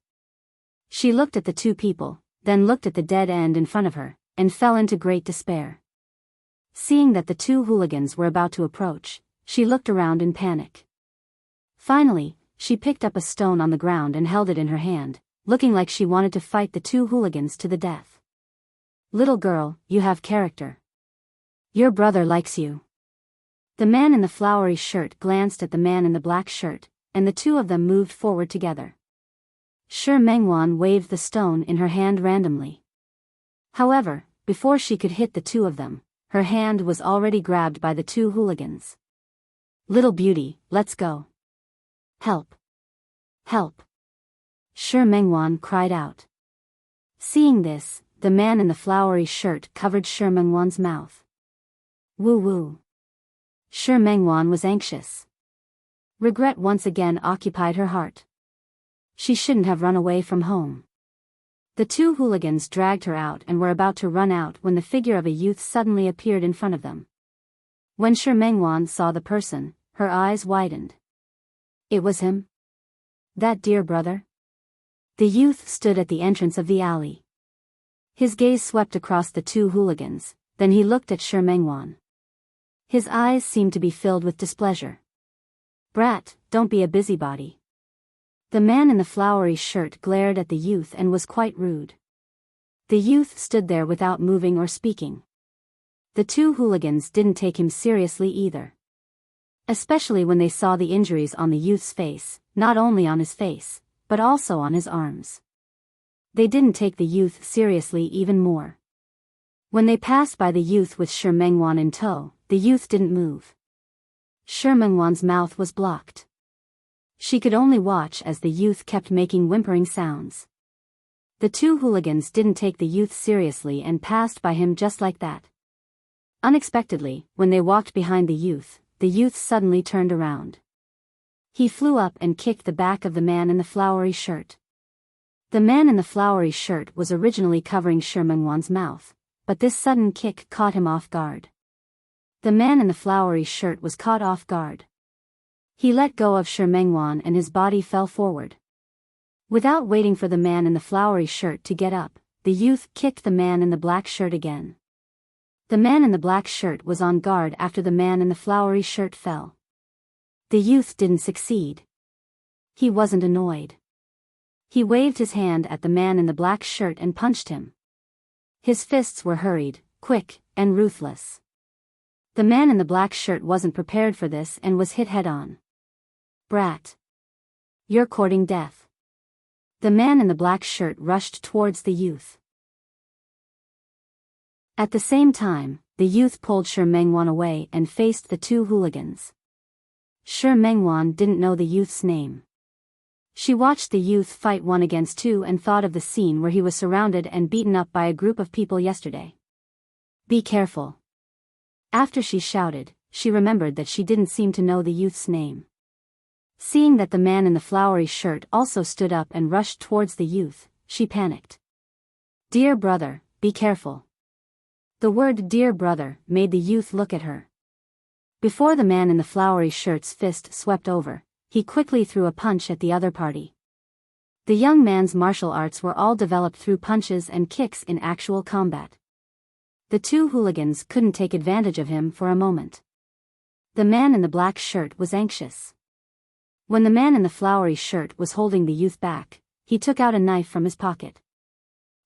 She looked at the two people, then looked at the dead end in front of her, and fell into great despair. Seeing that the two hooligans were about to approach, she looked around in panic. Finally, she picked up a stone on the ground and held it in her hand, looking like she wanted to fight the two hooligans to the death. "Little girl, you have character. Your brother likes you." The man in the flowery shirt glanced at the man in the black shirt, and the two of them moved forward together. Shi Mengwan waved the stone in her hand randomly. However, before she could hit the two of them, her hand was already grabbed by the two hooligans. "Little beauty, let's go. Help! Help!" Shi Mengwan cried out. Seeing this, the man in the flowery shirt covered Shi Mengwan's mouth. "Woo woo." Shi Mengwan was anxious. Regret once again occupied her heart. She shouldn't have run away from home. The two hooligans dragged her out and were about to run out when the figure of a youth suddenly appeared in front of them. When Shi Mengwan saw the person, her eyes widened. It was him? That dear brother? The youth stood at the entrance of the alley. His gaze swept across the two hooligans, then he looked at Shi Mengwan. His eyes seemed to be filled with displeasure. "Brat, don't be a busybody." The man in the flowery shirt glared at the youth and was quite rude. The youth stood there without moving or speaking. The two hooligans didn't take him seriously either. Especially when they saw the injuries on the youth's face, not only on his face, but also on his arms. They didn't take the youth seriously even more. When they passed by the youth with Shi Mengwan in tow, the youth didn't move. Shi Mengwan's mouth was blocked. She could only watch as the youth kept making whimpering sounds. The two hooligans didn't take the youth seriously and passed by him just like that. Unexpectedly, when they walked behind the youth suddenly turned around. He flew up and kicked the back of the man in the flowery shirt. The man in the flowery shirt was originally covering Shi Mengwan's mouth, but this sudden kick caught him off guard. The man in the flowery shirt was caught off guard. He let go of Shi Mengwan and his body fell forward. Without waiting for the man in the flowery shirt to get up, the youth kicked the man in the black shirt again. The man in the black shirt was on guard after the man in the flowery shirt fell. The youth didn't succeed. He wasn't annoyed. He waved his hand at the man in the black shirt and punched him. His fists were hurried, quick, and ruthless. The man in the black shirt wasn't prepared for this and was hit head-on. "Brat. You're courting death." The man in the black shirt rushed towards the youth. At the same time, the youth pulled Shi Mengwan away and faced the two hooligans. Shi Mengwan didn't know the youth's name. She watched the youth fight one against two and thought of the scene where he was surrounded and beaten up by a group of people yesterday. "Be careful." After she shouted, she remembered that she didn't seem to know the youth's name. Seeing that the man in the flowery shirt also stood up and rushed towards the youth, she panicked. "Dear brother, be careful." The word "dear brother" made the youth look at her. Before the man in the flowery shirt's fist swept over, he quickly threw a punch at the other party. The young man's martial arts were all developed through punches and kicks in actual combat. The two hooligans couldn't take advantage of him for a moment. The man in the black shirt was anxious. When the man in the flowery shirt was holding the youth back, he took out a knife from his pocket.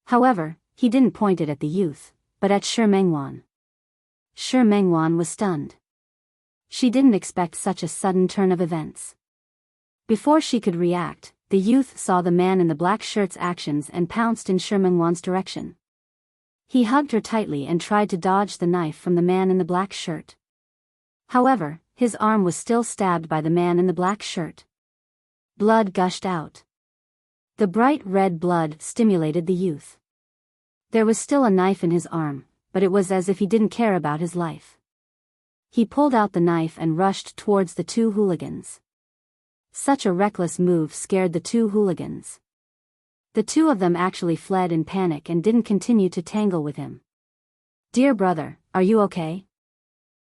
However, he didn't point it at the youth, but at Shi Mengwan. Shi Mengwan was stunned. She didn't expect such a sudden turn of events. Before she could react, the youth saw the man in the black shirt's actions and pounced in Shi Mengwan's direction. He hugged her tightly and tried to dodge the knife from the man in the black shirt. However, his arm was still stabbed by the man in the black shirt. Blood gushed out. The bright red blood stimulated the youth. There was still a knife in his arm, but it was as if he didn't care about his life. He pulled out the knife and rushed towards the two hooligans. Such a reckless move scared the two hooligans. The two of them actually fled in panic and didn't continue to tangle with him. "Dear brother, are you okay?"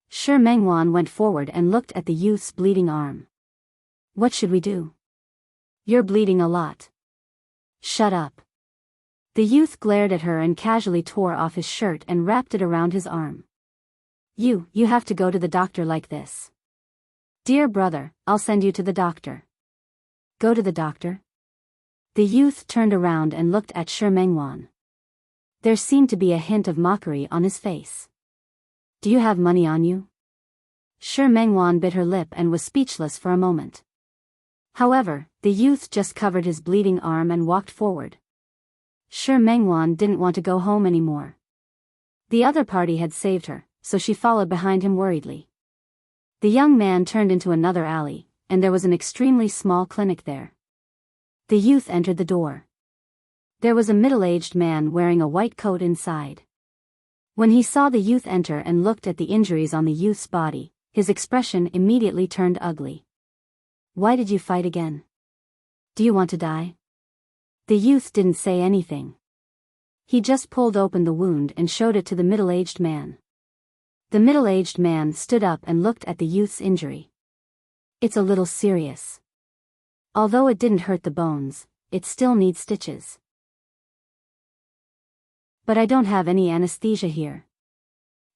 Shi Mengwan went forward and looked at the youth's bleeding arm. "What should we do?" "You're bleeding a lot." "Shut up." The youth glared at her and casually tore off his shirt and wrapped it around his arm. You have to go to the doctor like this." "Dear brother, I'll send you to the doctor." "Go to the doctor?" The youth turned around and looked at Shi Mengwan. There seemed to be a hint of mockery on his face. "Do you have money on you?" Shi Mengwan bit her lip and was speechless for a moment. However, the youth just covered his bleeding arm and walked forward. Shi Mengwan didn't want to go home anymore. The other party had saved her, so she followed behind him worriedly. The young man turned into another alley, and there was an extremely small clinic there. The youth entered the door. There was a middle-aged man wearing a white coat inside. When he saw the youth enter and looked at the injuries on the youth's body, his expression immediately turned ugly. "Why did you fight again? Do you want to die?" The youth didn't say anything. He just pulled open the wound and showed it to the middle-aged man. The middle-aged man stood up and looked at the youth's injury. "It's a little serious. Although it didn't hurt the bones, it still needs stitches. But I don't have any anesthesia here."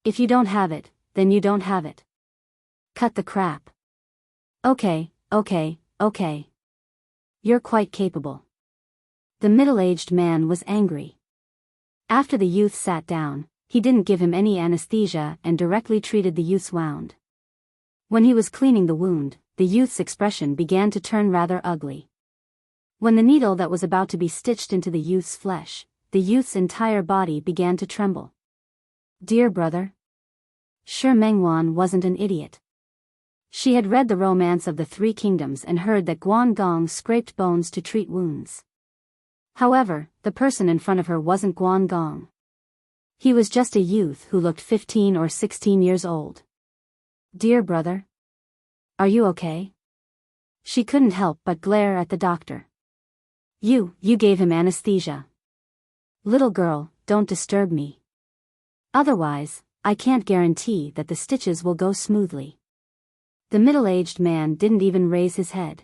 "If you don't have it, then you don't have it. Cut the crap." Okay. You're quite capable." The middle-aged man was angry. After the youth sat down, he didn't give him any anesthesia and directly treated the youth's wound. When he was cleaning the wound, the youth's expression began to turn rather ugly. When the needle that was about to be stitched into the youth's flesh, the youth's entire body began to tremble. "Dear brother?" Shi Mengwan wasn't an idiot. She had read the Romance of the Three Kingdoms and heard that Guan Gong scraped bones to treat wounds. However, the person in front of her wasn't Guan Gong. He was just a youth who looked 15 or 16 years old. "Dear brother? Are you okay?" She couldn't help but glare at the doctor. You gave him anesthesia." "Little girl, don't disturb me. Otherwise, I can't guarantee that the stitches will go smoothly." The middle-aged man didn't even raise his head.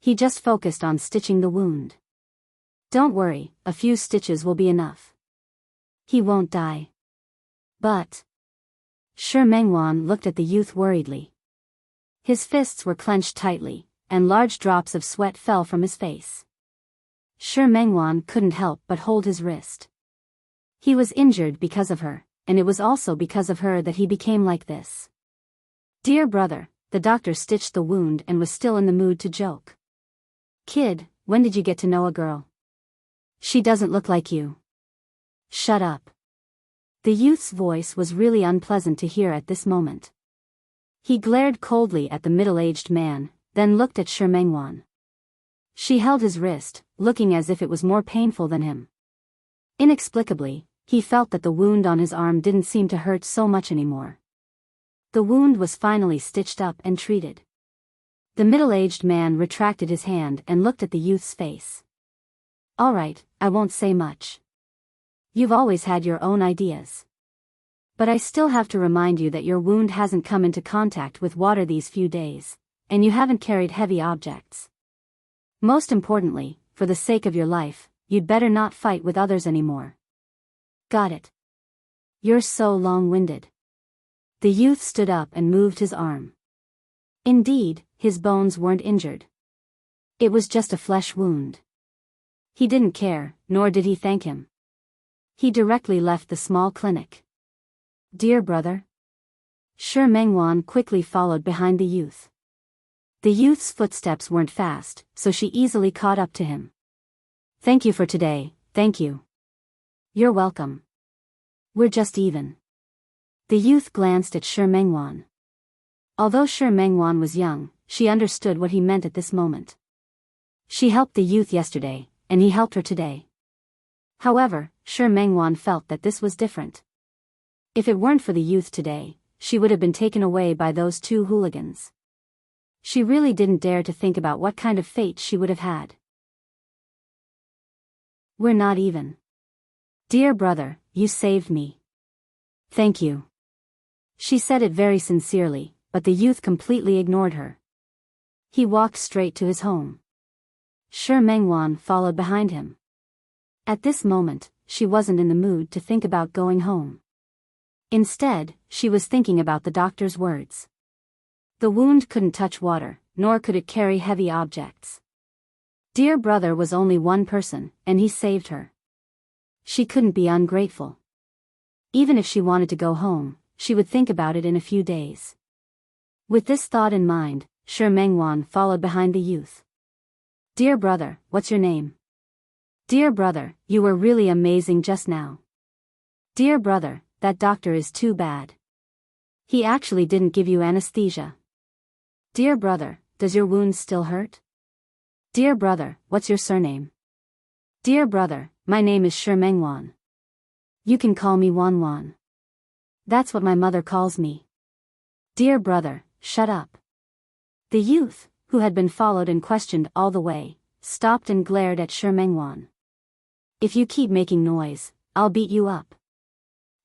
He just focused on stitching the wound. "Don't worry, a few stitches will be enough. He won't die." "But..." Shi Mengwan looked at the youth worriedly. His fists were clenched tightly, and large drops of sweat fell from his face. Shi Mengwan couldn't help but hold his wrist. He was injured because of her, and it was also because of her that he became like this. "Dear brother," the doctor stitched the wound and was still in the mood to joke. "Kid, when did you get to know a girl? She doesn't look like you." "Shut up." The youth's voice was really unpleasant to hear at this moment. He glared coldly at the middle-aged man, then looked at Shi Mengwan. She held his wrist, looking as if it was more painful than him. Inexplicably, he felt that the wound on his arm didn't seem to hurt so much anymore. The wound was finally stitched up and treated. The middle-aged man retracted his hand and looked at the youth's face. "All right, I won't say much. You've always had your own ideas. But I still have to remind you that your wound hasn't come into contact with water these few days, and you haven't carried heavy objects. Most importantly, for the sake of your life, you'd better not fight with others anymore." "Got it. You're so long-winded." The youth stood up and moved his arm. Indeed, his bones weren't injured. It was just a flesh wound. He didn't care, nor did he thank him. He directly left the small clinic. "Dear brother?" Shi Mengwan quickly followed behind the youth. The youth's footsteps weren't fast, so she easily caught up to him. "Thank you for today, thank you." "You're welcome. We're just even." The youth glanced at Shi Mengwan. Although Shi Mengwan was young, she understood what he meant at this moment. She helped the youth yesterday, and he helped her today. However, Shi Mengwan felt that this was different. If it weren't for the youth today, she would have been taken away by those two hooligans. She really didn't dare to think about what kind of fate she would have had. We're not even. Dear brother, you saved me. Thank you. She said it very sincerely, but the youth completely ignored her. He walked straight to his home. Shi Mengwan followed behind him. At this moment, she wasn't in the mood to think about going home. Instead, she was thinking about the doctor's words. The wound couldn't touch water, nor could it carry heavy objects. Dear brother was only one person, and he saved her. She couldn't be ungrateful. Even if she wanted to go home, she would think about it in a few days. With this thought in mind, Shi Mengwan followed behind the youth. Dear brother, what's your name? Dear brother, you were really amazing just now. Dear brother, that doctor is too bad. He actually didn't give you anesthesia. Dear brother, does your wound still hurt? Dear brother, what's your surname? Dear brother, my name is Shi Mengwan. You can call me Wan Wan. That's what my mother calls me. Dear brother, shut up. The youth, who had been followed and questioned all the way, stopped and glared at Shi Mengwan. If you keep making noise, I'll beat you up.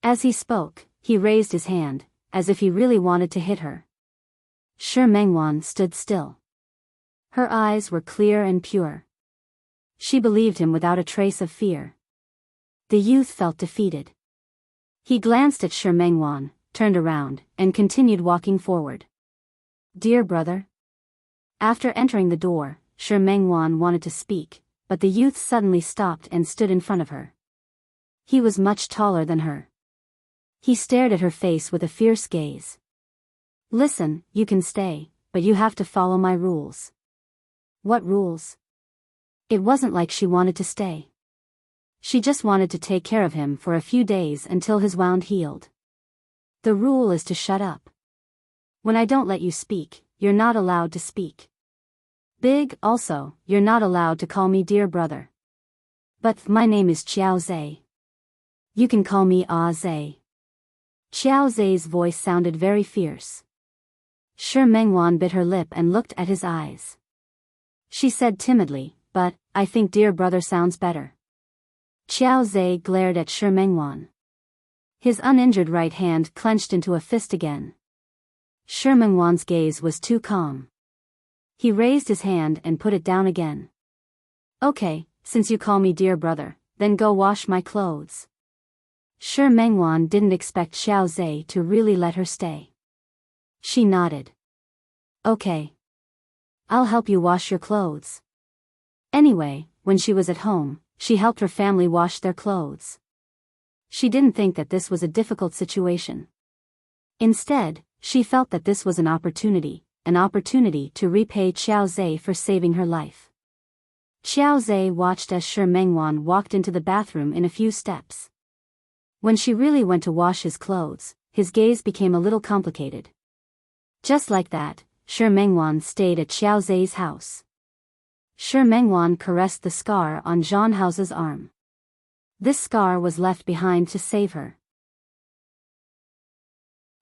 As he spoke, he raised his hand, as if he really wanted to hit her. Shi Mengwan stood still. Her eyes were clear and pure. She believed him without a trace of fear. The youth felt defeated. He glanced at Shi Mengwan, turned around, and continued walking forward. Dear brother? After entering the door, Shi Mengwan wanted to speak, but the youth suddenly stopped and stood in front of her. He was much taller than her. He stared at her face with a fierce gaze. Listen, you can stay, but you have to follow my rules. What rules? It wasn't like she wanted to stay. She just wanted to take care of him for a few days until his wound healed. The rule is to shut up. When I don't let you speak, you're not allowed to speak. Also, you're not allowed to call me dear brother. But my name is Qiao Zhe. You can call me Ah Zhe. Qiao Zhe's voice sounded very fierce. Shi Mengwan bit her lip and looked at his eyes. She said timidly, but, I think dear brother sounds better. Qiao Zhe glared at Shi Mengwan. His uninjured right hand clenched into a fist again. Shi Mengwan's gaze was too calm. He raised his hand and put it down again. Okay, since you call me dear brother, then go wash my clothes. Shi Mengwan didn't expect Qiao Zhe to really let her stay. She nodded. Okay. I'll help you wash your clothes. Anyway, when she was at home, she helped her family wash their clothes. She didn't think that this was a difficult situation. Instead, she felt that this was an opportunity to repay Qiao Zhe for saving her life. Qiao Zhe watched as Shi Mengwan walked into the bathroom in a few steps. When she really went to wash his clothes, his gaze became a little complicated. Just like that, Shi Mengwan stayed at Qiao Zhe's house. Shi Mengwan caressed the scar on Zhang Hao's arm. This scar was left behind to save her.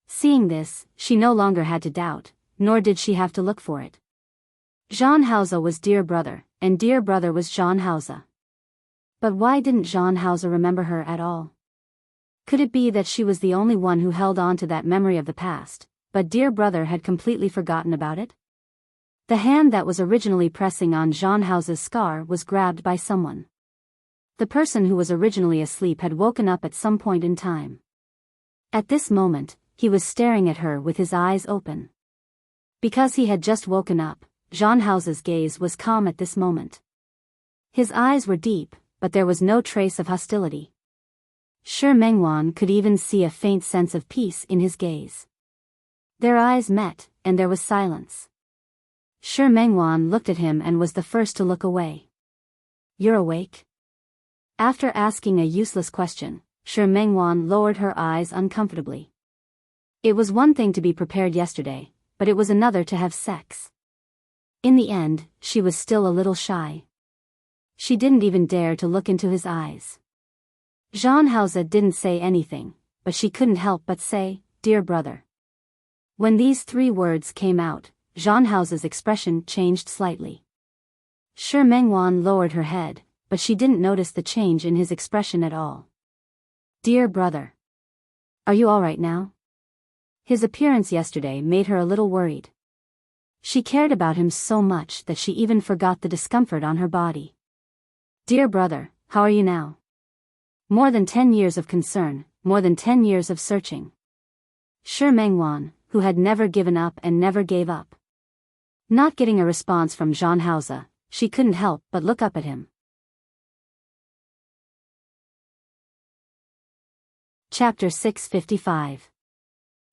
Seeing this, she no longer had to doubt, nor did she have to look for it. Zhang Hao was dear brother, and dear brother was Zhang Hao. But why didn't Zhang Hao remember her at all? Could it be that she was the only one who held on to that memory of the past, but dear brother had completely forgotten about it? The hand that was originally pressing on Zhang Hao's scar was grabbed by someone. The person who was originally asleep had woken up at some point in time. At this moment, he was staring at her with his eyes open. Because he had just woken up, Zhang Hao's gaze was calm at this moment. His eyes were deep, but there was no trace of hostility. Shi Mengwan could even see a faint sense of peace in his gaze. Their eyes met, and there was silence. Shi Mengwan looked at him and was the first to look away. You're awake? After asking a useless question, Shi Mengwan lowered her eyes uncomfortably. It was one thing to be prepared yesterday, but it was another to have sex. In the end, she was still a little shy. She didn't even dare to look into his eyes. Zhang Hao didn't say anything, but she couldn't help but say, dear brother. When these three words came out, Zhang Hao's expression changed slightly. Shi Mengwan lowered her head, but she didn't notice the change in his expression at all. Dear brother. Are you all right now? His appearance yesterday made her a little worried. She cared about him so much that she even forgot the discomfort on her body. Dear brother, how are you now? More than 10 years of concern, more than 10 years of searching. Shi Mengwan, who had never given up and never gave up. Not getting a response from Zhang Hao, she couldn't help but look up at him. Chapter 655.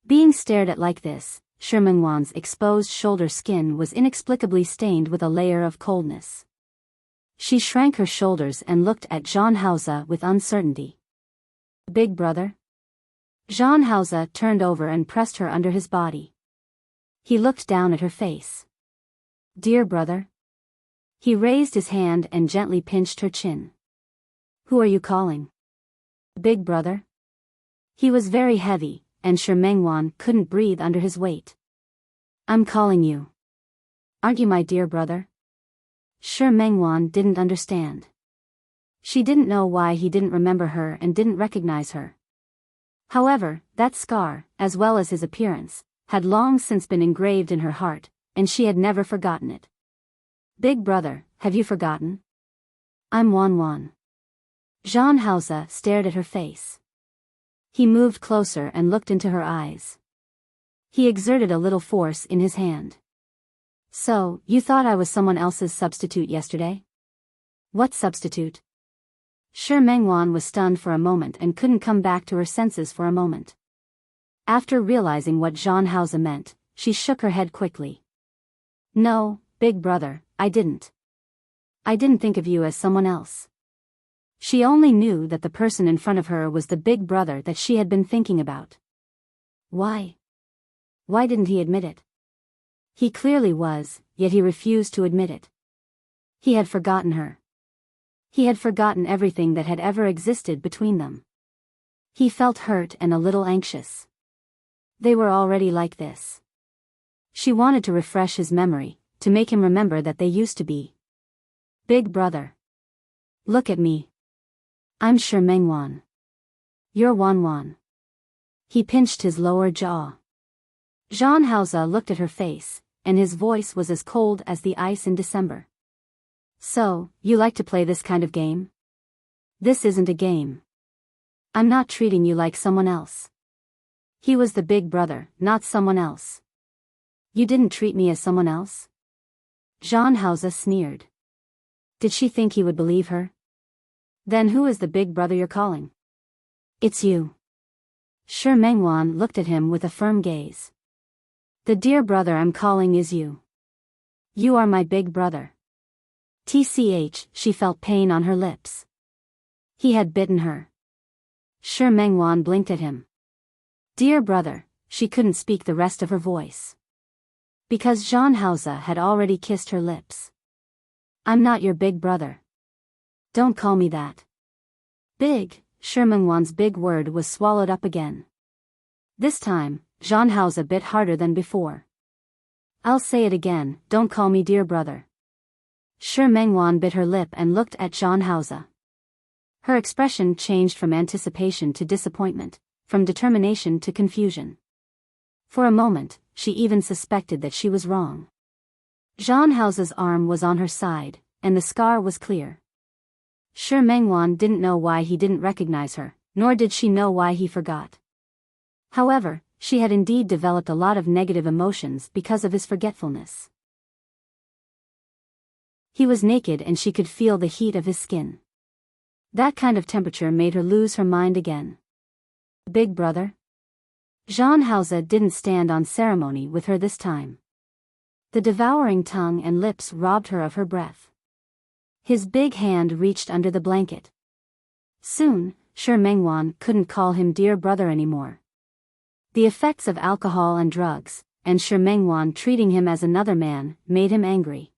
Being stared at like this, Shi Mengwan's exposed shoulder skin was inexplicably stained with a layer of coldness. She shrank her shoulders and looked at Zhang Hao with uncertainty. Big brother? Zhang Hao turned over and pressed her under his body. He looked down at her face. Dear brother? He raised his hand and gently pinched her chin. Who are you calling? Big brother? He was very heavy, and Shi Mengwan couldn't breathe under his weight. I'm calling you. Aren't you my dear brother? Shi Mengwan didn't understand. She didn't know why he didn't remember her and didn't recognize her. However, that scar, as well as his appearance, had long since been engraved in her heart, and she had never forgotten it. Big brother, have you forgotten? I'm Wan Wan. Zhang Hao stared at her face. He moved closer and looked into her eyes. He exerted a little force in his hand. So, you thought I was someone else's substitute yesterday? What substitute? Shi Mengwan was stunned for a moment and couldn't come back to her senses for a moment. After realizing what Zhang Hao meant, she shook her head quickly. No, big brother, I didn't. I didn't think of you as someone else. She only knew that the person in front of her was the big brother that she had been thinking about. Why? Why didn't he admit it? He clearly was, yet he refused to admit it. He had forgotten her. He had forgotten everything that had ever existed between them. He felt hurt and a little anxious. They were already like this. She wanted to refresh his memory, to make him remember that they used to be. Big brother. Look at me. I'm Shi Mengwan. You're Wan Wan. He pinched his lower jaw. Zhang Hao looked at her face, and his voice was as cold as the ice in December. So, you like to play this kind of game? This isn't a game. I'm not treating you like someone else. He was the big brother, not someone else. You didn't treat me as someone else? Zhang Hao sneered. Did she think he would believe her? Then who is the big brother you're calling? It's you. Shi Mengwan looked at him with a firm gaze. The dear brother I'm calling is you. You are my big brother. Tch, she felt pain on her lips. He had bitten her. Shi Mengwan blinked at him. Dear brother, she couldn't speak the rest of her voice. Because Zhang Hao had already kissed her lips. I'm not your big brother. Don't call me that. Big, Shi Mengwan's big word was swallowed up again. This time, Zhang Hao bit harder than before. I'll say it again, don't call me dear brother. Shi Mengwan bit her lip and looked at Zhang Hao. Her expression changed from anticipation to disappointment, from determination to confusion. For a moment, she even suspected that she was wrong. Zhang Hao's arm was on her side, and the scar was clear. Shi Mengwan didn't know why he didn't recognize her, nor did she know why he forgot. However, she had indeed developed a lot of negative emotions because of his forgetfulness. He was naked and she could feel the heat of his skin. That kind of temperature made her lose her mind again. Big brother? Zhang Hao didn't stand on ceremony with her this time. The devouring tongue and lips robbed her of her breath. His big hand reached under the blanket. Soon, Shi Mengwan couldn't call him dear brother anymore. The effects of alcohol and drugs, and Shi Mengwan treating him as another man, made him angry.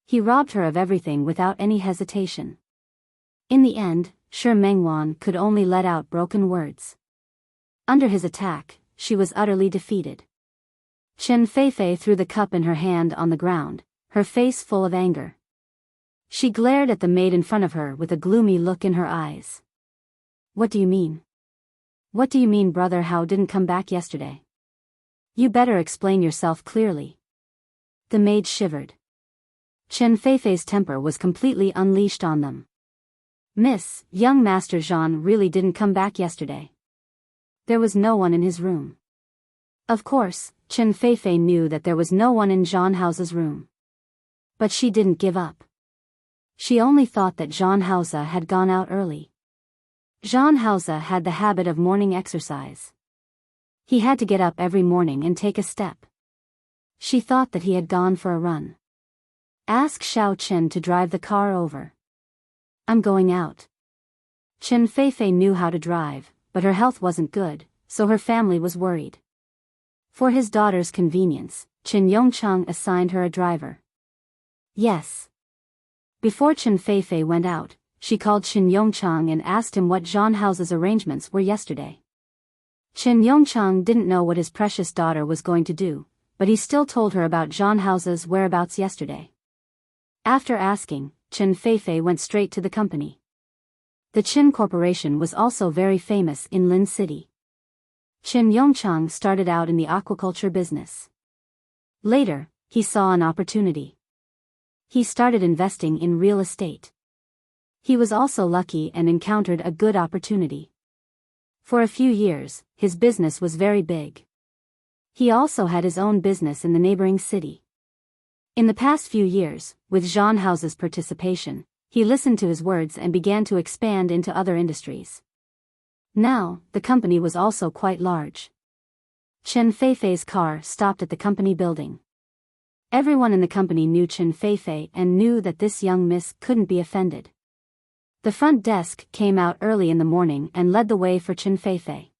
He robbed her of everything without any hesitation. In the end, Shi Mengwan could only let out broken words. Under his attack, she was utterly defeated. Chen Feifei threw the cup in her hand on the ground, her face full of anger. She glared at the maid in front of her with a gloomy look in her eyes. What do you mean? What do you mean brother Hao didn't come back yesterday? You better explain yourself clearly. The maid shivered. Chen Feifei's temper was completely unleashed on them. Miss, young Master Jean really didn't come back yesterday. There was no one in his room. Of course, Chen Feifei knew that there was no one in Jean Hao's room. But she didn't give up. She only thought that Jean Hao had gone out early. Jean Hao had the habit of morning exercise. He had to get up every morning and take a step. She thought that he had gone for a run. Ask Xiao Chen to drive the car over. I'm going out. Chen Feifei knew how to drive, but her health wasn't good, so her family was worried. For his daughter's convenience, Chen Yongchang assigned her a driver. Yes. Before Chen Feifei went out, she called Chen Yongchang and asked him what Jean Hao's arrangements were yesterday. Chen Yongchang didn't know what his precious daughter was going to do, but he still told her about Jean Hao's whereabouts yesterday. After asking, Chen Feifei went straight to the company. The Qin Corporation was also very famous in Lin City. Chen Yongchang started out in the aquaculture business. Later, he saw an opportunity. He started investing in real estate. He was also lucky and encountered a good opportunity. For a few years, his business was very big. He also had his own business in the neighboring city. In the past few years, with Jean Hao's participation, he listened to his words and began to expand into other industries. Now, the company was also quite large. Chen Feifei's car stopped at the company building. Everyone in the company knew Chen Feifei and knew that this young miss couldn't be offended. The front desk came out early in the morning and led the way for Chen Feifei.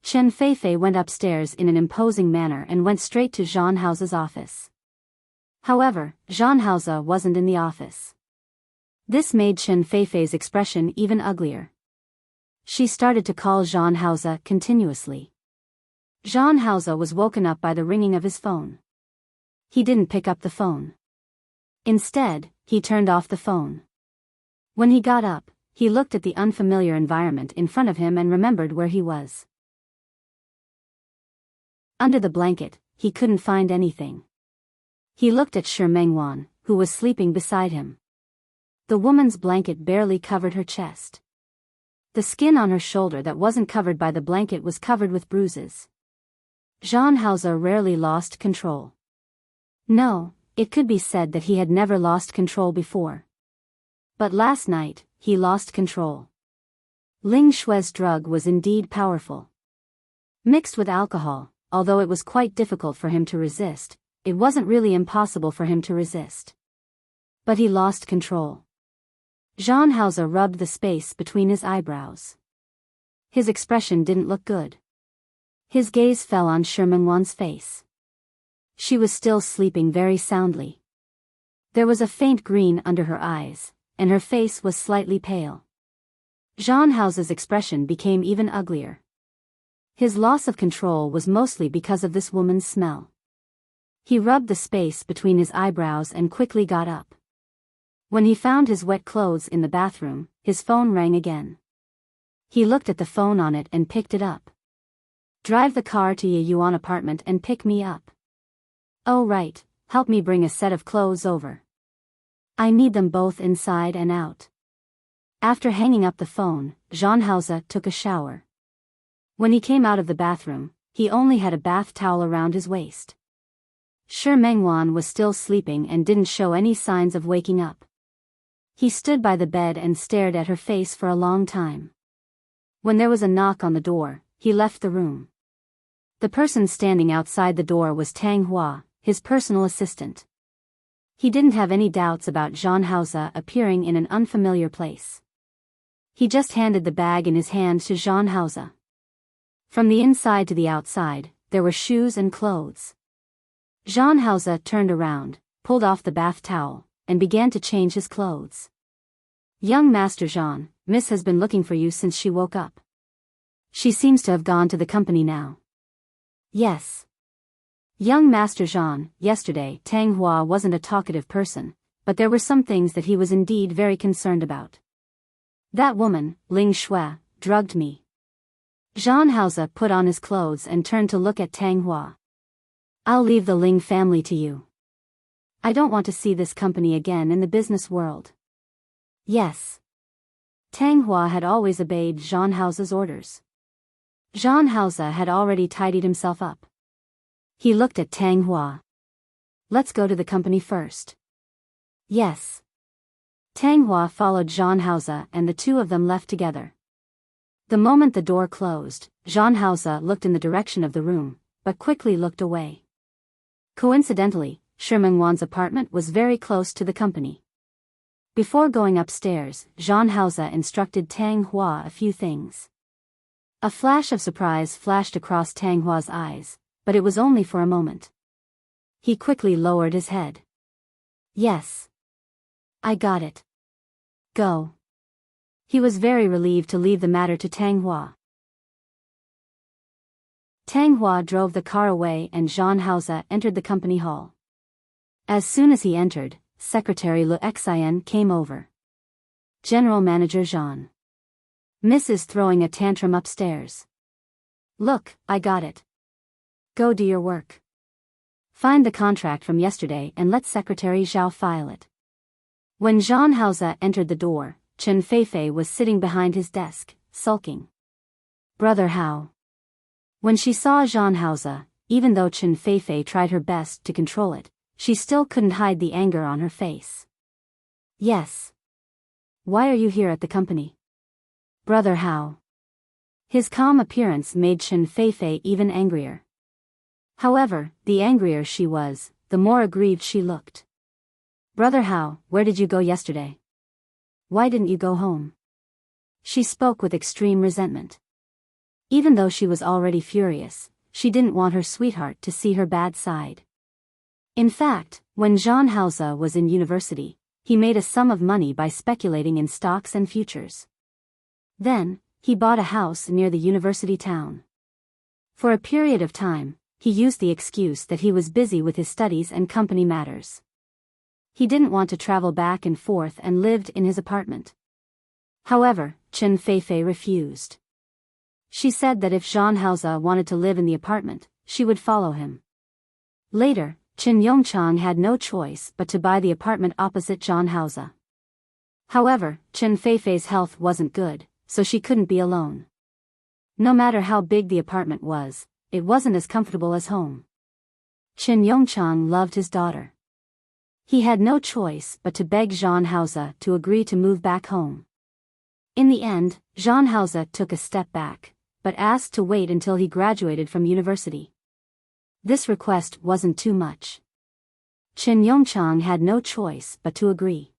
Chen Feifei went upstairs in an imposing manner and went straight to Jean Hao's office. However, Jean Hao wasn't in the office. This made Chen Feifei's expression even uglier. She started to call Jean Hao continuously. Jean Hao was woken up by the ringing of his phone. He didn't pick up the phone. Instead, he turned off the phone. When he got up, he looked at the unfamiliar environment in front of him and remembered where he was. Under the blanket, he couldn't find anything. He looked at Shi Mengwan, who was sleeping beside him. The woman's blanket barely covered her chest. The skin on her shoulder that wasn't covered by the blanket was covered with bruises. Jean Hao rarely lost control. No, it could be said that he had never lost control before. But last night, he lost control. Ling Shui's drug was indeed powerful. Mixed with alcohol, although it was quite difficult for him to resist, it wasn't really impossible for him to resist. But he lost control. Jean Hao rubbed the space between his eyebrows. His expression didn't look good. His gaze fell on Shi Mengwan's face. She was still sleeping very soundly. There was a faint green under her eyes, and her face was slightly pale. Jean Hao's expression became even uglier. His loss of control was mostly because of this woman's smell. He rubbed the space between his eyebrows and quickly got up. When he found his wet clothes in the bathroom, his phone rang again. He looked at the phone on it and picked it up. Drive the car to Ye Yuan apartment and pick me up. Oh right, help me bring a set of clothes over. I need them both inside and out. After hanging up the phone, Jean Hao took a shower. When he came out of the bathroom, he only had a bath towel around his waist. Shi Mengwan was still sleeping and didn't show any signs of waking up. He stood by the bed and stared at her face for a long time. When there was a knock on the door, he left the room. The person standing outside the door was Tang Hua, his personal assistant. He didn't have any doubts about Jean Hao appearing in an unfamiliar place. He just handed the bag in his hand to Jean Hao. From the inside to the outside, there were shoes and clothes. Jean Hao turned around, pulled off the bath towel, and began to change his clothes. Young Master Jean, Miss has been looking for you since she woke up. She seems to have gone to the company now. Yes. Young Master Jean, yesterday Tang Hua wasn't a talkative person, but there were some things that he was indeed very concerned about. That woman, Ling Shui, drugged me. Jean Hausa put on his clothes and turned to look at Tang Hua. I'll leave the Ling family to you. I don't want to see this company again in the business world. Yes. Tang Hua had always obeyed Jean Hausa's orders. Jean Hausa had already tidied himself up. He looked at Tang Hua. Let's go to the company first. Yes. Tang Hua followed Jean Hausa and the two of them left together. The moment the door closed, Jean Hausa looked in the direction of the room, but quickly looked away. Coincidentally, Shi Mengwan's apartment was very close to the company. Before going upstairs, Jean Hausa instructed Tang Hua a few things. A flash of surprise flashed across Tang Hua's eyes, but it was only for a moment. He quickly lowered his head. Yes. I got it. Go. He was very relieved to leave the matter to Tang Hua. Tang Hua drove the car away and Jean Hausa entered the company hall. As soon as he entered, Secretary Lu Xian came over. General Manager Jean. Miss is throwing a tantrum upstairs. Look, I got it. Go do your work. Find the contract from yesterday and let Secretary Zhao file it. When Jean Hausa entered the door, Chen Feifei was sitting behind his desk, sulking. Brother Hao. When she saw Jean Hausa, even though Chen Feifei tried her best to control it, she still couldn't hide the anger on her face. Yes. Why are you here at the company? Brother Hao. His calm appearance made Chen Feifei even angrier. However, the angrier she was, the more aggrieved she looked. Brother Hao, where did you go yesterday? Why didn't you go home? She spoke with extreme resentment. Even though she was already furious, she didn't want her sweetheart to see her bad side. In fact, when Jean Hausa was in university, he made a sum of money by speculating in stocks and futures. Then, he bought a house near the university town. For a period of time, he used the excuse that he was busy with his studies and company matters. He didn't want to travel back and forth and lived in his apartment. However, Chen Feifei refused. She said that if Jean Hausa wanted to live in the apartment, she would follow him. Later, Chen Yongchang had no choice but to buy the apartment opposite Jean Hausa. However, Chen Feifei's health wasn't good, so she couldn't be alone. No matter how big the apartment was, it wasn't as comfortable as home. Chen Yongchang loved his daughter. He had no choice but to beg Jean Hausa to agree to move back home. In the end, Jean Hausa took a step back, but asked to wait until he graduated from university. This request wasn't too much. Chen Yongchang had no choice but to agree.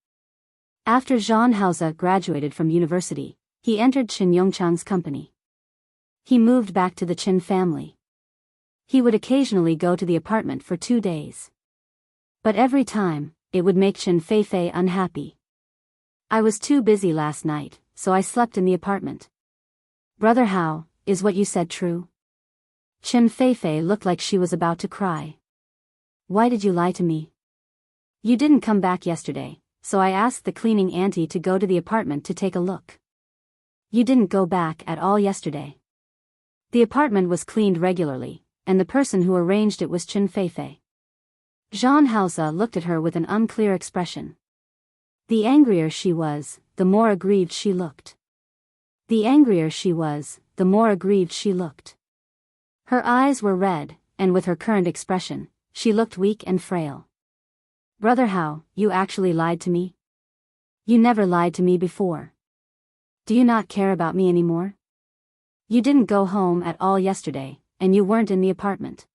After Jean Hausa graduated from university, he entered Chen Yongchang's company. He moved back to the Chen family. He would occasionally go to the apartment for 2 days. But every time, it would make Chen Feifei unhappy. I was too busy last night, so I slept in the apartment. Brother Hao, is what you said true? Chen Feifei looked like she was about to cry. Why did you lie to me? You didn't come back yesterday, so I asked the cleaning auntie to go to the apartment to take a look. You didn't go back at all yesterday. The apartment was cleaned regularly, and the person who arranged it was Chen Feifei. Jean Hausa looked at her with an unclear expression. The angrier she was, the more aggrieved she looked. The angrier she was, the more aggrieved she looked. Her eyes were red, and with her current expression, she looked weak and frail. Brother Hao, you actually lied to me? You never lied to me before. Do you not care about me anymore? You didn't go home at all yesterday, and you weren't in the apartment.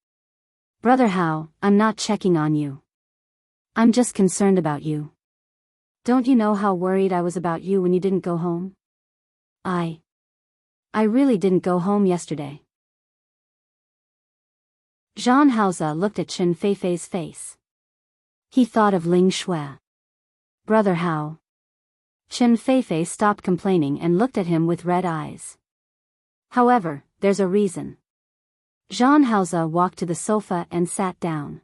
Brother Hao, I'm not checking on you. I'm just concerned about you. Don't you know how worried I was about you when you didn't go home? I really didn't go home yesterday. Jean Hausa looked at Chen Feifei's face. He thought of Ling Shui. Brother Hao. Chen Feifei stopped complaining and looked at him with red eyes. However, there's a reason. Jean Hauser walked to the sofa and sat down.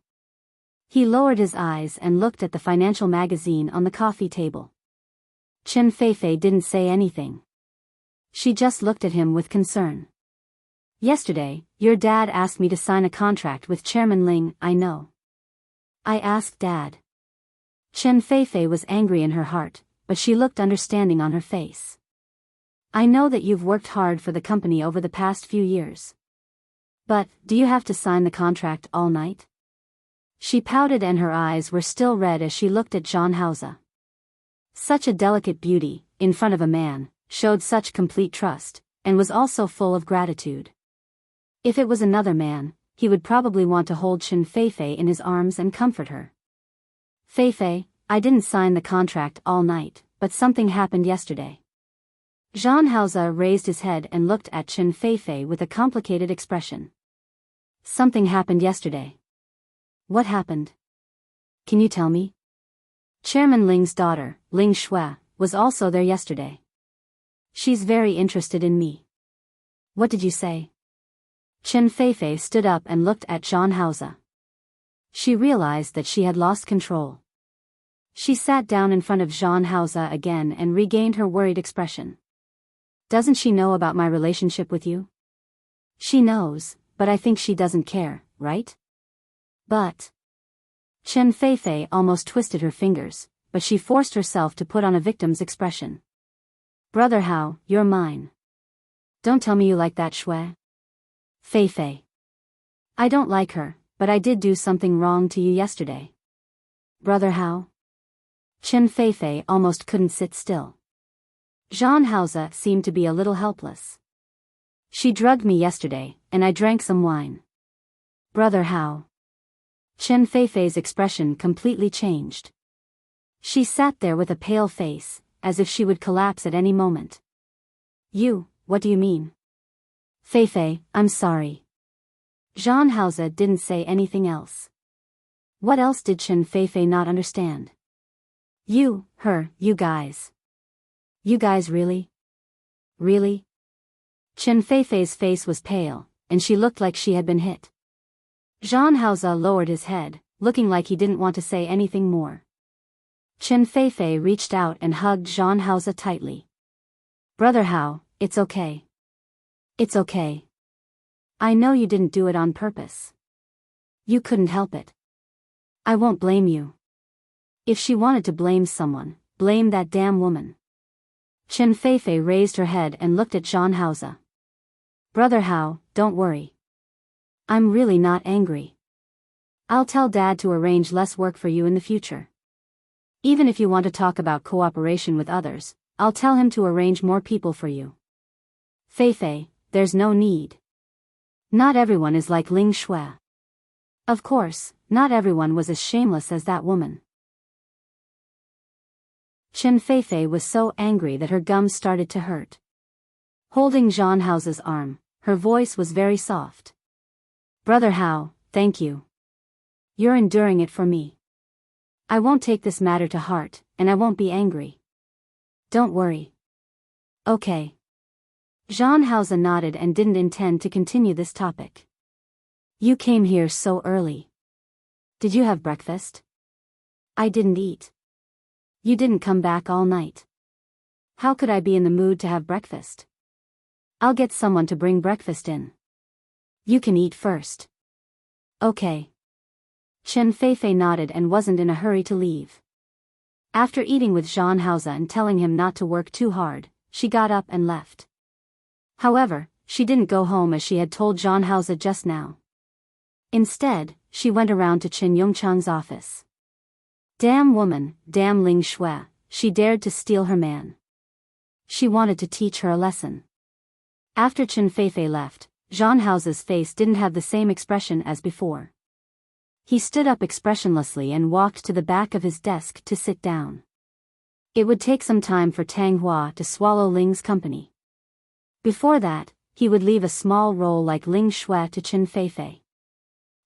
He lowered his eyes and looked at the financial magazine on the coffee table. Chen Feifei didn't say anything. She just looked at him with concern. Yesterday, your dad asked me to sign a contract with Chairman Ling, I know. I asked Dad. Chen Feifei was angry in her heart, but she looked understanding on her face. I know that you've worked hard for the company over the past few years. But, do you have to sign the contract all night? She pouted and her eyes were still red as she looked at Jean Hauser. Such a delicate beauty, in front of a man, showed such complete trust, and was also full of gratitude. If it was another man, he would probably want to hold Chen Feifei in his arms and comfort her. Feifei, I didn't sign the contract all night, but something happened yesterday. Jean Hauser raised his head and looked at Chen Feifei with a complicated expression. Something happened yesterday. What happened? Can you tell me? Chairman Ling's daughter, Ling Shui, was also there yesterday. She's very interested in me. What did you say? Chen Feifei stood up and looked at Jean Hauser. She realized that she had lost control. She sat down in front of Jean Hauser again and regained her worried expression. Doesn't she know about my relationship with you? She knows, but I think she doesn't care, right? But... Chen Feifei almost twisted her fingers, but she forced herself to put on a victim's expression. Brother Hao, you're mine. Don't tell me you like that Shui. Feifei. I don't like her, but I did do something wrong to you yesterday. Brother Hao? Chen Feifei almost couldn't sit still. Jean Hauser seemed to be a little helpless. She drugged me yesterday, and I drank some wine. Brother Hao. Chen Feifei's expression completely changed. She sat there with a pale face, as if she would collapse at any moment. You, what do you mean? Feifei, I'm sorry. Jean Hauser didn't say anything else. What else did Chen Feifei not understand? You, her, you guys. You guys really? Really? Chen Feifei's face was pale, and she looked like she had been hit. Jean Hauser lowered his head, looking like he didn't want to say anything more. Chen Feifei reached out and hugged Jean Hauser tightly. Brother Hao, it's okay. It's okay. I know you didn't do it on purpose. You couldn't help it. I won't blame you. If she wanted to blame someone, blame that damn woman. Chen Feifei raised her head and looked at Jean Hauser. Brother Hao, don't worry. I'm really not angry. I'll tell Dad to arrange less work for you in the future. Even if you want to talk about cooperation with others, I'll tell him to arrange more people for you. Feifei, there's no need. Not everyone is like Ling Shui. Of course, not everyone was as shameless as that woman. Chen Feifei was so angry that her gums started to hurt. Holding Jean Hauser's arm, her voice was very soft. Brother Hao, thank you. You're enduring it for me. I won't take this matter to heart, and I won't be angry. Don't worry. Okay. Jean Hauser nodded and didn't intend to continue this topic. You came here so early. Did you have breakfast? I didn't eat. You didn't come back all night. How could I be in the mood to have breakfast? I'll get someone to bring breakfast in. You can eat first. Okay. Chen Feifei nodded and wasn't in a hurry to leave. After eating with Jean Hauser and telling him not to work too hard, she got up and left. However, she didn't go home as she had told Jean Hauser just now. Instead, she went around to Chen Yongchang's office. Damn woman, damn Ling Shui, she dared to steal her man. She wanted to teach her a lesson. After Chen Feifei left, Jean Hauser's face didn't have the same expression as before. He stood up expressionlessly and walked to the back of his desk to sit down. It would take some time for Tang Hua to swallow Ling's company. Before that, he would leave a small role like Ling Shui to Chen Feifei.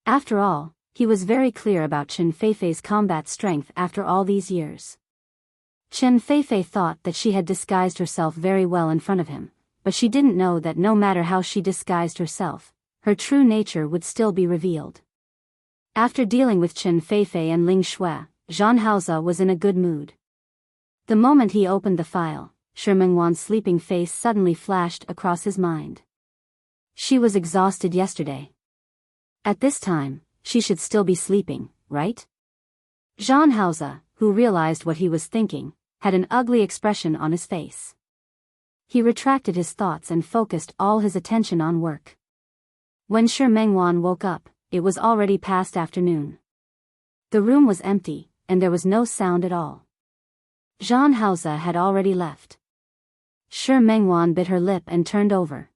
After all, he was very clear about Chen Feifei's combat strength after all these years. Chen Feifei thought that she had disguised herself very well in front of him, but she didn't know that no matter how she disguised herself, her true nature would still be revealed. After dealing with Chen Feifei and Ling Shui, Zhang Haoze was in a good mood. The moment he opened the file, Shi Mengwan's sleeping face suddenly flashed across his mind. She was exhausted yesterday. At this time, she should still be sleeping, right? Zhang Haoze, who realized what he was thinking, had an ugly expression on his face. He retracted his thoughts and focused all his attention on work. When Shi Mengwan woke up, it was already past afternoon. The room was empty, and there was no sound at all. Zhang Haoze had already left. Shi Mengwan bit her lip and turned over.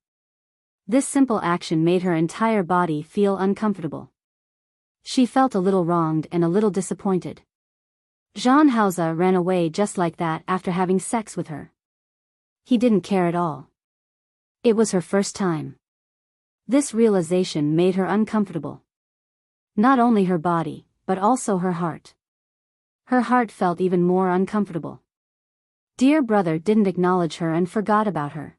This simple action made her entire body feel uncomfortable. She felt a little wronged and a little disappointed. Zhang Haoze ran away just like that after having sex with her. He didn't care at all. It was her first time. This realization made her uncomfortable. Not only her body, but also her heart. Her heart felt even more uncomfortable. Dear brother didn't acknowledge her and forgot about her.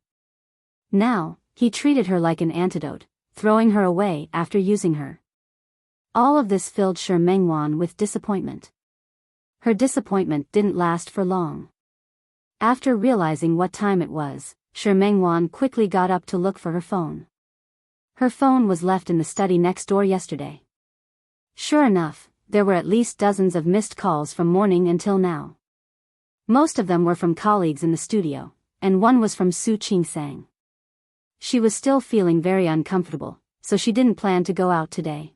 Now, he treated her like an antidote, throwing her away after using her. All of this filled Shi Mengwan with disappointment. Her disappointment didn't last for long. After realizing what time it was, Shi Mengwan quickly got up to look for her phone. Her phone was left in the study next door yesterday. Sure enough, there were at least dozens of missed calls from morning until now. Most of them were from colleagues in the studio, and one was from Su Qingsang. She was still feeling very uncomfortable, so she didn't plan to go out today.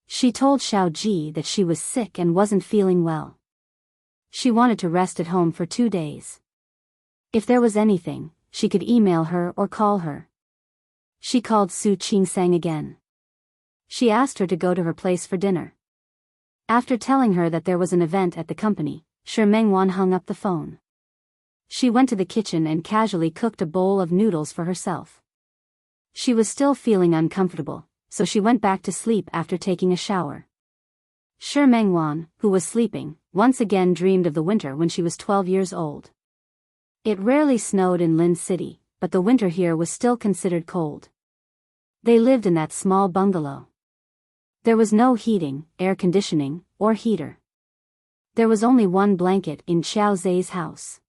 She told Xiao Ji that she was sick and wasn't feeling well. She wanted to rest at home for 2 days. If there was anything, she could email her or call her. She called Su Qingsang again. She asked her to go to her place for dinner. After telling her that there was an event at the company, Shi Mengwan hung up the phone. She went to the kitchen and casually cooked a bowl of noodles for herself. She was still feeling uncomfortable, so she went back to sleep after taking a shower. Shi Mengwan, who was sleeping, once again dreamed of the winter when she was 12 years old. It rarely snowed in Lin City, but the winter here was still considered cold. They lived in that small bungalow. There was no heating, air conditioning, or heater. There was only one blanket in Xiao Zai's house.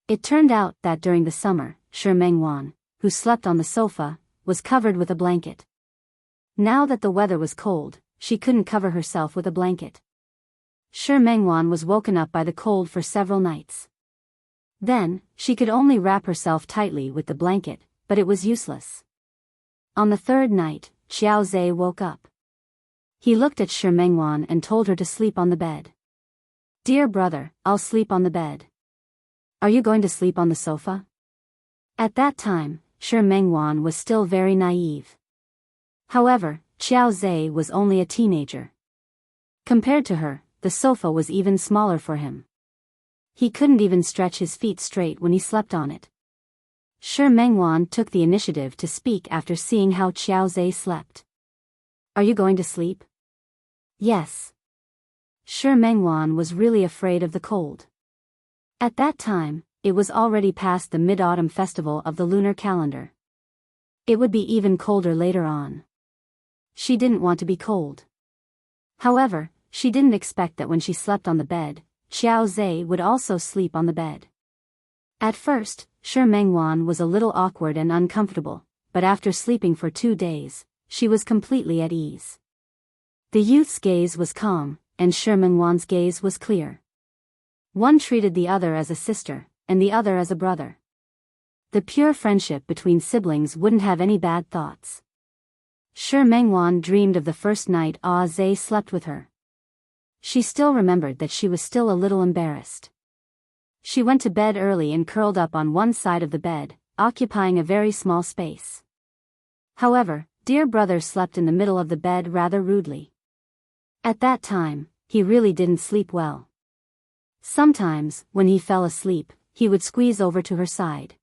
It turned out that during the summer, Shi Mengwan, who slept on the sofa, was covered with a blanket. Now that the weather was cold, she couldn't cover herself with a blanket. Shi Mengwan was woken up by the cold for several nights. Then, she could only wrap herself tightly with the blanket, but it was useless. On the third night, Xiao Zai woke up. He looked at Shi Mengwan and told her to sleep on the bed. Dear brother, I'll sleep on the bed. Are you going to sleep on the sofa? At that time, Shi Mengwan was still very naive. However, Xiao Zai was only a teenager. Compared to her, the sofa was even smaller for him. He couldn't even stretch his feet straight when he slept on it. Shi Mengwan took the initiative to speak after seeing how Xiao Zai slept. Are you going to sleep? Yes. Shi Mengwan was really afraid of the cold. At that time, it was already past the Mid-Autumn Festival of the lunar calendar. It would be even colder later on. She didn't want to be cold. However, she didn't expect that when she slept on the bed, Xiao Zai would also sleep on the bed. At first, Shi Mengwan was a little awkward and uncomfortable, but after sleeping for 2 days, she was completely at ease. The youth's gaze was calm, and Shi Mengwan's gaze was clear. One treated the other as a sister, and the other as a brother. The pure friendship between siblings wouldn't have any bad thoughts. Shi Mengwan dreamed of the first night Zai slept with her. She still remembered that she was still a little embarrassed. She went to bed early and curled up on one side of the bed, occupying a very small space. However, dear brother slept in the middle of the bed rather rudely. At that time, he really didn't sleep well. Sometimes, when he fell asleep, he would squeeze over to her side.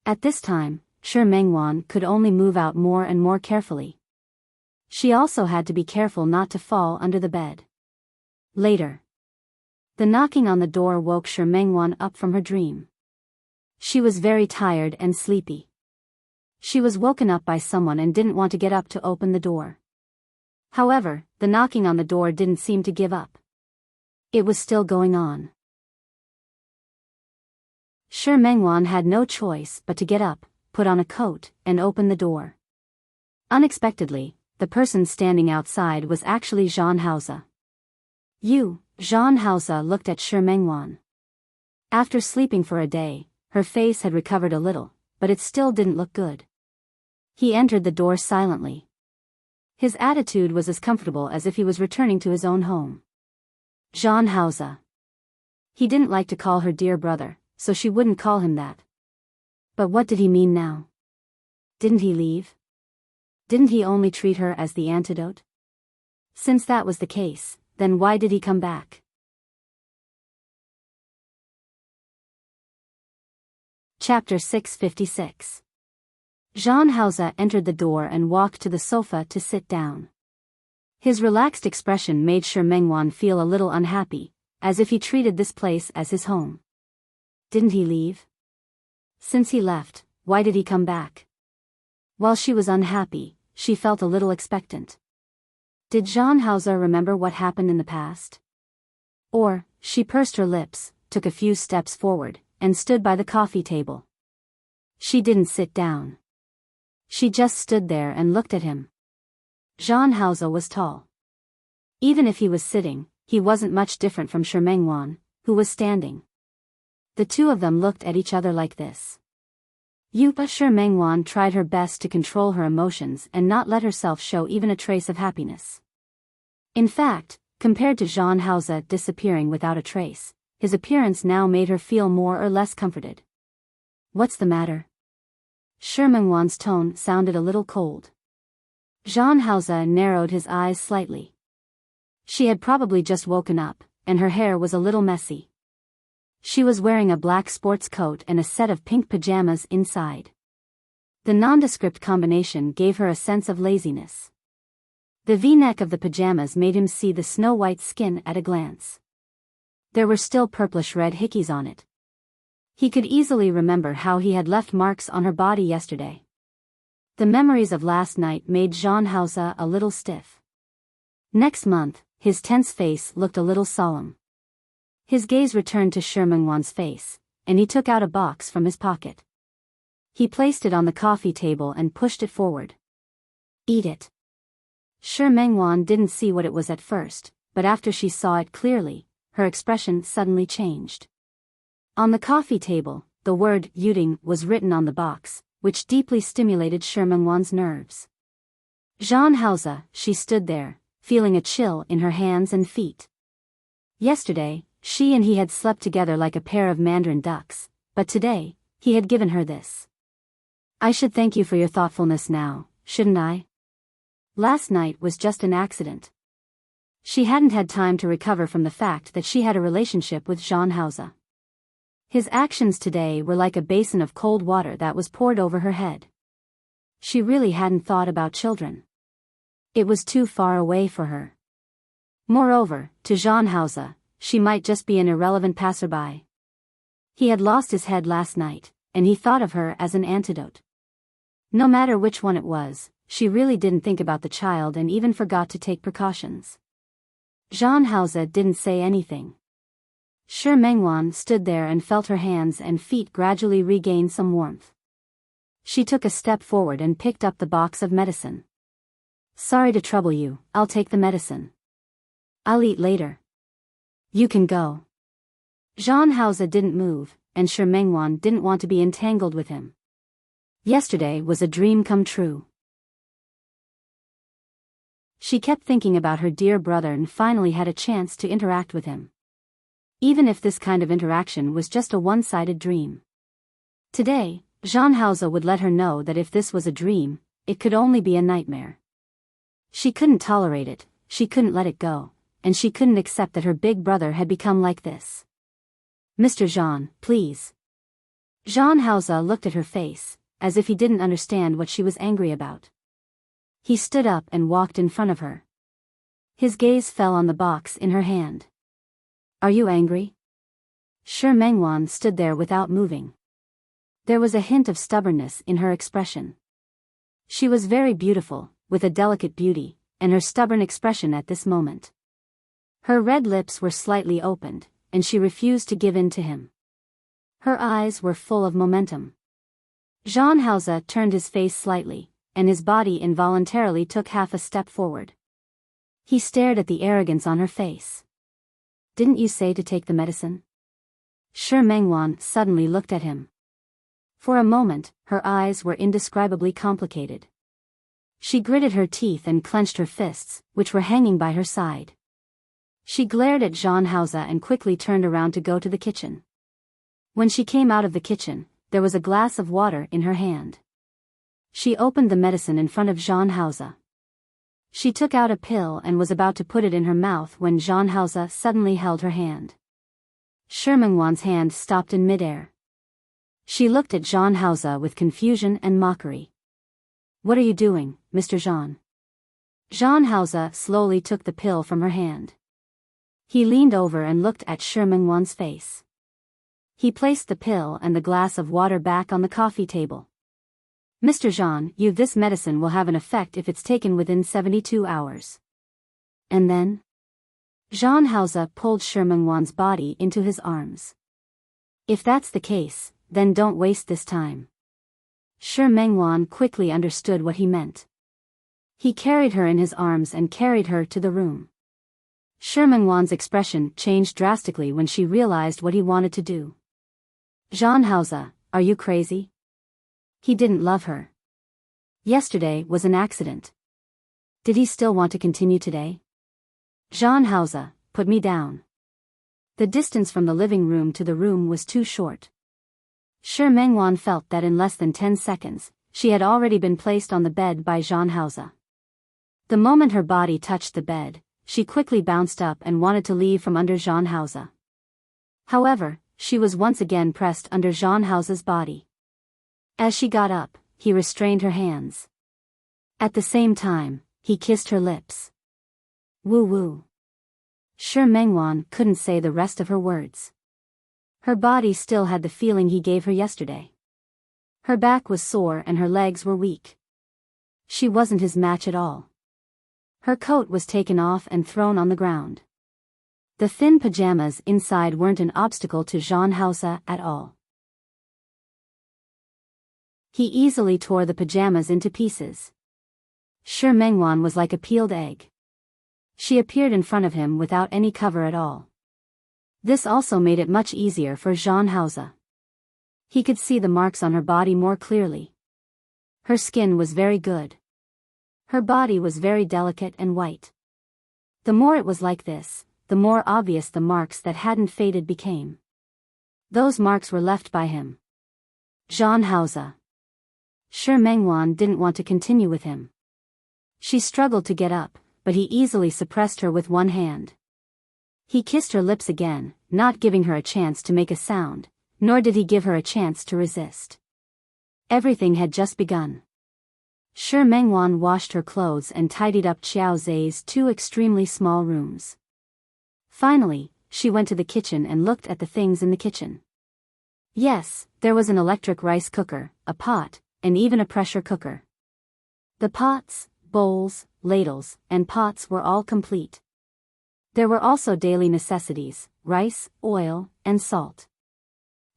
At this time, Shi Mengwan could only move out more and more carefully. She also had to be careful not to fall under the bed. Later, the knocking on the door woke Shi Mengwan up from her dream. She was very tired and sleepy. She was woken up by someone and didn't want to get up to open the door. However, the knocking on the door didn't seem to give up. It was still going on. Shi Mengwan had no choice but to get up, put on a coat, and open the door. Unexpectedly, the person standing outside was actually Zhang Haoze. Zhang Haoze looked at Shi Mengwan. After sleeping for a day, her face had recovered a little, but it still didn't look good. He entered the door silently. His attitude was as comfortable as if he was returning to his own home. Zhang Haoze. He didn't like to call her dear brother, so she wouldn't call him that. But what did he mean now? Didn't he leave? Didn't he only treat her as the antidote? Since that was the case, then why did he come back? Chapter 656. Zhang Haoze entered the door and walked to the sofa to sit down. His relaxed expression made Shi Mengwan feel a little unhappy, as if he treated this place as his home. Didn't he leave? Since he left, why did he come back? While she was unhappy, she felt a little expectant. Did Zhang Haoze remember what happened in the past? Or, she pursed her lips, took a few steps forward, and stood by the coffee table. She didn't sit down. She just stood there and looked at him. Zhang Haoze was tall. Even if he was sitting, he wasn't much different from Shi Mengwan, who was standing. The two of them looked at each other like this. Shi Mengwan tried her best to control her emotions and not let herself show even a trace of happiness. In fact, compared to Zhang Haoze disappearing without a trace, his appearance now made her feel more or less comforted. What's the matter? Shi Mengwan's tone sounded a little cold. Zhang Haoze narrowed his eyes slightly. She had probably just woken up, and her hair was a little messy. She was wearing a black sports coat and a set of pink pajamas inside. The nondescript combination gave her a sense of laziness. The V-neck of the pajamas made him see the snow-white skin at a glance. There were still purplish-red hickeys on it. He could easily remember how he had left marks on her body yesterday. The memories of last night made Zhang Haoze a little stiff. Next month, his tense face looked a little solemn. His gaze returned to Shi Mengwan's face, and he took out a box from his pocket. He placed it on the coffee table and pushed it forward. Eat it. Shi Mengwan didn't see what it was at first, but after she saw it clearly, her expression suddenly changed. On the coffee table, the word "Eating" was written on the box, which deeply stimulated Shi Mengwan's nerves. Zhang Haoze, she stood there, feeling a chill in her hands and feet. Yesterday, she and he had slept together like a pair of mandarin ducks, but today, he had given her this. I should thank you for your thoughtfulness now, shouldn't I? Last night was just an accident. She hadn't had time to recover from the fact that she had a relationship with Zhang Haoze. His actions today were like a basin of cold water that was poured over her head. She really hadn't thought about children. It was too far away for her. Moreover, to Zhang Haoze, she might just be an irrelevant passerby. He had lost his head last night, and he thought of her as an antidote. No matter which one it was, she really didn't think about the child and even forgot to take precautions. Zhang Haoze didn't say anything. Shi Mengwan stood there and felt her hands and feet gradually regain some warmth. She took a step forward and picked up the box of medicine. Sorry to trouble you, I'll take the medicine. I'll eat later. You can go. Zhang Haoze didn't move, and Shi Mengwan didn't want to be entangled with him. Yesterday was a dream come true. She kept thinking about her dear brother and finally had a chance to interact with him. Even if this kind of interaction was just a one-sided dream. Today, Zhang Haoze would let her know that if this was a dream, it could only be a nightmare. She couldn't tolerate it, she couldn't let it go, and she couldn't accept that her big brother had become like this. Mr. Zhang, please. Zhang Haoze looked at her face, as if he didn't understand what she was angry about. He stood up and walked in front of her. His gaze fell on the box in her hand. Are you angry? Shi Mengwan stood there without moving. There was a hint of stubbornness in her expression. She was very beautiful, with a delicate beauty, and her stubborn expression at this moment. Her red lips were slightly opened, and she refused to give in to him. Her eyes were full of momentum. Jean Hauser turned his face slightly, and his body involuntarily took half a step forward. He stared at the arrogance on her face. "Didn't you say to take the medicine?" Shi Mengwan suddenly looked at him. For a moment, her eyes were indescribably complicated. She gritted her teeth and clenched her fists, which were hanging by her side. She glared at Jean Hauser and quickly turned around to go to the kitchen. When she came out of the kitchen, there was a glass of water in her hand. She opened the medicine in front of Jean Hauser. She took out a pill and was about to put it in her mouth when Jean Hauser suddenly held her hand. Shi Mengwan's hand stopped in midair. She looked at Jean Hauser with confusion and mockery. "What are you doing, Mr. Jean?" Jean Hauser slowly took the pill from her hand. He leaned over and looked at Shi Mengwan's face. He placed the pill and the glass of water back on the coffee table. "Mr. Jean, this medicine will have an effect if it's taken within 72 hours. And then?" Jean Hauser pulled Shi Mengwan's body into his arms. "If that's the case, then don't waste this time." Shi Mengwan quickly understood what he meant. He carried her in his arms and carried her to the room. Shi Mengwan's expression changed drastically when she realized what he wanted to do. "Jean Hauser, are you crazy?" He didn't love her. Yesterday was an accident. Did he still want to continue today? "Jean Hauser, put me down." The distance from the living room to the room was too short. Shi Mengwan felt that in less than 10 seconds, she had already been placed on the bed by Jean Hauser. The moment her body touched the bed, she quickly bounced up and wanted to leave from under Jean Hauser. However, she was once again pressed under Jean Hauser's body. As she got up, he restrained her hands. At the same time, he kissed her lips. Woo-woo. Shi Mengwan couldn't say the rest of her words. Her body still had the feeling he gave her yesterday. Her back was sore and her legs were weak. She wasn't his match at all. Her coat was taken off and thrown on the ground. The thin pajamas inside weren't an obstacle to Jean Hauser at all. He easily tore the pajamas into pieces. Shi Mengwan was like a peeled egg. She appeared in front of him without any cover at all. This also made it much easier for Jean Hauser. He could see the marks on her body more clearly. Her skin was very good. Her body was very delicate and white. The more it was like this, the more obvious the marks that hadn't faded became. Those marks were left by him. Jean Hauser. Shi Mengwan didn't want to continue with him. She struggled to get up, but he easily suppressed her with one hand. He kissed her lips again, not giving her a chance to make a sound, nor did he give her a chance to resist. Everything had just begun. Shi Mengwan washed her clothes and tidied up Xiao Zhe's 2 extremely small rooms. Finally, she went to the kitchen and looked at the things in the kitchen. Yes, there was an electric rice cooker, a pot, and even a pressure cooker. The pots, bowls, ladles, and pots were all complete. There were also daily necessities, rice, oil, and salt.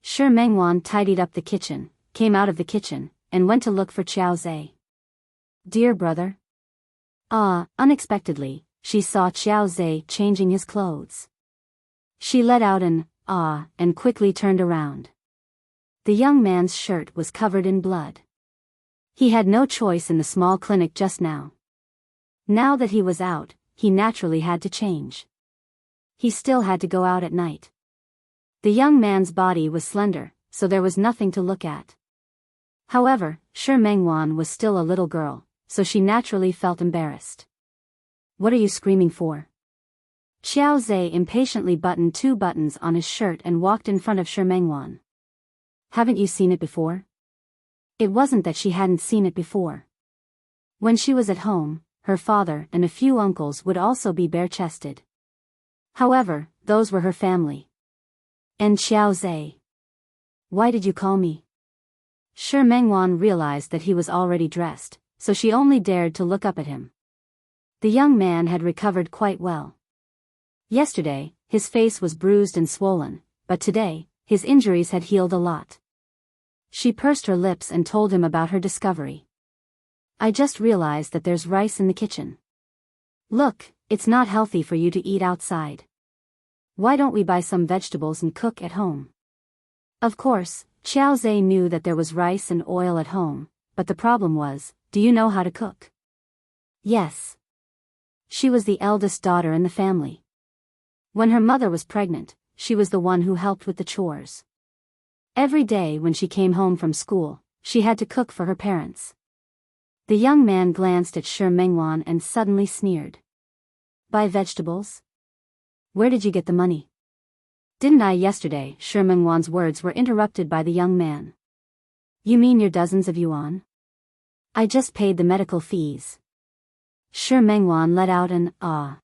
Shi Mengwan tidied up the kitchen, came out of the kitchen, and went to look for Xiao Zhe. "Dear brother?" Unexpectedly, she saw Xiao Zhe changing his clothes. She let out an and quickly turned around. The young man's shirt was covered in blood. He had no choice in the small clinic just now. Now that he was out, he naturally had to change. He still had to go out at night. The young man's body was slender, so there was nothing to look at. However, Shi Mengwan was still a little girl, so she naturally felt embarrassed. "What are you screaming for?" Xiao Zhe impatiently buttoned 2 buttons on his shirt and walked in front of Shi Mengwan. "Haven't you seen it before?" It wasn't that she hadn't seen it before. When she was at home, her father and a few uncles would also be bare-chested. However, those were her family. "And Xiao Zhe. Why did you call me?" Shi Mengwan realized that he was already dressed, so she only dared to look up at him. The young man had recovered quite well. Yesterday, his face was bruised and swollen, but today, his injuries had healed a lot. She pursed her lips and told him about her discovery. I just realized that there's rice in the kitchen. Look, it's not healthy for you to eat outside. Why don't we buy some vegetables and cook at home? Of course, Xiao Zhe knew that there was rice and oil at home, but the problem was, do you know how to cook? Yes. She was the eldest daughter in the family. When her mother was pregnant, she was the one who helped with the chores. Every day when she came home from school, she had to cook for her parents. The young man glanced at Shi Mengwan and suddenly sneered. Buy vegetables? Where did you get the money? Didn't I yesterday? Shi Mengwan's words were interrupted by the young man. You mean your dozens of yuan? I just paid the medical fees. Shi Mengwan let out an ah.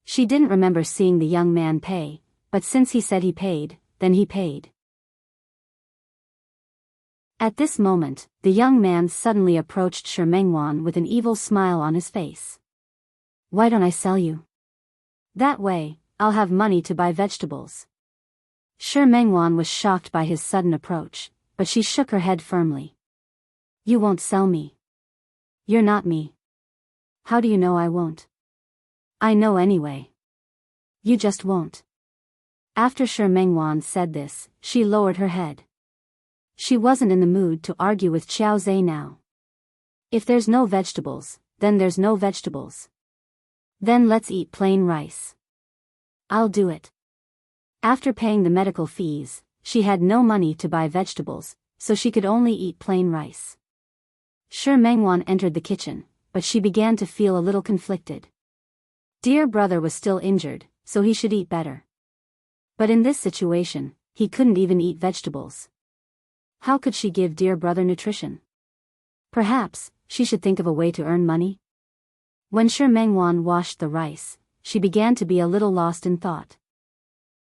She didn't remember seeing the young man pay, but since he said he paid, then he paid. At this moment, the young man suddenly approached Shi Mengwan with an evil smile on his face. Why don't I sell you? That way, I'll have money to buy vegetables. Shi Mengwan was shocked by his sudden approach, but she shook her head firmly. You won't sell me. You're not me. How do you know I won't? I know anyway. You just won't. After Shi Mengwan said this, she lowered her head. She wasn't in the mood to argue with Xiao Zhe now. If there's no vegetables, then there's no vegetables. Then let's eat plain rice. I'll do it. After paying the medical fees, she had no money to buy vegetables, so she could only eat plain rice. Shi Mengwan entered the kitchen, but she began to feel a little conflicted. Dear brother was still injured, so he should eat better. But in this situation, he couldn't even eat vegetables. How could she give dear brother nutrition? Perhaps, she should think of a way to earn money? When Shi Mengwan washed the rice, she began to be a little lost in thought.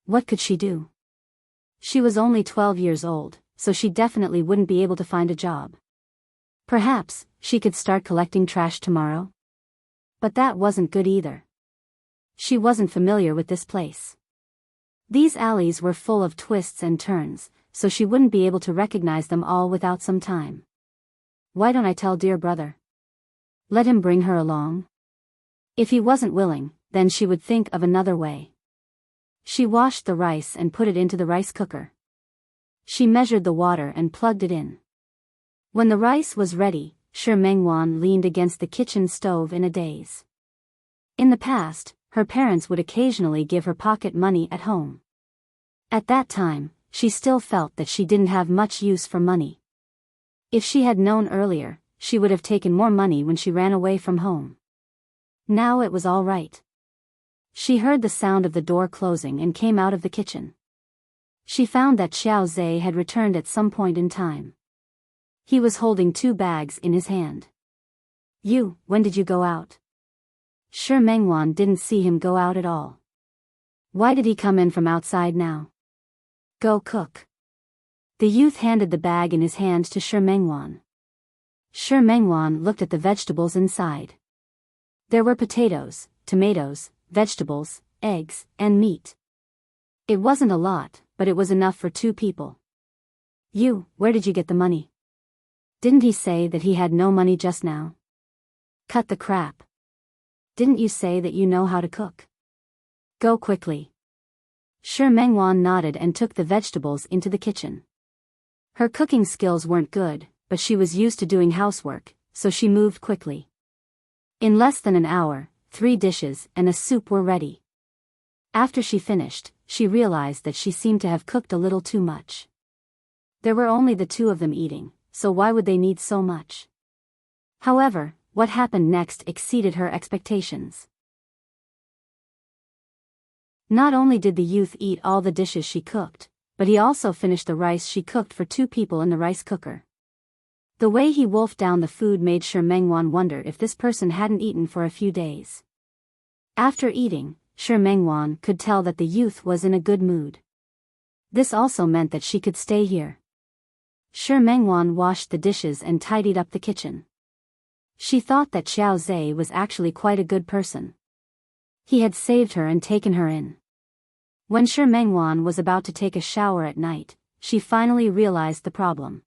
What could she do? She was only 12 years old, so she definitely wouldn't be able to find a job. Perhaps, she could start collecting trash tomorrow? But that wasn't good either. She wasn't familiar with this place. These alleys were full of twists and turns, so she wouldn't be able to recognize them all without some time. Why don't I tell dear brother? Let him bring her along? If he wasn't willing, then she would think of another way. She washed the rice and put it into the rice cooker. She measured the water and plugged it in. When the rice was ready, Shi Mengwan leaned against the kitchen stove in a daze. In the past, her parents would occasionally give her pocket money at home. At that time, she still felt that she didn't have much use for money. If she had known earlier, she would have taken more money when she ran away from home. Now it was all right. She heard the sound of the door closing and came out of the kitchen. She found that Xiao Zhe had returned at some point in time. He was holding 2 bags in his hand. When did you go out? Shi Mengwan didn't see him go out at all. Why did he come in from outside now? Go cook. The youth handed the bag in his hand to Shi Mengwan. Shi Mengwan looked at the vegetables inside. There were potatoes, tomatoes, vegetables, eggs, and meat. It wasn't a lot, but it was enough for 2 people. Where did you get the money? Didn't he say that he had no money just now? Cut the crap. Didn't you say that you know how to cook? Go quickly. Shi Mengwan nodded and took the vegetables into the kitchen. Her cooking skills weren't good, but she was used to doing housework, so she moved quickly. In less than an hour, 3 dishes and a soup were ready. After she finished, she realized that she seemed to have cooked a little too much. There were only the 2 of them eating, so why would they need so much? However, what happened next exceeded her expectations. Not only did the youth eat all the dishes she cooked, but he also finished the rice she cooked for 2 people in the rice cooker. The way he wolfed down the food made Shi Mengwan wonder if this person hadn't eaten for a few days. After eating, Shi Mengwan could tell that the youth was in a good mood. This also meant that she could stay here. Shi Mengwan washed the dishes and tidied up the kitchen. She thought that Xiao Zhe was actually quite a good person. He had saved her and taken her in. When Shi Mengwan was about to take a shower at night, she finally realized the problem.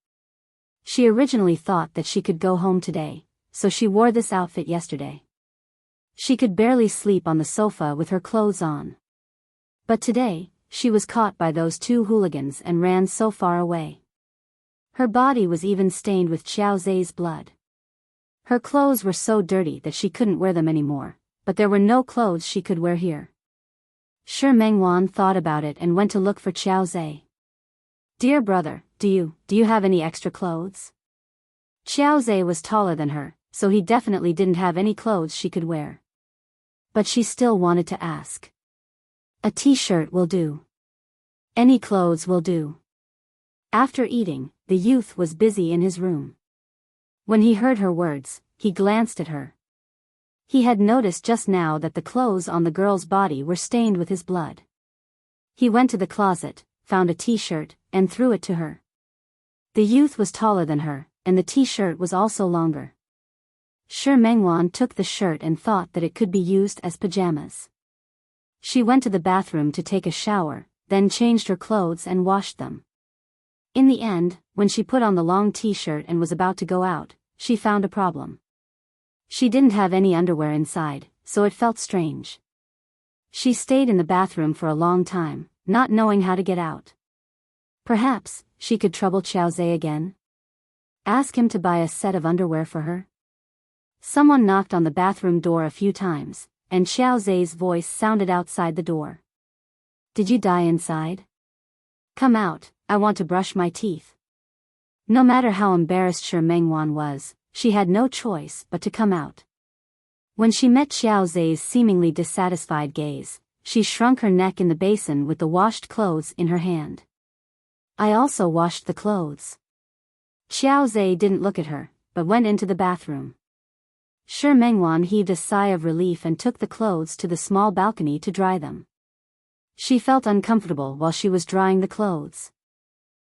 She originally thought that she could go home today, so she wore this outfit yesterday. She could barely sleep on the sofa with her clothes on. But today, she was caught by those two hooligans and ran so far away. Her body was even stained with Xiao Zhe's blood. Her clothes were so dirty that she couldn't wear them anymore, but there were no clothes she could wear here. Shi Mengwan thought about it and went to look for Xiao Zhe. "Dear brother, do you have any extra clothes?" Xiao Zhe was taller than her, so he definitely didn't have any clothes she could wear. But she still wanted to ask. "A t-shirt will do. Any clothes will do." After eating, the youth was busy in his room. When he heard her words, he glanced at her. He had noticed just now that the clothes on the girl's body were stained with his blood. He went to the closet, found a t-shirt, and threw it to her. The youth was taller than her, and the t-shirt was also longer. Shi Mengwan took the shirt and thought that it could be used as pajamas. She went to the bathroom to take a shower, then changed her clothes and washed them. In the end, when she put on the long t-shirt and was about to go out, she found a problem. She didn't have any underwear inside, so it felt strange. She stayed in the bathroom for a long time, not knowing how to get out. Perhaps she could trouble Xiao Zhe again? Ask him to buy a set of underwear for her? Someone knocked on the bathroom door a few times, and Xiao Zhe's voice sounded outside the door. "Did you die inside? Come out, I want to brush my teeth." No matter how embarrassed Shi Mengwan was, she had no choice but to come out. When she met Xiao Zhe's seemingly dissatisfied gaze, she shrunk her neck in the basin with the washed clothes in her hand. "I also washed the clothes." Xiao Zhe didn't look at her, but went into the bathroom. Shi Mengwan heaved a sigh of relief and took the clothes to the small balcony to dry them. She felt uncomfortable while she was drying the clothes.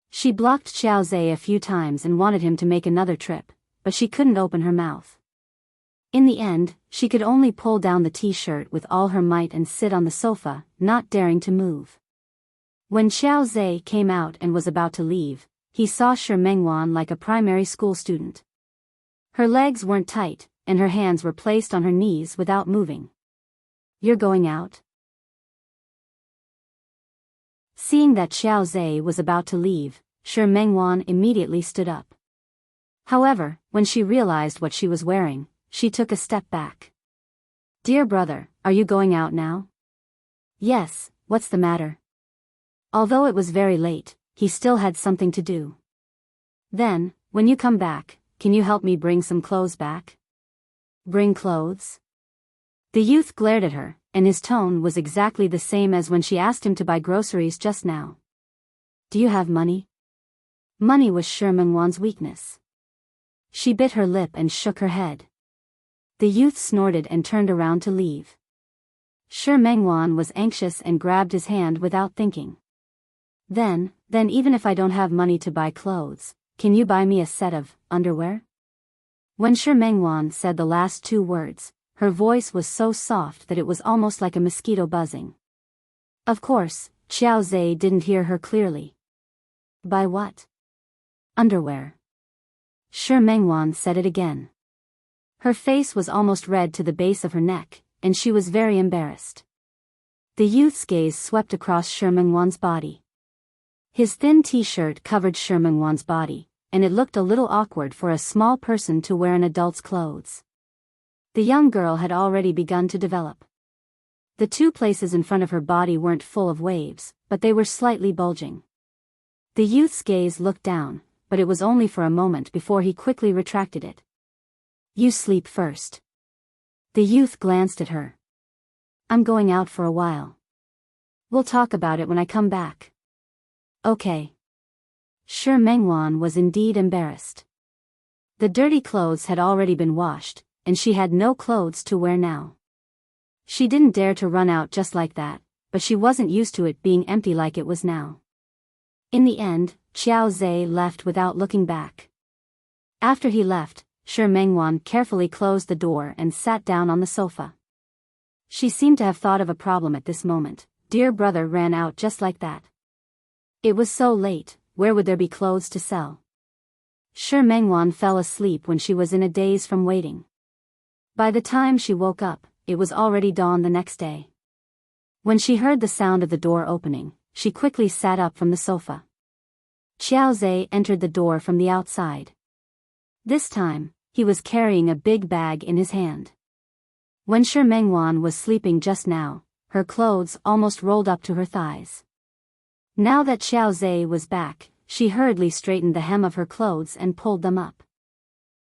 She blocked Xiao Zhe a few times and wanted him to make another trip, but she couldn't open her mouth. In the end, she could only pull down the t-shirt with all her might and sit on the sofa, not daring to move. When Xiao Zhe came out and was about to leave, he saw Shi Mengwan like a primary school student. Her legs weren't tight, and her hands were placed on her knees without moving. "You're going out?" Seeing that Xiao Zhe was about to leave, Shi Mengwan immediately stood up. However, when she realized what she was wearing, she took a step back. "Dear brother, are you going out now?" "Yes, what's the matter?" Although it was very late, he still had something to do. "Then, when you come back, can you help me bring some clothes back?" "Bring clothes?" The youth glared at her, and his tone was exactly the same as when she asked him to buy groceries just now. "Do you have money?" Money was Shi Mengwan's weakness. She bit her lip and shook her head. The youth snorted and turned around to leave. Shi Mengwan was anxious and grabbed his hand without thinking. Then even if I don't have money to buy clothes, can you buy me a set of underwear?" When Shi Mengwan said the last two words, her voice was so soft that it was almost like a mosquito buzzing. Of course, Xiao Zhe didn't hear her clearly. "Buy what?" "Underwear." Shi Mengwan said it again. Her face was almost red to the base of her neck, and she was very embarrassed. The youth's gaze swept across Shi Mengwan's body. His thin t-shirt covered Shi Mengwan's body, and it looked a little awkward for a small person to wear an adult's clothes. The young girl had already begun to develop. The two places in front of her body weren't full of waves, but they were slightly bulging. The youth's gaze looked down, but it was only for a moment before he quickly retracted it. "You sleep first." The youth glanced at her. "I'm going out for a while. We'll talk about it when I come back." "Okay." Shi Mengwan was indeed embarrassed. The dirty clothes had already been washed, and she had no clothes to wear now. She didn't dare to run out just like that, but she wasn't used to it being empty like it was now. In the end, Xiao Zhe left without looking back. After he left, Shi Mengwan carefully closed the door and sat down on the sofa. She seemed to have thought of a problem at this moment. Dear brother ran out just like that. It was so late, where would there be clothes to sell? Shi Mengwan fell asleep when she was in a daze from waiting. By the time she woke up, it was already dawn the next day. When she heard the sound of the door opening, she quickly sat up from the sofa. Xiao Zhe entered the door from the outside. This time, he was carrying a big bag in his hand. When Shi Mengwan was sleeping just now, her clothes almost rolled up to her thighs. Now that Xiao Zhe was back, she hurriedly straightened the hem of her clothes and pulled them up.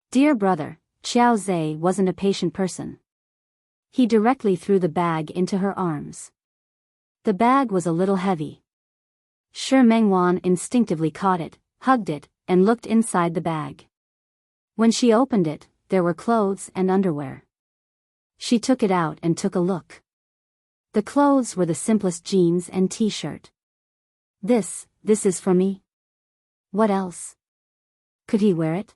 Dear brother, Xiao Zhe wasn't a patient person. He directly threw the bag into her arms. The bag was a little heavy. Shi Mengwan instinctively caught it, hugged it, and looked inside the bag. When she opened it, there were clothes and underwear. She took it out and took a look. The clothes were the simplest jeans and t-shirt. This is for me? What else? Could he wear it?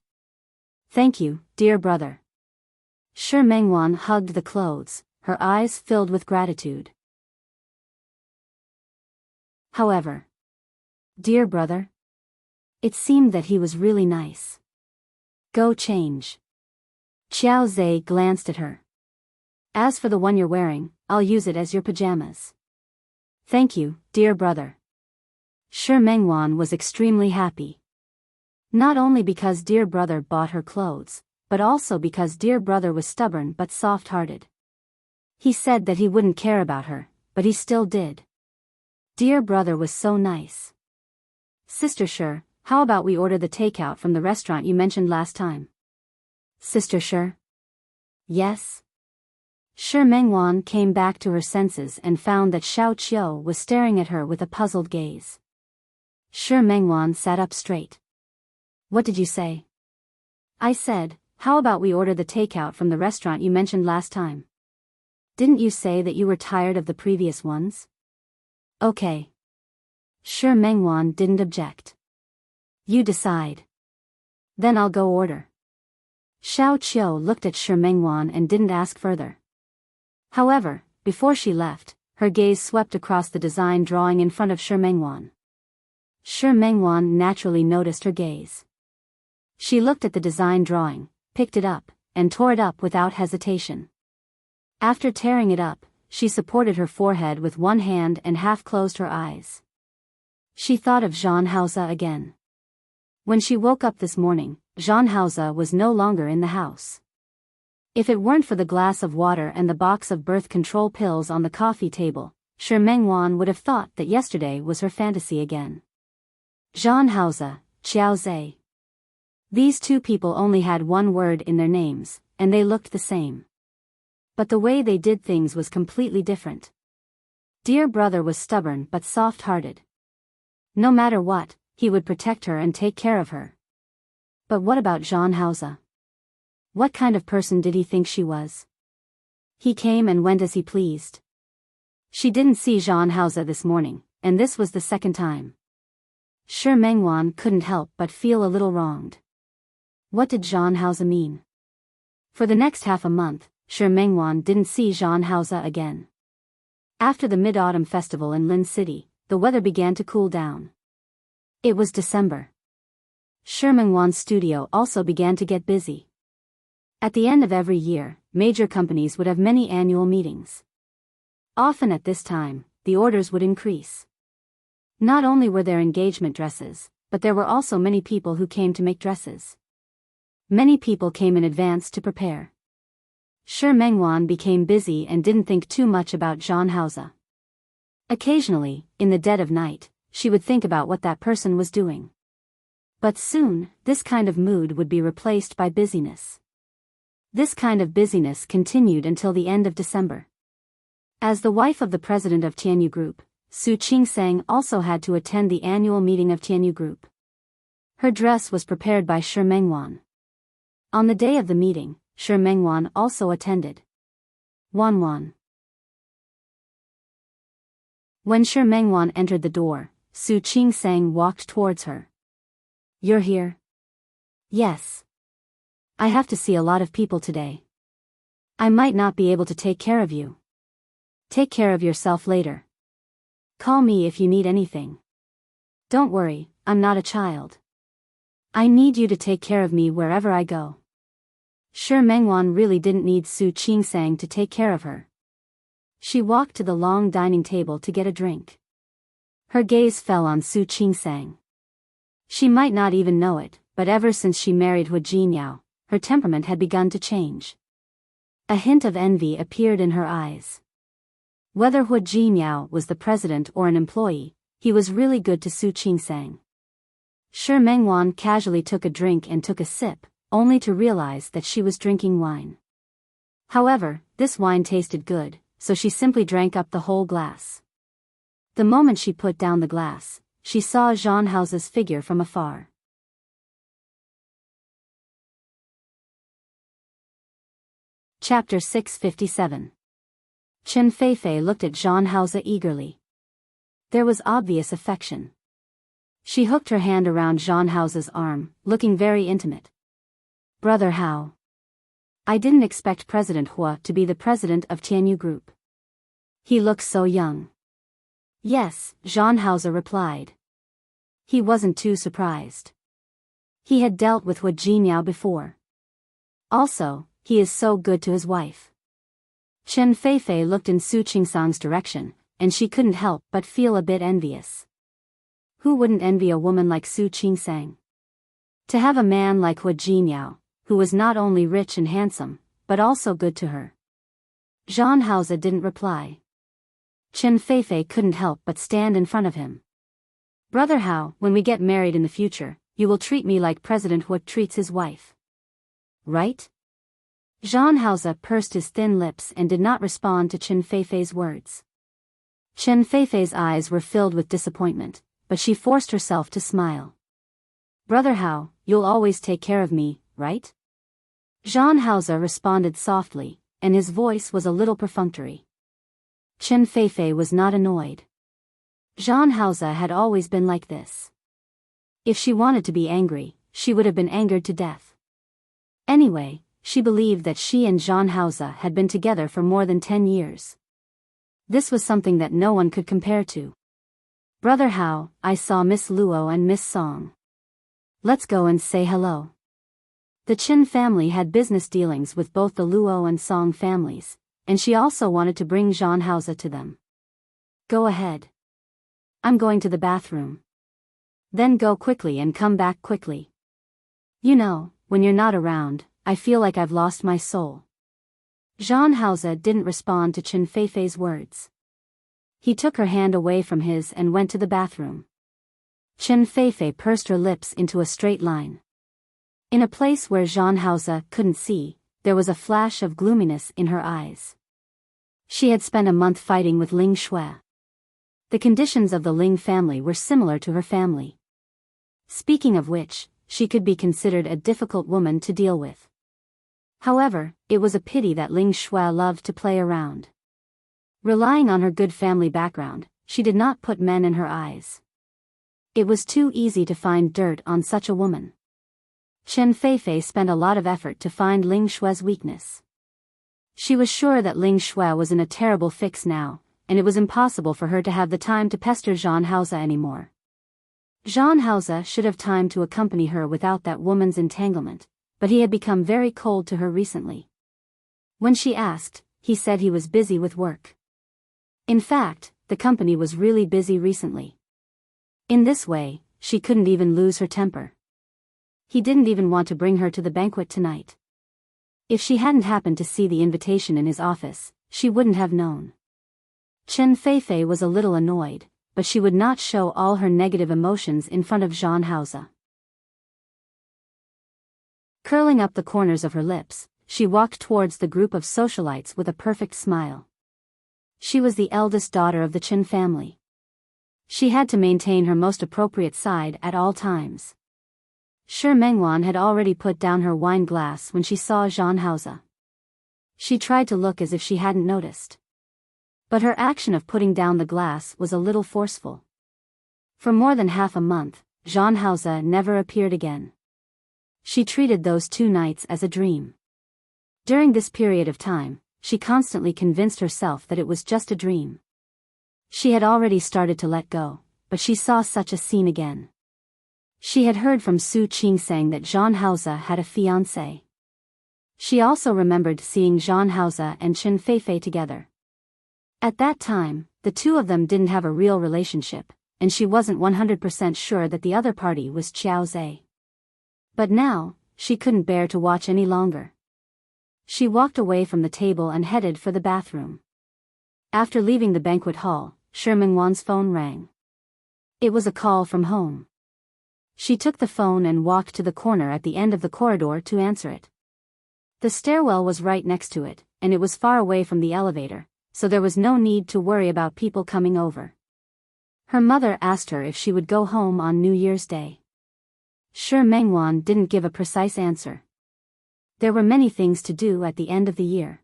Thank you, dear brother. Shi Mengwan hugged the clothes, her eyes filled with gratitude. However, dear brother, it seemed that he was really nice. Go change. Xiao Zhe glanced at her. As for the one you're wearing, I'll use it as your pajamas. Thank you, dear brother. Shi Mengwan was extremely happy. Not only because dear brother bought her clothes, but also because dear brother was stubborn but soft-hearted. He said that he wouldn't care about her, but he still did. Dear brother was so nice. Sister Shi, how about we order the takeout from the restaurant you mentioned last time? Sister Shi? Yes? Shi Mengwan came back to her senses and found that Xiao Qiu was staring at her with a puzzled gaze. Shi Mengwan sat up straight. What did you say? I said, how about we order the takeout from the restaurant you mentioned last time? Didn't you say that you were tired of the previous ones? Okay. Shi Mengwan didn't object. You decide. Then I'll go order. Xiao Qiu looked at Shi Mengwan and didn't ask further. However, before she left, her gaze swept across the design drawing in front of Shi Mengwan. Shi Mengwan naturally noticed her gaze. She looked at the design drawing, picked it up, and tore it up without hesitation. After tearing it up, she supported her forehead with one hand and half closed her eyes. She thought of Zhang Haoze again. When she woke up this morning, Zhang Haoze was no longer in the house. If it weren't for the glass of water and the box of birth control pills on the coffee table, Shi Mengwan would have thought that yesterday was her fantasy again. Zhang Haoze, Xiao Zhe. These two people only had one word in their names, and they looked the same. But the way they did things was completely different. Dear brother was stubborn but soft-hearted. No matter what, he would protect her and take care of her. But what about Zhang Haoze? What kind of person did he think she was? He came and went as he pleased. She didn't see Zhang Haoze this morning, and this was the second time. Shi Mengwan couldn't help but feel a little wronged. What did Zhang Haoze mean? For the next half a month, Shi Mengwan didn't see Zhang Haoze again. After the Mid-Autumn Festival in Lin City, the weather began to cool down. It was December. Shi Mengwan's studio also began to get busy. At the end of every year, major companies would have many annual meetings. Often at this time, the orders would increase. Not only were there engagement dresses, but there were also many people who came to make dresses. Many people came in advance to prepare. Shi Mengwan became busy and didn't think too much about Zhang Haoze. Occasionally, in the dead of night, she would think about what that person was doing. But soon, this kind of mood would be replaced by busyness. This kind of busyness continued until the end of December. As the wife of the president of Tianyu Group, Su Qingsang also had to attend the annual meeting of Tianyu Group. Her dress was prepared by Shi Mengwan. On the day of the meeting, Shi Mengwan also attended. Wan. When Shi Mengwan entered the door, Su Qingsang walked towards her. You're here? Yes. I have to see a lot of people today. I might not be able to take care of you. Take care of yourself later. Call me if you need anything. Don't worry, I'm not a child. I need you to take care of me wherever I go. Sure, Mengwan really didn't need Su Qingsang to take care of her. She walked to the long dining table to get a drink. Her gaze fell on Su Qingsang. She might not even know it, but ever since she married Hu Jinyao, her temperament had begun to change. A hint of envy appeared in her eyes. Whether Hu Jinyao was the president or an employee, he was really good to Su Qingsang. Shi Mengwan casually took a drink and took a sip, only to realize that she was drinking wine. However, this wine tasted good, so she simply drank up the whole glass. The moment she put down the glass, she saw Zhang Hao's figure from afar. Chapter 657. Chen Feifei looked at Zhang Hao eagerly. There was obvious affection. She hooked her hand around Zhang Hao's arm, looking very intimate. Brother Hao. I didn't expect President Hua to be the president of Tianyu Group. He looks so young. Yes, Zhang Hao replied. He wasn't too surprised. He had dealt with Hu Jinyao before. Also, he is so good to his wife. Chen Feifei looked in Su Qingsang's direction, and she couldn't help but feel a bit envious. Who wouldn't envy a woman like Su Qingsang? To have a man like Hu Jinyao, who was not only rich and handsome, but also good to her. Zhang Hao didn't reply. Chen Feifei couldn't help but stand in front of him. Brother Hao, when we get married in the future, you will treat me like President Hu treats his wife. Right? Zhang Hao pursed his thin lips and did not respond to Chen Feifei's words. Chen Feifei's eyes were filled with disappointment, but she forced herself to smile. Brother Hao, you'll always take care of me, right? Zhang Hao responded softly, and his voice was a little perfunctory. Chen Feifei was not annoyed. Zhang Hao had always been like this. If she wanted to be angry, she would have been angered to death. Anyway, she believed that she and Zhang Hao had been together for more than 10 years. This was something that no one could compare to. Brother Hao, I saw Miss Luo and Miss Song. Let's go and say hello. The Qin family had business dealings with both the Luo and Song families, and she also wanted to bring Zhang Hao to them. Go ahead. I'm going to the bathroom. Then go quickly and come back quickly. You know, when you're not around, I feel like I've lost my soul. Zhang Hao didn't respond to Chen Feifei's words. He took her hand away from his and went to the bathroom. Chen Feifei pursed her lips into a straight line. In a place where Zhang Hao couldn't see, there was a flash of gloominess in her eyes. She had spent a month fighting with Ling Shui. The conditions of the Ling family were similar to her family. Speaking of which, she could be considered a difficult woman to deal with. However, it was a pity that Ling Shui loved to play around. Relying on her good family background, she did not put men in her eyes. It was too easy to find dirt on such a woman. Chen Feifei spent a lot of effort to find Ling Shui's weakness. She was sure that Ling Shui was in a terrible fix now, and it was impossible for her to have the time to pester Zhang Hao anymore. Zhang Hao should have time to accompany her without that woman's entanglement, but he had become very cold to her recently. When she asked, he said he was busy with work. In fact, the company was really busy recently. In this way, she couldn't even lose her temper. He didn't even want to bring her to the banquet tonight. If she hadn't happened to see the invitation in his office, she wouldn't have known. Chen Feifei was a little annoyed, but she would not show all her negative emotions in front of Zhang Hao. Curling up the corners of her lips, she walked towards the group of socialites with a perfect smile. She was the eldest daughter of the Chen family. She had to maintain her most appropriate side at all times. Shi Mengwan had already put down her wine glass when she saw Zhang Hao. She tried to look as if she hadn't noticed. But her action of putting down the glass was a little forceful. For more than half a month, Zhang Hao never appeared again. She treated those 2 nights as a dream. During this period of time, she constantly convinced herself that it was just a dream. She had already started to let go, but she saw such a scene again. She had heard from Su Qingsang that Zhang Haoze had a fiancé. She also remembered seeing Zhang Haoze and Chen Feifei together. At that time, the two of them didn't have a real relationship, and she wasn't 100% sure that the other party was Qiao Zhe. But now, she couldn't bear to watch any longer. She walked away from the table and headed for the bathroom. After leaving the banquet hall, Shi Mingwan's phone rang. It was a call from home. She took the phone and walked to the corner at the end of the corridor to answer it. The stairwell was right next to it, and it was far away from the elevator, so there was no need to worry about people coming over. Her mother asked her if she would go home on New Year's Day. Shi Mingwan didn't give a precise answer. There were many things to do at the end of the year.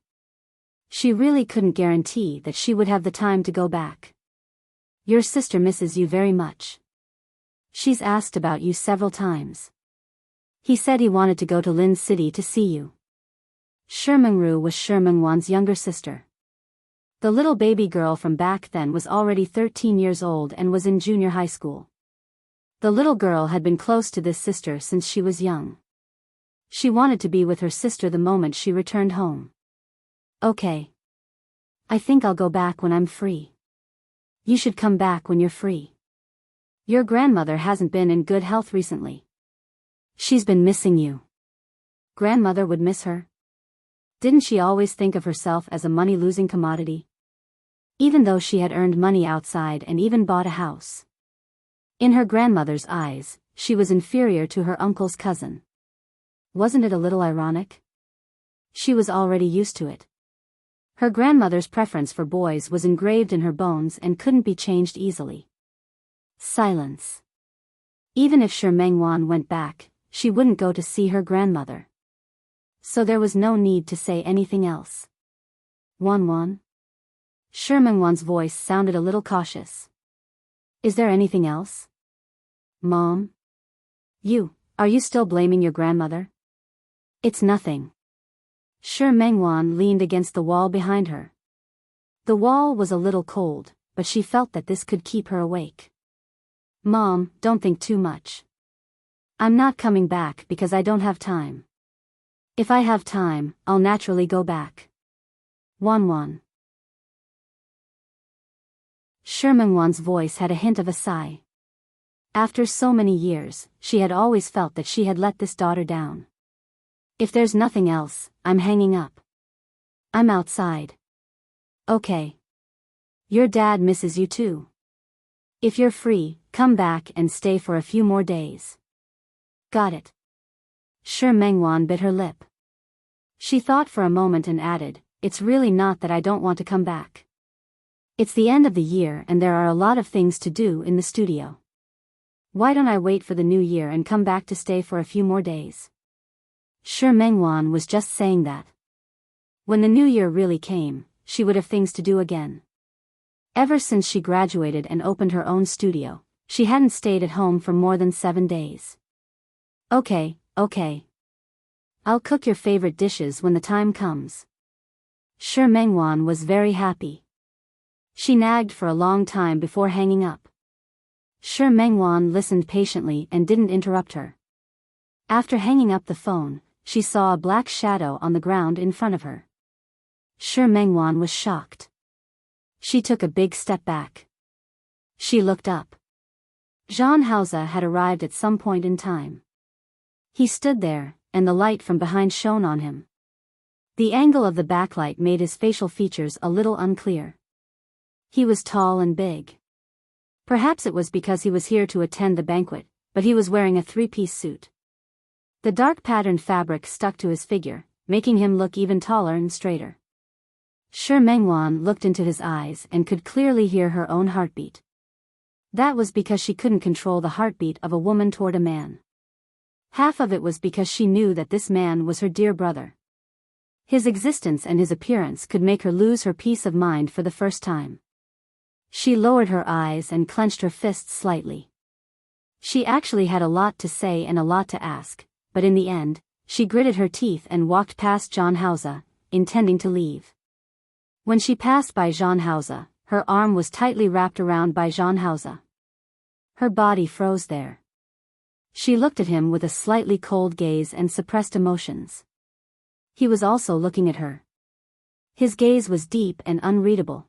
She really couldn't guarantee that she would have the time to go back. Your sister misses you very much. She's asked about you several times. He said he wanted to go to Lin City to see you. Shi Mingru was Shi Mingwan's younger sister. The little baby girl from back then was already 13 years old and was in junior high school. The little girl had been close to this sister since she was young. She wanted to be with her sister the moment she returned home. Okay. I think I'll go back when I'm free. You should come back when you're free. Your grandmother hasn't been in good health recently. She's been missing you. Grandmother would miss her? Didn't she always think of herself as a money-losing commodity? Even though she had earned money outside and even bought a house. In her grandmother's eyes, she was inferior to her uncle's cousin. Wasn't it a little ironic? She was already used to it. Her grandmother's preference for boys was engraved in her bones and couldn't be changed easily. Silence. Even if Shi Mingwan went back, she wouldn't go to see her grandmother. So there was no need to say anything else. Wan. Shi Mingwan's voice sounded a little cautious. Is there anything else? Mom? Are you still blaming your grandmother? It's nothing. Shi Mingwan leaned against the wall behind her. The wall was a little cold, but she felt that this could keep her awake. Mom, don't think too much. I'm not coming back because I don't have time. If I have time, I'll naturally go back. Wan. Shi Mingwan's voice had a hint of a sigh. After so many years, she had always felt that she had let this daughter down. If there's nothing else, I'm hanging up. I'm outside. Okay. Your dad misses you too. If you're free, come back and stay for a few more days. Got it. Shi Mingwan bit her lip. She thought for a moment and added, it's really not that I don't want to come back. It's the end of the year and there are a lot of things to do in the studio. Why don't I wait for the new year and come back to stay for a few more days? Shi Mingwan was just saying that. When the new year really came, she would have things to do again. Ever since she graduated and opened her own studio, she hadn't stayed at home for more than 7 days. Okay. I'll cook your favorite dishes when the time comes. Shi Mingwan was very happy. She nagged for a long time before hanging up. Shi Mingwan listened patiently and didn't interrupt her. After hanging up the phone, she saw a black shadow on the ground in front of her. Shi Mingwan was shocked. She took a big step back. She looked up. Zhang Haoze had arrived at some point in time. He stood there, and the light from behind shone on him. The angle of the backlight made his facial features a little unclear. He was tall and big. Perhaps it was because he was here to attend the banquet, but he was wearing a 3-piece suit. The dark patterned fabric stuck to his figure, making him look even taller and straighter. Shi Mingwan looked into his eyes and could clearly hear her own heartbeat. That was because she couldn't control the heartbeat of a woman toward a man. Half of it was because she knew that this man was her dear brother. His existence and his appearance could make her lose her peace of mind for the first time. She lowered her eyes and clenched her fists slightly. She actually had a lot to say and a lot to ask, but in the end, she gritted her teeth and walked past John Hauser, intending to leave. When she passed by John Hauser, her arm was tightly wrapped around by John Hauser. Her body froze there. She looked at him with a slightly cold gaze and suppressed emotions. He was also looking at her. His gaze was deep and unreadable.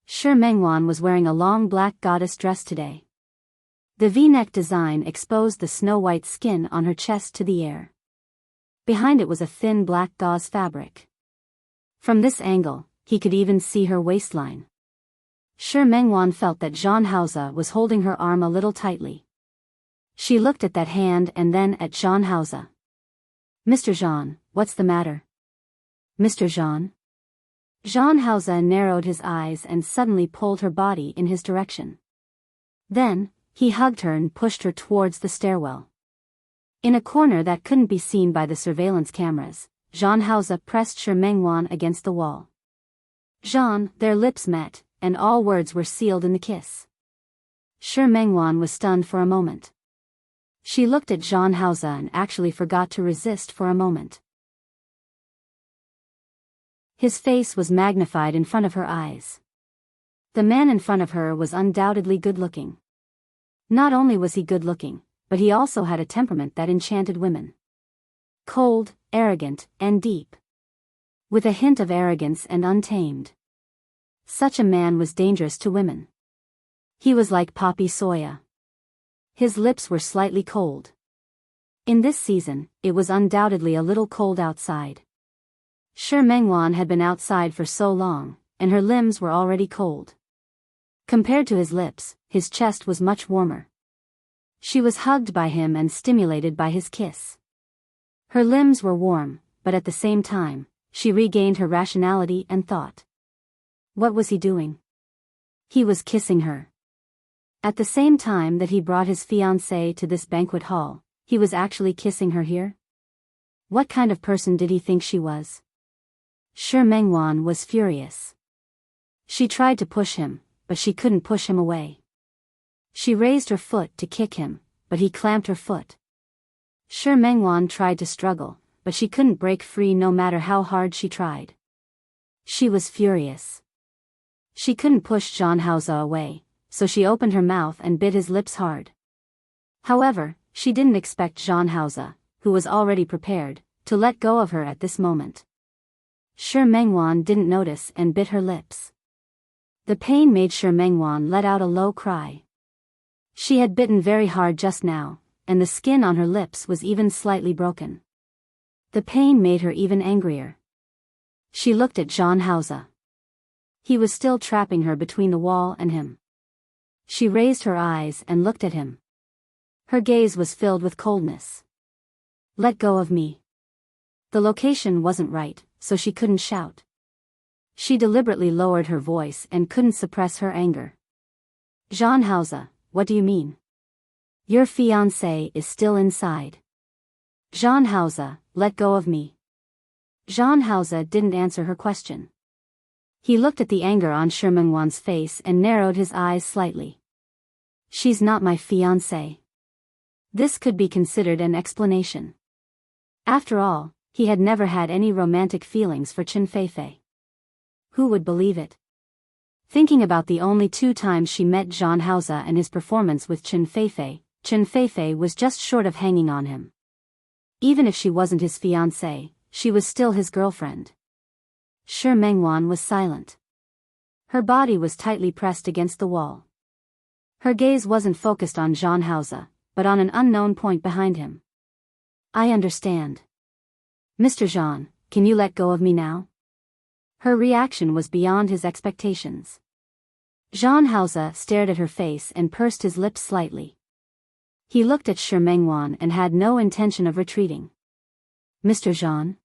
Shi Mengwan was wearing a long black goddess dress today. The V-neck design exposed the snow-white skin on her chest to the air. Behind it was a thin black gauze fabric. From this angle, he could even see her waistline. Shi Mengwan felt that Jean Hauser was holding her arm a little tightly. She looked at that hand and then at Jean Hauser. "Mr. Jean, what's the matter?" "Mr. Jean?" Jean Hauser narrowed his eyes and suddenly pulled her body in his direction. Then, he hugged her and pushed her towards the stairwell. In a corner that couldn't be seen by the surveillance cameras, Jean Hauser pressed Shi Mengwan against the wall. Jean, their lips met, and all words were sealed in the kiss. Shi Mengwan was stunned for a moment. She looked at Jean Hauser and actually forgot to resist for a moment. His face was magnified in front of her eyes. The man in front of her was undoubtedly good-looking. Not only was he good-looking, but he also had a temperament that enchanted women. Cold, arrogant, and deep. With a hint of arrogance and untamed. Such a man was dangerous to women. He was like poppy soya. His lips were slightly cold. In this season, it was undoubtedly a little cold outside. Shi Mengwan had been outside for so long, and her limbs were already cold. Compared to his lips, his chest was much warmer. She was hugged by him and stimulated by his kiss. Her limbs were warm, but at the same time, she regained her rationality and thought. What was he doing? He was kissing her. At the same time that he brought his fiancée to this banquet hall, he was actually kissing her here? What kind of person did he think she was? Shi Mengwan was furious. She tried to push him, but she couldn't push him away. She raised her foot to kick him, but he clamped her foot. Shi Mengwan tried to struggle, but she couldn't break free no matter how hard she tried. She was furious. She couldn't push Jean Hauser away, so she opened her mouth and bit his lips hard. However, she didn't expect Jean Hauser, who was already prepared, to let go of her at this moment. Shi Mengwan didn't notice and bit her lips. The pain made Shi Mengwan let out a low cry. She had bitten very hard just now, and the skin on her lips was even slightly broken. The pain made her even angrier. She looked at Jean Hauser. He was still trapping her between the wall and him. She raised her eyes and looked at him. Her gaze was filled with coldness. "Let go of me." The location wasn't right, so she couldn't shout. She deliberately lowered her voice and couldn't suppress her anger. "Jean Hauser, what do you mean? Your fiancé is still inside." "Jean Hauser, let go of me." Jean Hauser didn't answer her question. He looked at the anger on Shi Mengwan's face and narrowed his eyes slightly. "She's not my fiancé." This could be considered an explanation. After all, he had never had any romantic feelings for Chen Feifei. Who would believe it? Thinking about the only 2 times she met Jean Hauser and his performance with Chen Feifei was just short of hanging on him. Even if she wasn't his fiancée, she was still his girlfriend. Shi Mengwan was silent. Her body was tightly pressed against the wall. Her gaze wasn't focused on Jean Hauser, but on an unknown point behind him. "I understand. Mr. Jean, can you let go of me now?" Her reaction was beyond his expectations. Jean Hauser stared at her face and pursed his lips slightly. He looked at Shi Mengwan and had no intention of retreating. "Mr. Jean?"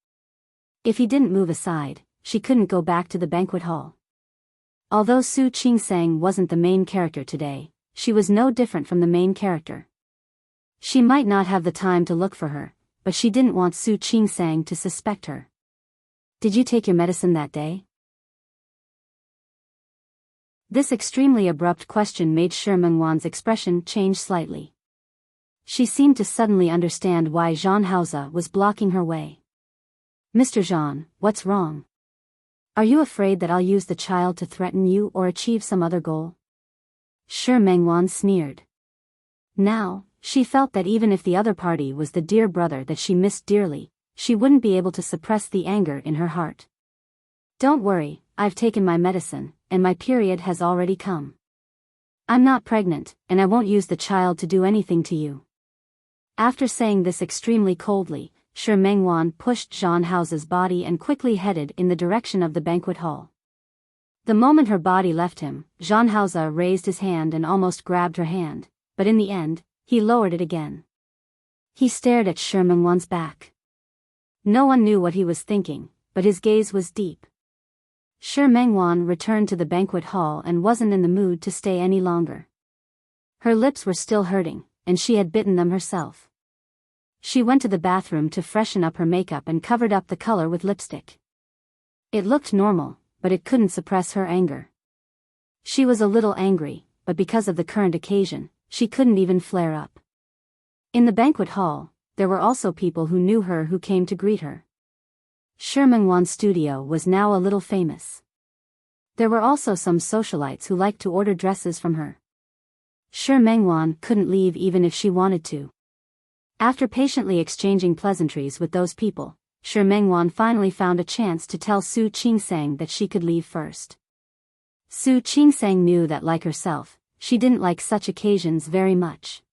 If he didn't move aside, she couldn't go back to the banquet hall. Although Su Qingsang wasn't the main character today, she was no different from the main character. She might not have the time to look for her, but she didn't want Su Qingsang to suspect her. "Did you take your medicine that day?" This extremely abrupt question made Shi Mengwan's expression change slightly. She seemed to suddenly understand why Jean Hauser was blocking her way. Mr. Jean, what's wrong? Are you afraid that I'll use the child to threaten you or achieve some other goal? Shi Mengwan sneered. Now, she felt that even if the other party was the dear brother that she missed dearly, she wouldn't be able to suppress the anger in her heart. Don't worry, I've taken my medicine, and my period has already come. I'm not pregnant, and I won't use the child to do anything to you. After saying this extremely coldly, Shi Mengwan pushed Jean Hauser's body and quickly headed in the direction of the banquet hall. The moment her body left him, Jean Hauser raised his hand and almost grabbed her hand, but in the end, he lowered it again. He stared at Shi Mengwan's back. No one knew what he was thinking, but his gaze was deep. Shi Mengwan returned to the banquet hall and wasn't in the mood to stay any longer. Her lips were still hurting, and she had bitten them herself. She went to the bathroom to freshen up her makeup and covered up the color with lipstick. It looked normal, but it couldn't suppress her anger. She was a little angry, but because of the current occasion, she couldn't even flare up. In the banquet hall, there were also people who knew her who came to greet her. Shi Mengwan's studio was now a little famous. There were also some socialites who liked to order dresses from her. Shi Mengwan couldn't leave even if she wanted to. After patiently exchanging pleasantries with those people, Shi Mengwan finally found a chance to tell Su Qingsang that she could leave first. Su Qingsang knew that, like herself, she didn't like such occasions very much.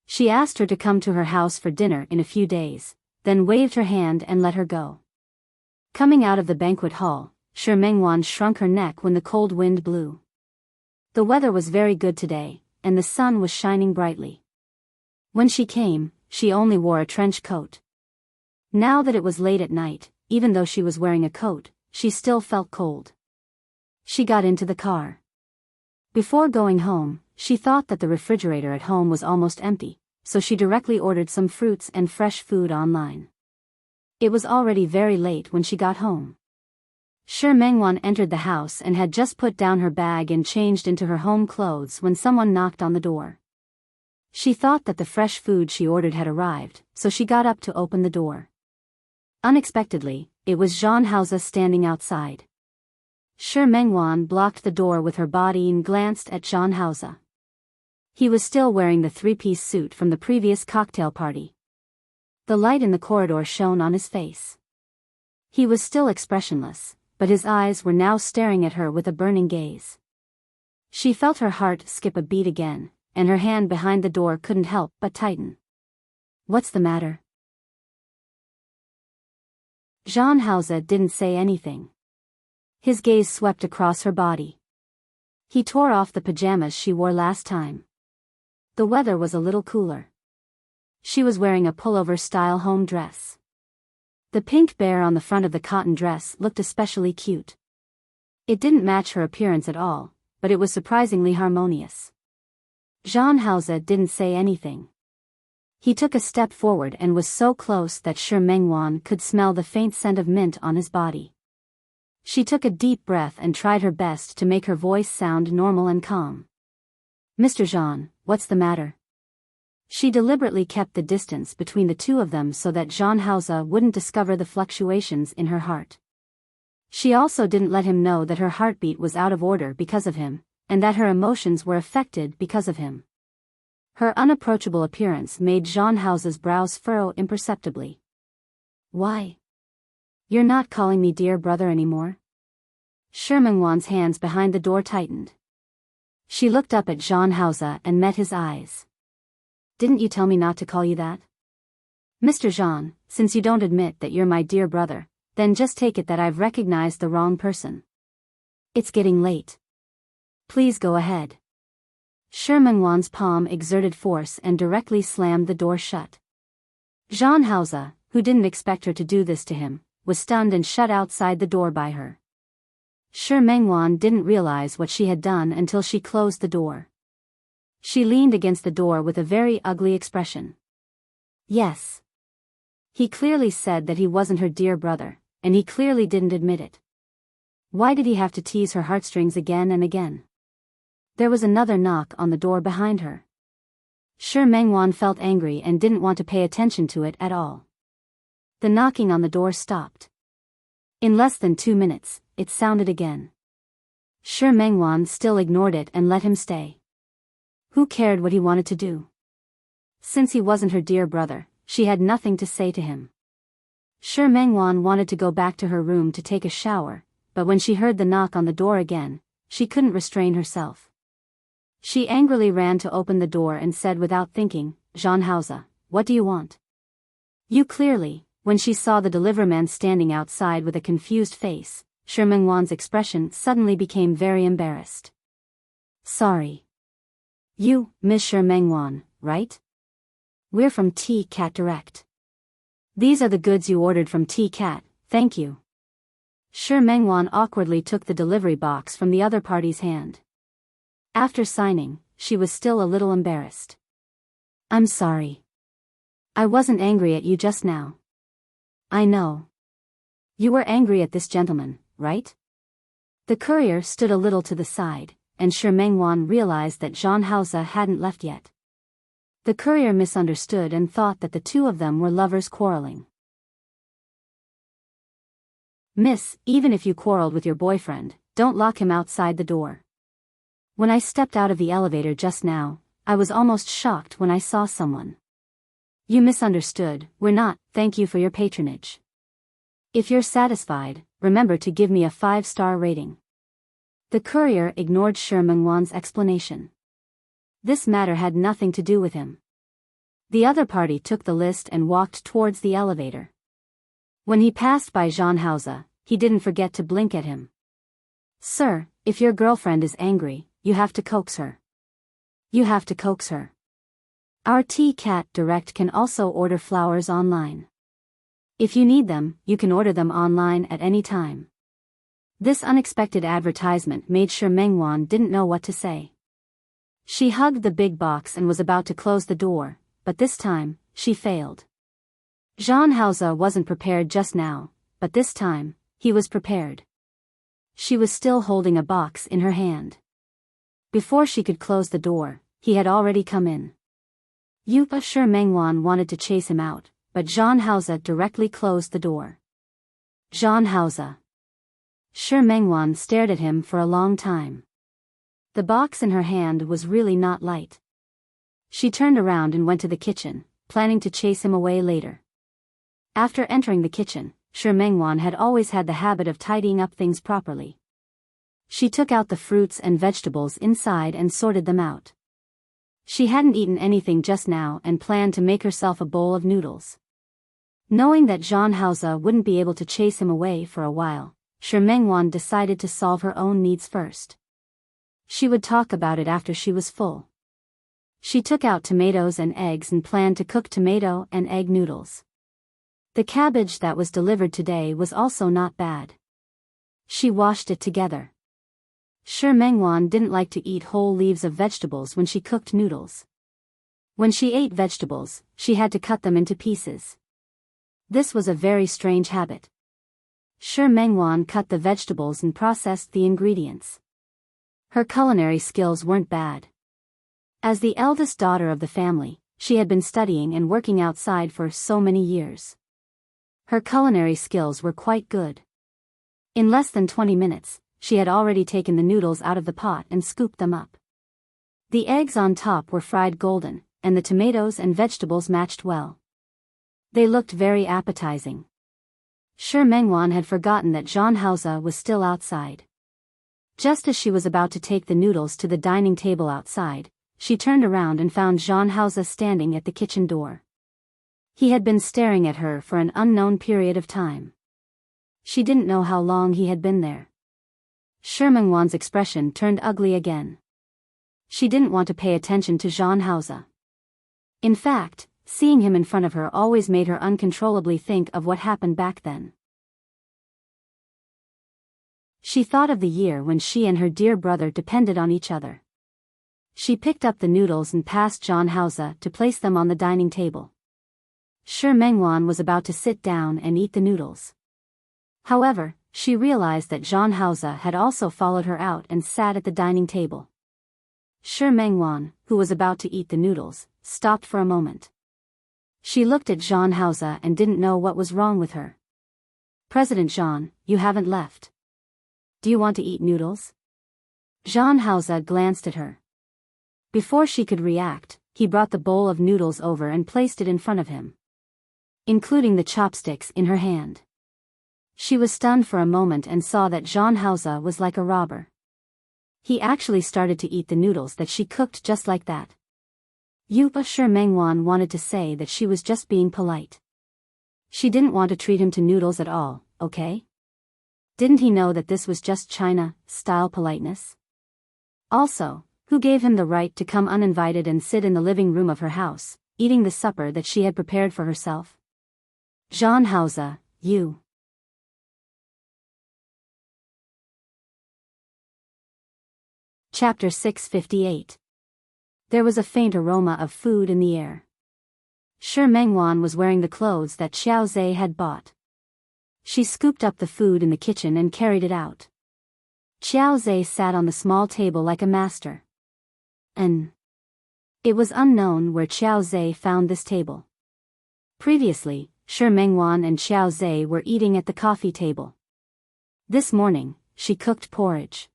She asked her to come to her house for dinner in a few days, then waved her hand and let her go. Coming out of the banquet hall, Shi Mengwan shrunk her neck when the cold wind blew. The weather was very good today, and the sun was shining brightly. When she came, she only wore a trench coat. Now that it was late at night, even though she was wearing a coat, she still felt cold. She got into the car. Before going home, she thought that the refrigerator at home was almost empty, so she directly ordered some fruits and fresh food online. It was already very late when she got home. Shi Mengwan entered the house and had just put down her bag and changed into her home clothes when someone knocked on the door. She thought that the fresh food she ordered had arrived, so she got up to open the door. Unexpectedly, it was Jean Hauser standing outside. Shi Mengwan blocked the door with her body and glanced at Jean Hauser. He was still wearing the three-piece suit from the previous cocktail party. The light in the corridor shone on his face. He was still expressionless, but his eyes were now staring at her with a burning gaze. She felt her heart skip a beat again, and her hand behind the door couldn't help but tighten. What's the matter? Jean Hauser didn't say anything. His gaze swept across her body. He tore off the pajamas she wore last time. The weather was a little cooler. She was wearing a pullover-style home dress. The pink bear on the front of the cotton dress looked especially cute. It didn't match her appearance at all, but it was surprisingly harmonious. Jean Hauser didn't say anything. He took a step forward and was so close that Shi Mengwan could smell the faint scent of mint on his body. She took a deep breath and tried her best to make her voice sound normal and calm. Mr. Jean, what's the matter? She deliberately kept the distance between the two of them so that Jean Hauser wouldn't discover the fluctuations in her heart. She also didn't let him know that her heartbeat was out of order because of him, and that her emotions were affected because of him. Her unapproachable appearance made Jean Hauser's brows furrow imperceptibly. Why? You're not calling me dear brother anymore? Shi Mengwan's hands behind the door tightened. She looked up at Jean Hauser and met his eyes. Didn't you tell me not to call you that? Mr. Jean, since you don't admit that you're my dear brother, then just take it that I've recognized the wrong person. It's getting late. Please go ahead. Shi Mengwan's palm exerted force and directly slammed the door shut. Jean Hauser, who didn't expect her to do this to him, was stunned and shut outside the door by her. Shi Mengwan didn't realize what she had done until she closed the door. She leaned against the door with a very ugly expression. Yes. He clearly said that he wasn't her dear brother, and he clearly didn't admit it. Why did he have to tease her heartstrings again and again? There was another knock on the door behind her. Shi Mengwan felt angry and didn't want to pay attention to it at all. The knocking on the door stopped. In less than 2 minutes, it sounded again. Shi Mengwan still ignored it and let him stay. Who cared what he wanted to do? Since he wasn't her dear brother, she had nothing to say to him. Shi Mengwan wanted to go back to her room to take a shower, but when she heard the knock on the door again, she couldn't restrain herself. She angrily ran to open the door and said without thinking, "Jean Hausa, what do you want?" You clearly, when she saw the deliverman standing outside with a confused face, Shi Mengwan's expression suddenly became very embarrassed. "Sorry. You, Miss Shi Mengwan, right? We're from T-Cat Direct. These are the goods you ordered from T-Cat, thank you." Shi Mengwan awkwardly took the delivery box from the other party's hand. After signing, she was still a little embarrassed. "I'm sorry. I wasn't angry at you just now." "I know. You were angry at this gentleman, right?" The courier stood a little to the side, and Shi Mengwan realized that Jean Hausa hadn't left yet. The courier misunderstood and thought that the two of them were lovers quarreling. "Miss, even if you quarreled with your boyfriend, don't lock him outside the door. When I stepped out of the elevator just now, I was almost shocked when I saw someone." "You misunderstood, we're not, thank you for your patronage. If you're satisfied, remember to give me a 5-star rating." The courier ignored Shi Mengwan's explanation. This matter had nothing to do with him. The other party took the list and walked towards the elevator. When he passed by Jean Hausa, he didn't forget to blink at him. "Sir, if your girlfriend is angry, you have to coax her. You have to coax her. Our T-Cat Direct can also order flowers online. If you need them, you can order them online at any time." This unexpected advertisement made Shi Mengwan didn't know what to say. She hugged the big box and was about to close the door, but this time, she failed. Jean Hausa wasn't prepared just now, but this time, he was prepared. She was still holding a box in her hand. Before she could close the door, he had already come in. Shi Mengwan wanted to chase him out, but Jean Hausa directly closed the door. "Jean Hausa." Shi Mengwan stared at him for a long time. The box in her hand was really not light. She turned around and went to the kitchen, planning to chase him away later. After entering the kitchen, Shi Mengwan had always had the habit of tidying up things properly. She took out the fruits and vegetables inside and sorted them out. She hadn't eaten anything just now and planned to make herself a bowl of noodles. Knowing that Jean Hausa wouldn't be able to chase him away for a while, Shi Mengwan decided to solve her own needs first. She would talk about it after she was full. She took out tomatoes and eggs and planned to cook tomato and egg noodles. The cabbage that was delivered today was also not bad. She washed it together. Shi Mengwan didn't like to eat whole leaves of vegetables when she cooked noodles. When she ate vegetables, she had to cut them into pieces. This was a very strange habit. Shi Mengwan cut the vegetables and processed the ingredients. Her culinary skills weren't bad. As the eldest daughter of the family, she had been studying and working outside for so many years. Her culinary skills were quite good. In less than 20 minutes, she had already taken the noodles out of the pot and scooped them up. The eggs on top were fried golden, and the tomatoes and vegetables matched well. They looked very appetizing. Shi Mengwan had forgotten that Jean Hausa was still outside. Just as she was about to take the noodles to the dining table outside, she turned around and found Jean Hausa standing at the kitchen door. He had been staring at her for an unknown period of time. She didn't know how long he had been there. Shi Mengwan's expression turned ugly again. She didn't want to pay attention to Jean Hausa. In fact, seeing him in front of her always made her uncontrollably think of what happened back then. She thought of the year when she and her dear brother depended on each other. She picked up the noodles and passed Jean Hausa to place them on the dining table. Shi Mengwan was about to sit down and eat the noodles. However, she realized that Jean Hausa had also followed her out and sat at the dining table. Shi Mengwan, who was about to eat the noodles, stopped for a moment. She looked at Zhang Haoze and didn't know what was wrong with her. President Zhang, you haven't left. Do you want to eat noodles? Zhang Haoze glanced at her. Before she could react, he brought the bowl of noodles over and placed it in front of him, including the chopsticks in her hand. She was stunned for a moment and saw that Zhang Haoze was like a robber. He actually started to eat the noodles that she cooked just like that. Shi Mengwan wanted to say that she was just being polite. She didn't want to treat him to noodles at all, okay? Didn't he know that this was just China-style politeness? Also, who gave him the right to come uninvited and sit in the living room of her house, eating the supper that she had prepared for herself? Zhang Haoze, you. Chapter 658. There was a faint aroma of food in the air. Shi Mengwan was wearing the clothes that Xiao Zhe had bought. She scooped up the food in the kitchen and carried it out. Xiao Zhe sat on the small table like a master. It was unknown where Xiao Zhe found this table. Previously, Shi Mengwan and Xiao Zhe were eating at the coffee table. This morning, she cooked porridge.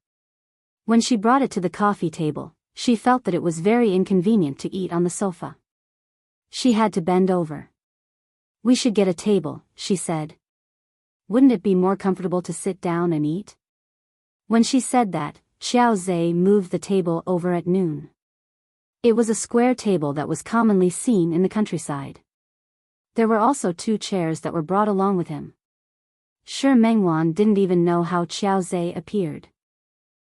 When she brought it to the coffee table, she felt that it was very inconvenient to eat on the sofa. She had to bend over. We should get a table, she said. Wouldn't it be more comfortable to sit down and eat? When she said that, Xiao Zhe moved the table over at noon. It was a square table that was commonly seen in the countryside. There were also 2 chairs that were brought along with him. Shi Mengwan didn't even know how Xiao Zhe appeared.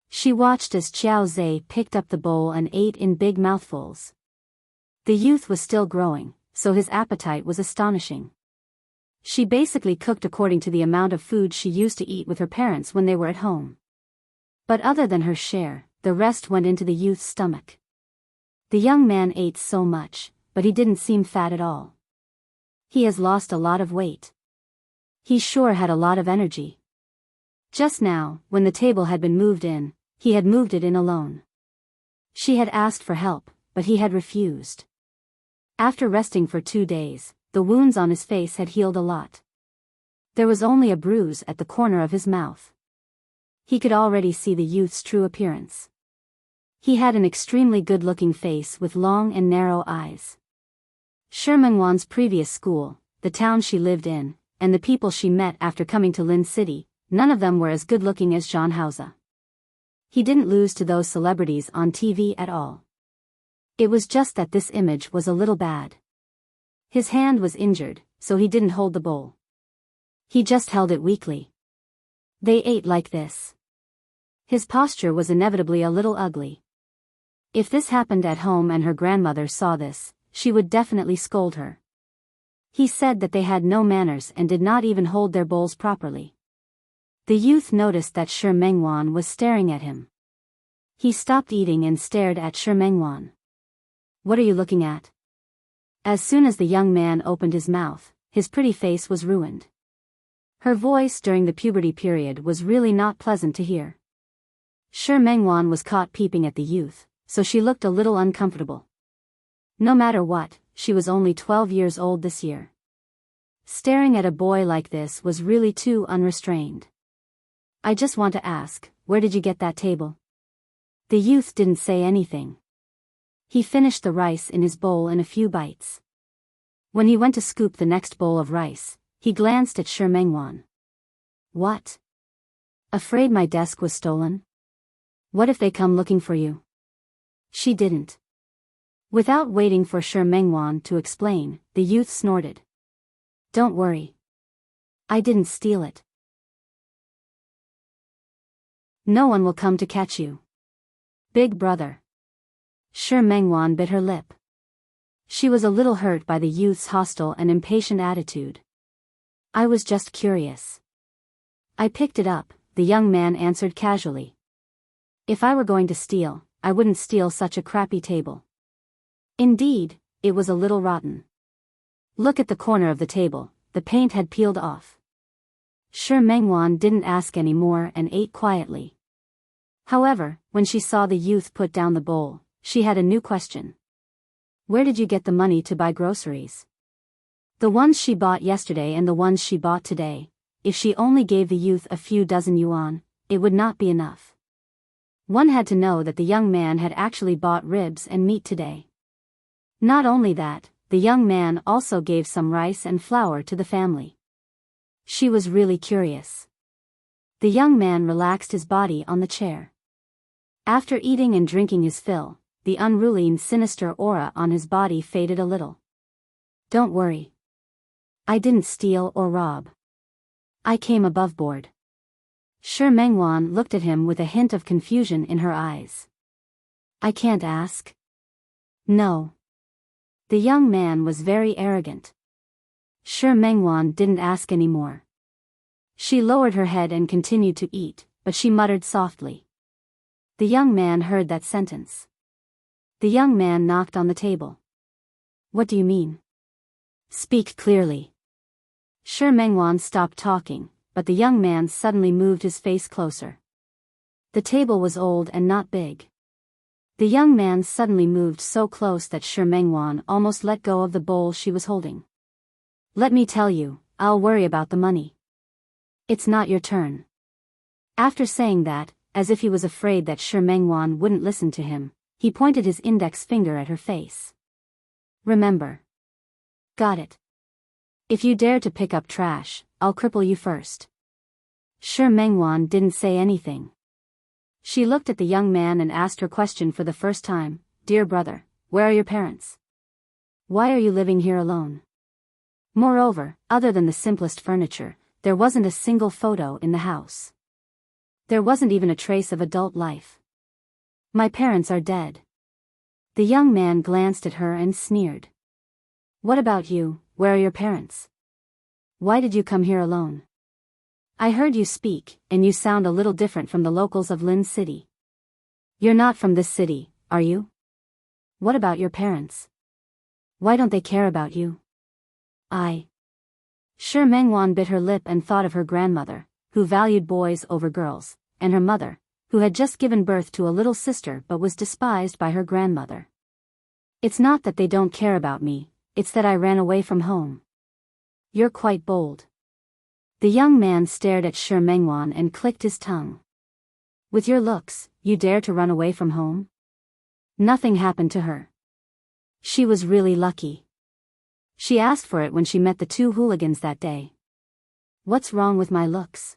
She watched as Xiao Zhe picked up the bowl and ate in big mouthfuls. The youth was still growing, so his appetite was astonishing. She basically cooked according to the amount of food she used to eat with her parents when they were at home. But other than her share, the rest went into the youth's stomach. The young man ate so much, but he didn't seem fat at all. He has lost a lot of weight. He sure had a lot of energy. Just now, when the table had been moved in, he had moved it in alone. She had asked for help, but he had refused. After resting for 2 days, the wounds on his face had healed a lot. There was only a bruise at the corner of his mouth. He could already see the youth's true appearance. He had an extremely good-looking face with long and narrow eyes. Shi Mengwan's previous school, the town she lived in, and the people she met after coming to Lin City, none of them were as good-looking as Zhang Haoze. He didn't lose to those celebrities on TV at all. It was just that this image was a little bad. His hand was injured, so he didn't hold the bowl. He just held it weakly. They ate like this. His posture was inevitably a little ugly. If this happened at home and her grandmother saw this, she would definitely scold her. He said that they had no manners and did not even hold their bowls properly. The youth noticed that Shi Mengwan was staring at him. He stopped eating and stared at Shi Mengwan. What are you looking at? As soon as the young man opened his mouth, his pretty face was ruined. Her voice during the puberty period was really not pleasant to hear. Shi Mengwan was caught peeping at the youth, so she looked a little uncomfortable. No matter what, she was only 12 years old this year. Staring at a boy like this was really too unrestrained. I just want to ask, where did you get that table? The youth didn't say anything. He finished the rice in his bowl in a few bites. When he went to scoop the next bowl of rice, he glanced at Shi Mengwan. What? Afraid my desk was stolen? What if they come looking for you? She didn't. Without waiting for Shi Mengwan to explain, the youth snorted. Don't worry. I didn't steal it. No one will come to catch you. Big brother. Shi Mengwan bit her lip. She was a little hurt by the youth's hostile and impatient attitude. I was just curious. I picked it up, the young man answered casually. If I were going to steal, I wouldn't steal such a crappy table. Indeed, it was a little rotten. Look at the corner of the table, the paint had peeled off. Shi Mengwan didn't ask any more and ate quietly. However, when she saw the youth put down the bowl, she had a new question. Where did you get the money to buy groceries? The ones she bought yesterday and the ones she bought today. If she only gave the youth a few dozen yuan, it would not be enough. One had to know that the young man had actually bought ribs and meat today. Not only that, the young man also gave some rice and flour to the family. She was really curious. The young man relaxed his body on the chair. After eating and drinking his fill, the unruly and sinister aura on his body faded a little. Don't worry. I didn't steal or rob. I came above board. Shi Mengwan looked at him with a hint of confusion in her eyes. I can't ask. No. The young man was very arrogant. Shi Mengwan didn't ask any more. She lowered her head and continued to eat, but she muttered softly. The young man heard that sentence. The young man knocked on the table. What do you mean? Speak clearly. Shi Mengwan stopped talking, but the young man suddenly moved his face closer. The table was old and not big. The young man suddenly moved so close that Shi Mengwan almost let go of the bowl she was holding. Let me tell you, I'll worry about the money. It's not your turn. After saying that, as if he was afraid that Shi Mengwan wouldn't listen to him, he pointed his index finger at her face. Remember. Got it. If you dare to pick up trash, I'll cripple you first. Shi Mengwan didn't say anything. She looked at the young man and asked her question for the first time. Dear brother, where are your parents? Why are you living here alone? Moreover, other than the simplest furniture, there wasn't a single photo in the house. There wasn't even a trace of adult life. My parents are dead. The young man glanced at her and sneered. What about you, where are your parents? Why did you come here alone? I heard you speak, and you sound a little different from the locals of Lin City. You're not from this city, are you? What about your parents? Why don't they care about you? Shi Mengwan bit her lip and thought of her grandmother, who valued boys over girls, and her mother, who had just given birth to a little sister but was despised by her grandmother. It's not that they don't care about me, it's that I ran away from home. You're quite bold. The young man stared at Shi Mengwan and clicked his tongue. With your looks, you dare to run away from home? Nothing happened to her. She was really lucky. She asked for it when she met the two hooligans that day. What's wrong with my looks?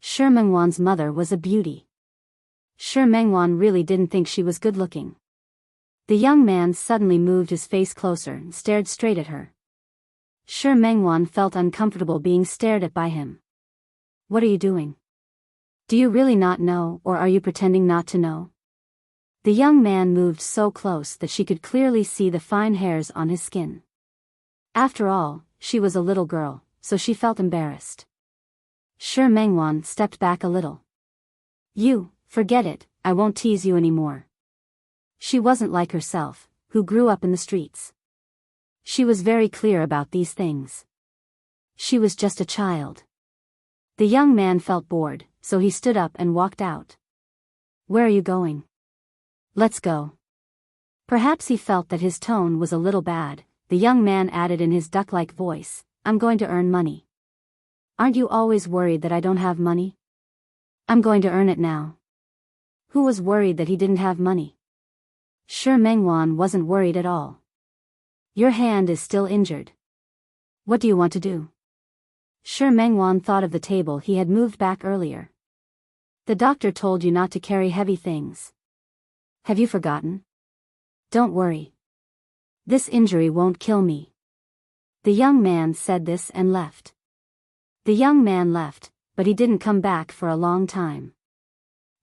Shi Mengwan's mother was a beauty. Shi Mengwan really didn't think she was good looking. The young man suddenly moved his face closer and stared straight at her. Shi Mengwan felt uncomfortable being stared at by him. What are you doing? Do you really not know, or are you pretending not to know? The young man moved so close that she could clearly see the fine hairs on his skin. After all, she was a little girl, so she felt embarrassed. Shi Mengwan stepped back a little. You, forget it, I won't tease you anymore. She wasn't like herself, who grew up in the streets. She was very clear about these things. She was just a child. The young man felt bored, so he stood up and walked out. Where are you going? Let's go. Perhaps he felt that his tone was a little bad. The young man added in his duck-like voice, I'm going to earn money. Aren't you always worried that I don't have money? I'm going to earn it now. Who was worried that he didn't have money? Shi Mengwan wasn't worried at all. Your hand is still injured. What do you want to do? Shi Mengwan thought of the table he had moved back earlier. The doctor told you not to carry heavy things. Have you forgotten? Don't worry. This injury won't kill me. The young man said this and left. The young man left, but he didn't come back for a long time.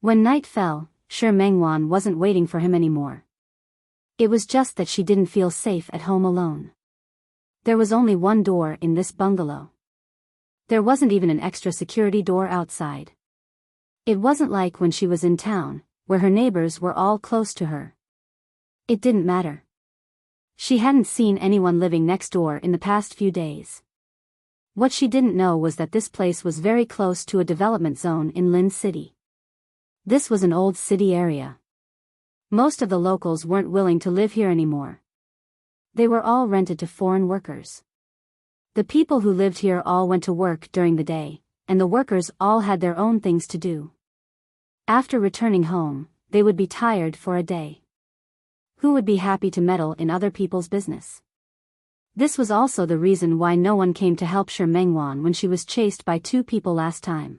When night fell, Shi Mengwan wasn't waiting for him anymore. It was just that she didn't feel safe at home alone. There was only one door in this bungalow. There wasn't even an extra security door outside. It wasn't like when she was in town, where her neighbors were all close to her. It didn't matter. She hadn't seen anyone living next door in the past few days. What she didn't know was that this place was very close to a development zone in Lin City. This was an old city area. Most of the locals weren't willing to live here anymore. They were all rented to foreign workers. The people who lived here all went to work during the day, and the workers all had their own things to do. After returning home, they would be tired for a day. Who would be happy to meddle in other people's business? This was also the reason why no one came to help Shi Mengwan when she was chased by two people last time.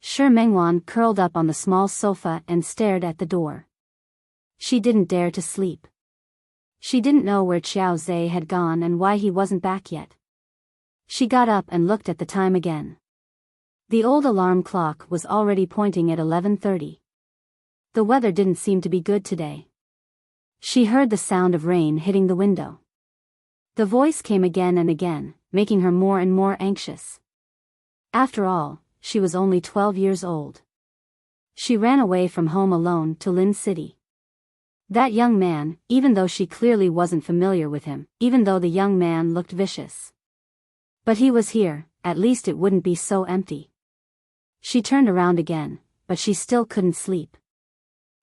Shi Mengwan curled up on the small sofa and stared at the door. She didn't dare to sleep. She didn't know where Qiao Zhe had gone and why he wasn't back yet. She got up and looked at the time again. The old alarm clock was already pointing at 11:30. The weather didn't seem to be good today. She heard the sound of rain hitting the window. The voice came again and again, making her more and more anxious. After all, she was only 12 years old. She ran away from home alone to Lin City. That young man, even though she clearly wasn't familiar with him, even though the young man looked vicious. But he was here, at least it wouldn't be so empty. She turned around again, but she still couldn't sleep.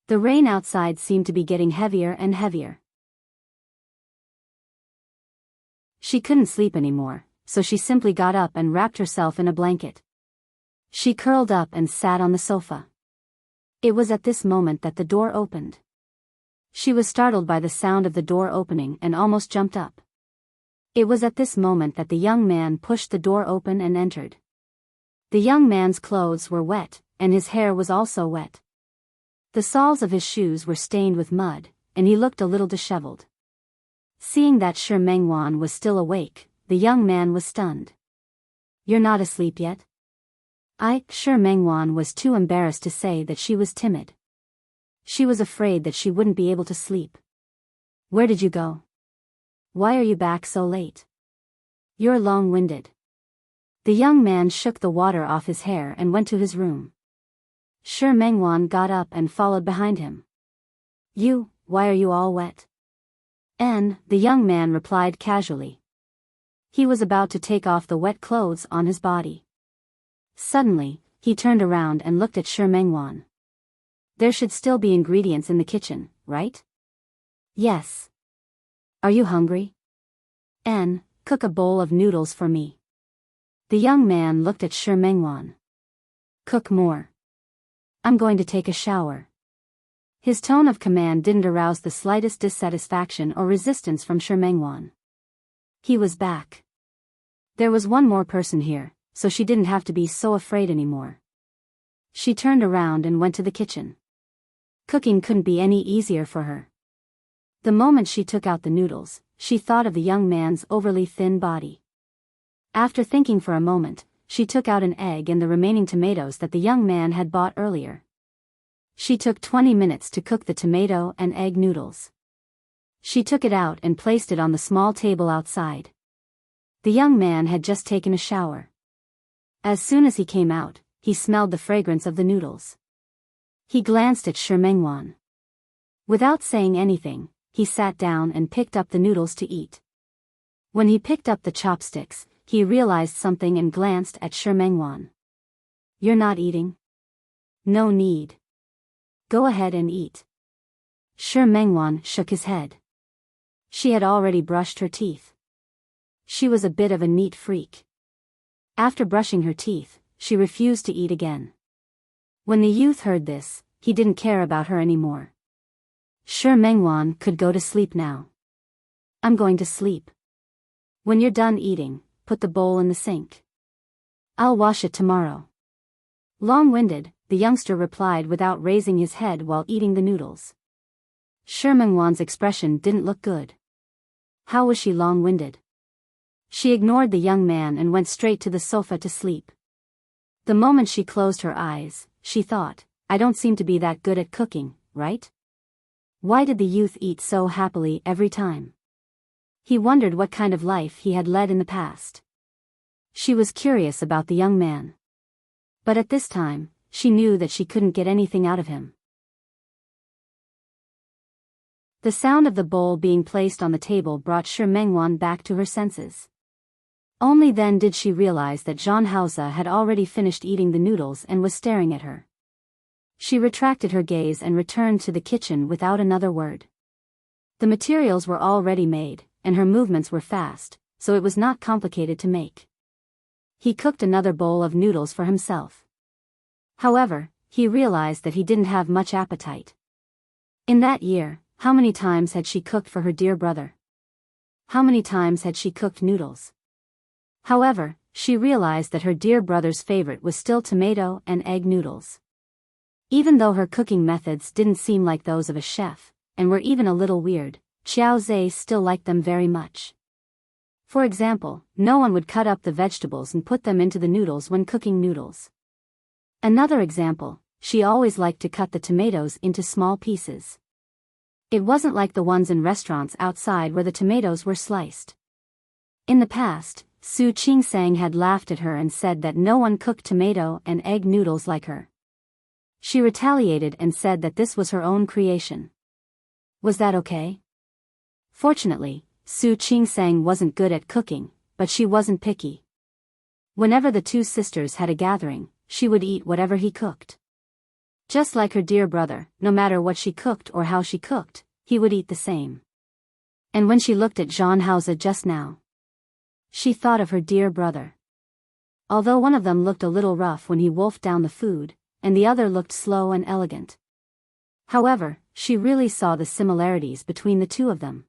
The rain outside seemed to be getting heavier and heavier. She couldn't sleep anymore, so she simply got up and wrapped herself in a blanket. She curled up and sat on the sofa. It was at this moment that the door opened. She was startled by the sound of the door opening and almost jumped up. It was at this moment that the young man pushed the door open and entered. The young man's clothes were wet, and his hair was also wet. The soles of his shoes were stained with mud, and he looked a little disheveled. Seeing that Shi Mengwan was still awake, the young man was stunned. "You're not asleep yet?" Shi Mengwan was too embarrassed to say that she was timid. She was afraid that she wouldn't be able to sleep. "Where did you go? Why are you back so late? You're long-winded." The young man shook the water off his hair and went to his room. Shi Mengwan got up and followed behind him. Why are you all wet?" The young man replied casually. He was about to take off the wet clothes on his body. Suddenly, he turned around and looked at Shi Mengwan. "There should still be ingredients in the kitchen, right?" "Yes." "Are you hungry?" Cook a bowl of noodles for me." The young man looked at Shi Mengwan. "Cook more. I'm going to take a shower." His tone of command didn't arouse the slightest dissatisfaction or resistance from Shi Mengwan. He was back. There was one more person here, so she didn't have to be so afraid anymore. She turned around and went to the kitchen. Cooking couldn't be any easier for her. The moment she took out the noodles, she thought of the young man's overly thin body. After thinking for a moment, she took out an egg and the remaining tomatoes that the young man had bought earlier. She took 20 minutes to cook the tomato and egg noodles. She took it out and placed it on the small table outside. The young man had just taken a shower. As soon as he came out, he smelled the fragrance of the noodles. He glanced at Shi Mengwan. Without saying anything, he sat down and picked up the noodles to eat. When he picked up the chopsticks, he realized something and glanced at Shi Mengwan. "You're not eating?" "No need. Go ahead and eat." Shi Mengwan shook his head. She had already brushed her teeth. She was a bit of a neat freak. After brushing her teeth, she refused to eat again. When the youth heard this, he didn't care about her anymore. Shi Mengwan could go to sleep now. "I'm going to sleep. When you're done eating, put the bowl in the sink. I'll wash it tomorrow." Long-winded, the youngster replied without raising his head while eating the noodles. Shi Mengwan's expression didn't look good. How was she long-winded? She ignored the young man and went straight to the sofa to sleep. The moment she closed her eyes, she thought, "I don't seem to be that good at cooking, right?" Why did the youth eat so happily every time? He wondered what kind of life he had led in the past. She was curious about the young man. But at this time, she knew that she couldn't get anything out of him. The sound of the bowl being placed on the table brought Shi Mengwan back to her senses. Only then did she realize that Jean Hausa had already finished eating the noodles and was staring at her. She retracted her gaze and returned to the kitchen without another word. The materials were already made, and her movements were fast, so it was not complicated to make. He cooked another bowl of noodles for himself. However, he realized that he didn't have much appetite. In that year, how many times had she cooked for her dear brother? How many times had she cooked noodles? However, she realized that her dear brother's favorite was still tomato and egg noodles. Even though her cooking methods didn't seem like those of a chef, and were even a little weird, Xiao Zhe still liked them very much. For example, no one would cut up the vegetables and put them into the noodles when cooking noodles. Another example, she always liked to cut the tomatoes into small pieces. It wasn't like the ones in restaurants outside where the tomatoes were sliced. In the past, Su Qingsang had laughed at her and said that no one cooked tomato and egg noodles like her. She retaliated and said that this was her own creation. Was that okay? Fortunately, Su Qingsang wasn't good at cooking, but she wasn't picky. Whenever the two sisters had a gathering, she would eat whatever he cooked. Just like her dear brother, no matter what she cooked or how she cooked, he would eat the same. And when she looked at Zhang Haoze just now, she thought of her dear brother. Although one of them looked a little rough when he wolfed down the food, and the other looked slow and elegant. However, she really saw the similarities between the two of them.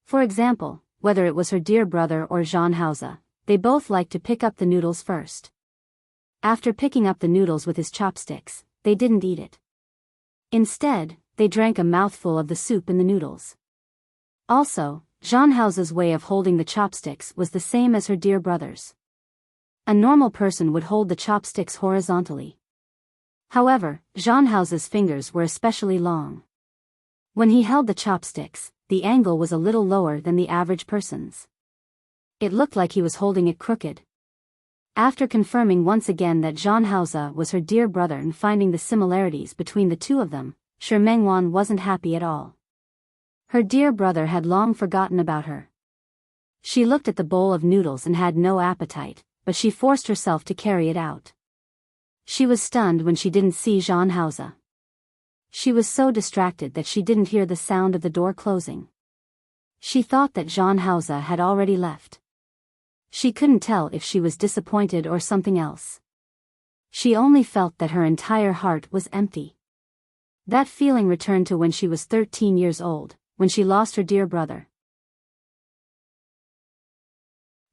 For example, whether it was her dear brother or Zhang Haoze, they both liked to pick up the noodles first. After picking up the noodles with his chopsticks, they didn't eat it. Instead, they drank a mouthful of the soup in the noodles. Also, Zhang Haoze's way of holding the chopsticks was the same as her dear brother's. A normal person would hold the chopsticks horizontally. However, Zhang Haoze's fingers were especially long. When he held the chopsticks, the angle was a little lower than the average person's. It looked like he was holding it crooked. After confirming once again that Zhang Haoze was her dear brother and finding the similarities between the two of them, Shi Mengwan wasn't happy at all. Her dear brother had long forgotten about her. She looked at the bowl of noodles and had no appetite, but she forced herself to carry it out. She was stunned when she didn't see Zhang Haoze. She was so distracted that she didn't hear the sound of the door closing. She thought that Zhang Haoze had already left. She couldn't tell if she was disappointed or something else. She only felt that her entire heart was empty. That feeling returned to when she was 13 years old, when she lost her dear brother.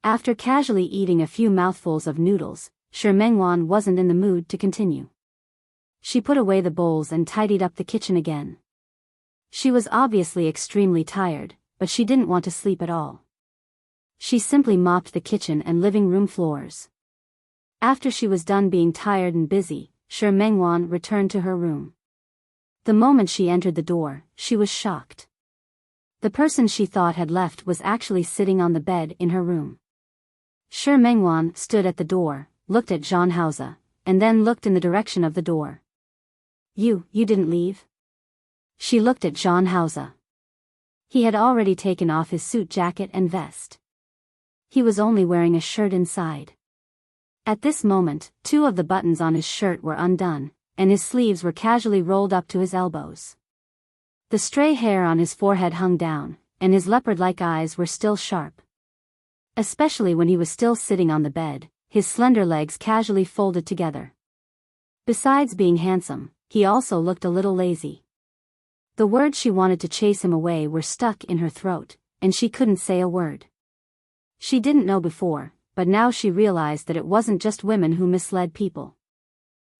After casually eating a few mouthfuls of noodles, Shi Mengwan wasn't in the mood to continue. She put away the bowls and tidied up the kitchen again. She was obviously extremely tired, but she didn't want to sleep at all. She simply mopped the kitchen and living room floors. After she was done being tired and busy, Shi Mengwan returned to her room. The moment she entered the door, she was shocked. The person she thought had left was actually sitting on the bed in her room. Shi Mengwan stood at the door, looked at Zhang Haoze, and then looked in the direction of the door. You didn't leave?" She looked at Zhang Haoze. He had already taken off his suit jacket and vest. He was only wearing a shirt inside. At this moment, two of the buttons on his shirt were undone, and his sleeves were casually rolled up to his elbows. The stray hair on his forehead hung down, and his leopard-like eyes were still sharp. Especially when he was still sitting on the bed, his slender legs casually folded together. Besides being handsome, he also looked a little lazy. The words she wanted to chase him away were stuck in her throat, and she couldn't say a word. She didn't know before, but now she realized that it wasn't just women who misled people.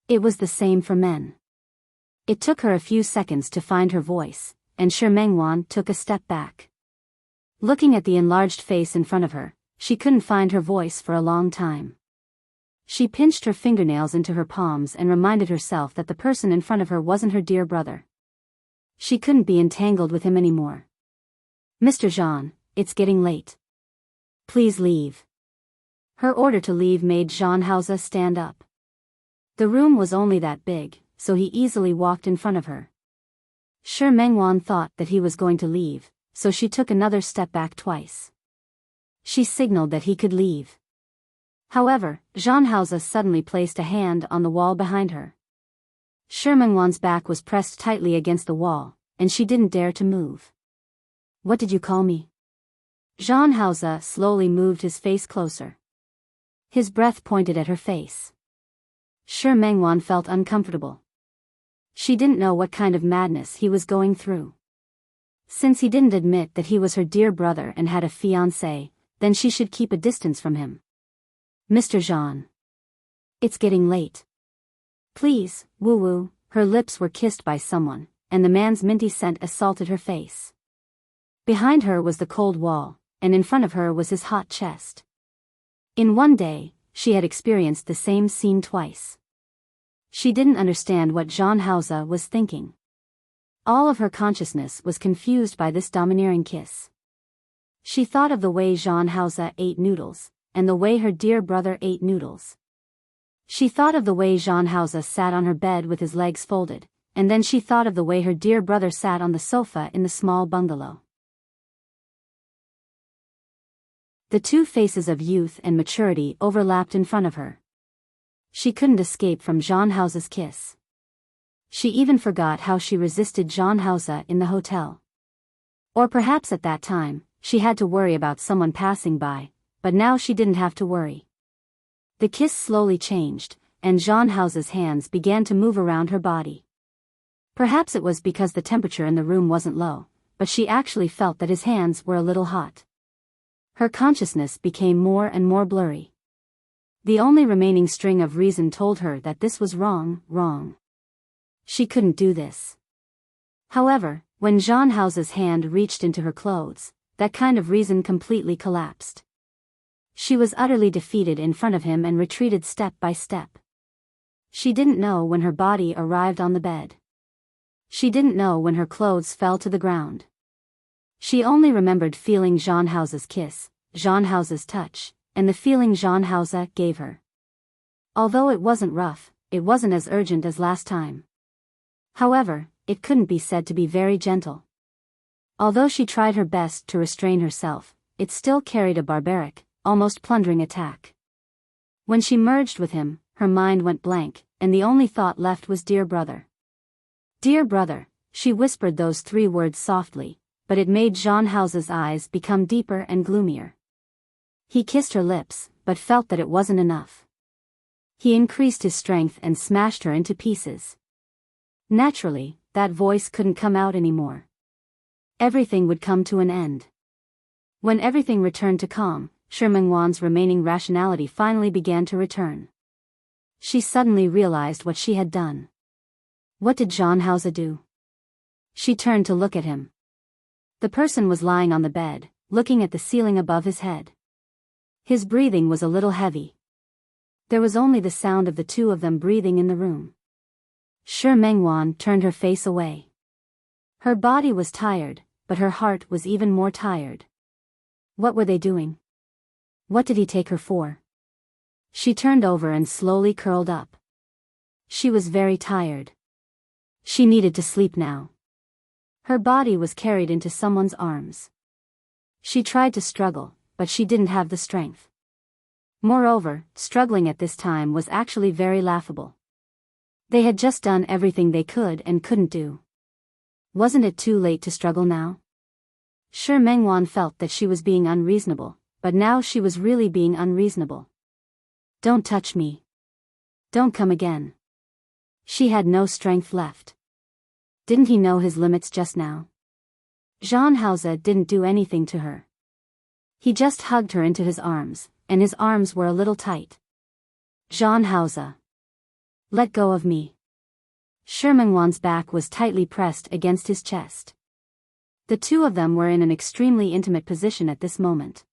It was the same for men. It took her a few seconds to find her voice, and Shi Mengwan took a step back. Looking at the enlarged face in front of her, she couldn't find her voice for a long time. She pinched her fingernails into her palms and reminded herself that the person in front of her wasn't her dear brother. She couldn't be entangled with him anymore. "Mr. Zhang, it's getting late. Please leave." Her order to leave made Zhang Haoze stand up. The room was only that big, so he easily walked in front of her. Shi Mengwan thought that he was going to leave, so she took another step back twice. She signaled that he could leave. However, Zhang Haoze suddenly placed a hand on the wall behind her. Shermanwan's back was pressed tightly against the wall, and she didn't dare to move. What did you call me? Jean Hauser slowly moved his face closer. His breath pointed at her face. Shermanwan felt uncomfortable. She didn't know what kind of madness he was going through. Since he didn't admit that he was her dear brother and had a fiancé, then she should keep a distance from him. Mr. Jean. It's getting late. Please, woo-woo. Her lips were kissed by someone, and the man's minty scent assaulted her face. Behind her was the cold wall, and in front of her was his hot chest. In one day, she had experienced the same scene twice. She didn't understand what Jean Hauser was thinking. All of her consciousness was confused by this domineering kiss. She thought of the way Jean Hauser ate noodles, and the way her dear brother ate noodles. She thought of the way Jean Hauser sat on her bed with his legs folded, and then she thought of the way her dear brother sat on the sofa in the small bungalow. The two faces of youth and maturity overlapped in front of her. She couldn't escape from Jean Hauser's kiss. She even forgot how she resisted Jean Hauser in the hotel. Or perhaps at that time, she had to worry about someone passing by, but now she didn't have to worry. The kiss slowly changed, and Jean Hauser's hands began to move around her body. Perhaps it was because the temperature in the room wasn't low, but she actually felt that his hands were a little hot. Her consciousness became more and more blurry. The only remaining string of reason told her that this was wrong. She couldn't do this. However, when Jean Hauser's hand reached into her clothes, that kind of reason completely collapsed. She was utterly defeated in front of him and retreated step by step. She didn't know when her body arrived on the bed. She didn't know when her clothes fell to the ground. She only remembered feeling Jean Hauser's kiss, Jean Hauser's touch, and the feeling Jean Hauser gave her. Although it wasn't rough, it wasn't as urgent as last time. However, it couldn't be said to be very gentle. Although she tried her best to restrain herself, it still carried a barbaric, almost plundering attack. When she merged with him, her mind went blank, and the only thought left was dear brother. Dear brother, she whispered those 3 words softly, but it made Jean Hauser's eyes become deeper and gloomier. He kissed her lips, but felt that it wasn't enough. He increased his strength and smashed her into pieces. Naturally, that voice couldn't come out anymore. Everything would come to an end. When everything returned to calm, Shermanwan's remaining rationality finally began to return. She suddenly realized what she had done. What did Jean Hauser do? She turned to look at him. The person was lying on the bed, looking at the ceiling above his head. His breathing was a little heavy. There was only the sound of the two of them breathing in the room. Shermanwan turned her face away. Her body was tired, but her heart was even more tired. What were they doing? What did he take her for? She turned over and slowly curled up. She was very tired. She needed to sleep now. Her body was carried into someone's arms. She tried to struggle, but she didn't have the strength. Moreover, struggling at this time was actually very laughable. They had just done everything they could and couldn't do. Wasn't it too late to struggle now? Shermanwan felt that she was being unreasonable, but now she was really being unreasonable. Don't touch me. Don't come again. She had no strength left. Didn't he know his limits just now? Jean Hauser didn't do anything to her. He just hugged her into his arms, and his arms were a little tight. Jean Hauser. Let go of me. Shermanwan's back was tightly pressed against his chest. The two of them were in an extremely intimate position at this moment.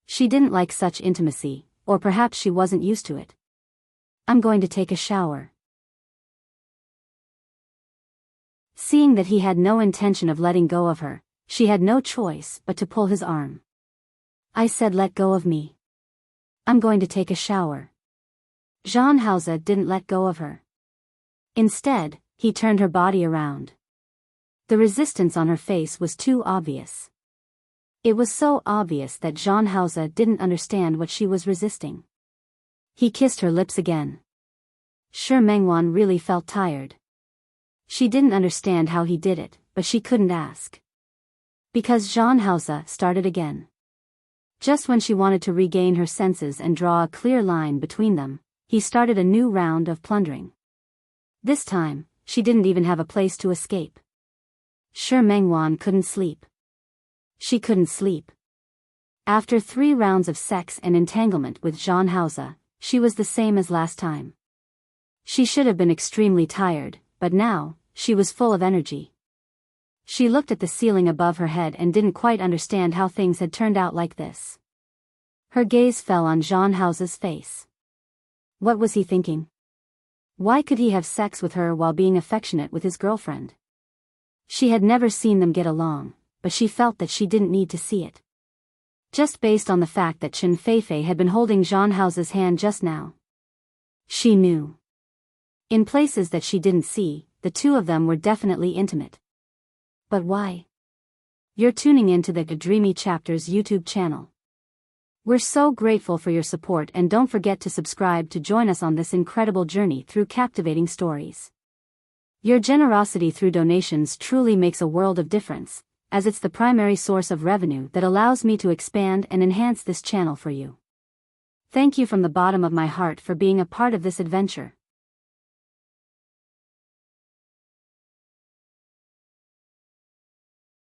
She didn't like such intimacy, or perhaps she wasn't used to it. I'm going to take a shower. Seeing that he had no intention of letting go of her, she had no choice but to pull his arm. I said let go of me. I'm going to take a shower. Jean Hauser didn't let go of her. Instead, he turned her body around. The resistance on her face was too obvious. It was so obvious that Jean Hauser didn't understand what she was resisting. He kissed her lips again. Sure, Mengwan really felt tired. She didn't understand how he did it, but she couldn't ask. Because Jean Hausa started again. Just when she wanted to regain her senses and draw a clear line between them, he started a new round of plundering. This time, she didn't even have a place to escape. Sure, Mengwan couldn't sleep. She couldn't sleep. After 3 rounds of sex and entanglement with Jean Hausa, she was the same as last time. She should have been extremely tired, but now, she was full of energy. She looked at the ceiling above her head and didn't quite understand how things had turned out like this. Her gaze fell on Jean Hausa's face. What was he thinking? Why could he have sex with her while being affectionate with his girlfriend? She had never seen them get along, but she felt that she didn't need to see it. Just based on the fact that Chen Feifei had been holding Jean Hausa's hand just now. She knew. In places that she didn't see, the two of them were definitely intimate. But why? You're tuning into the Dreamy Chapters YouTube channel. We're so grateful for your support, and don't forget to subscribe to join us on this incredible journey through captivating stories. Your generosity through donations truly makes a world of difference, as it's the primary source of revenue that allows me to expand and enhance this channel for you. Thank you from the bottom of my heart for being a part of this adventure.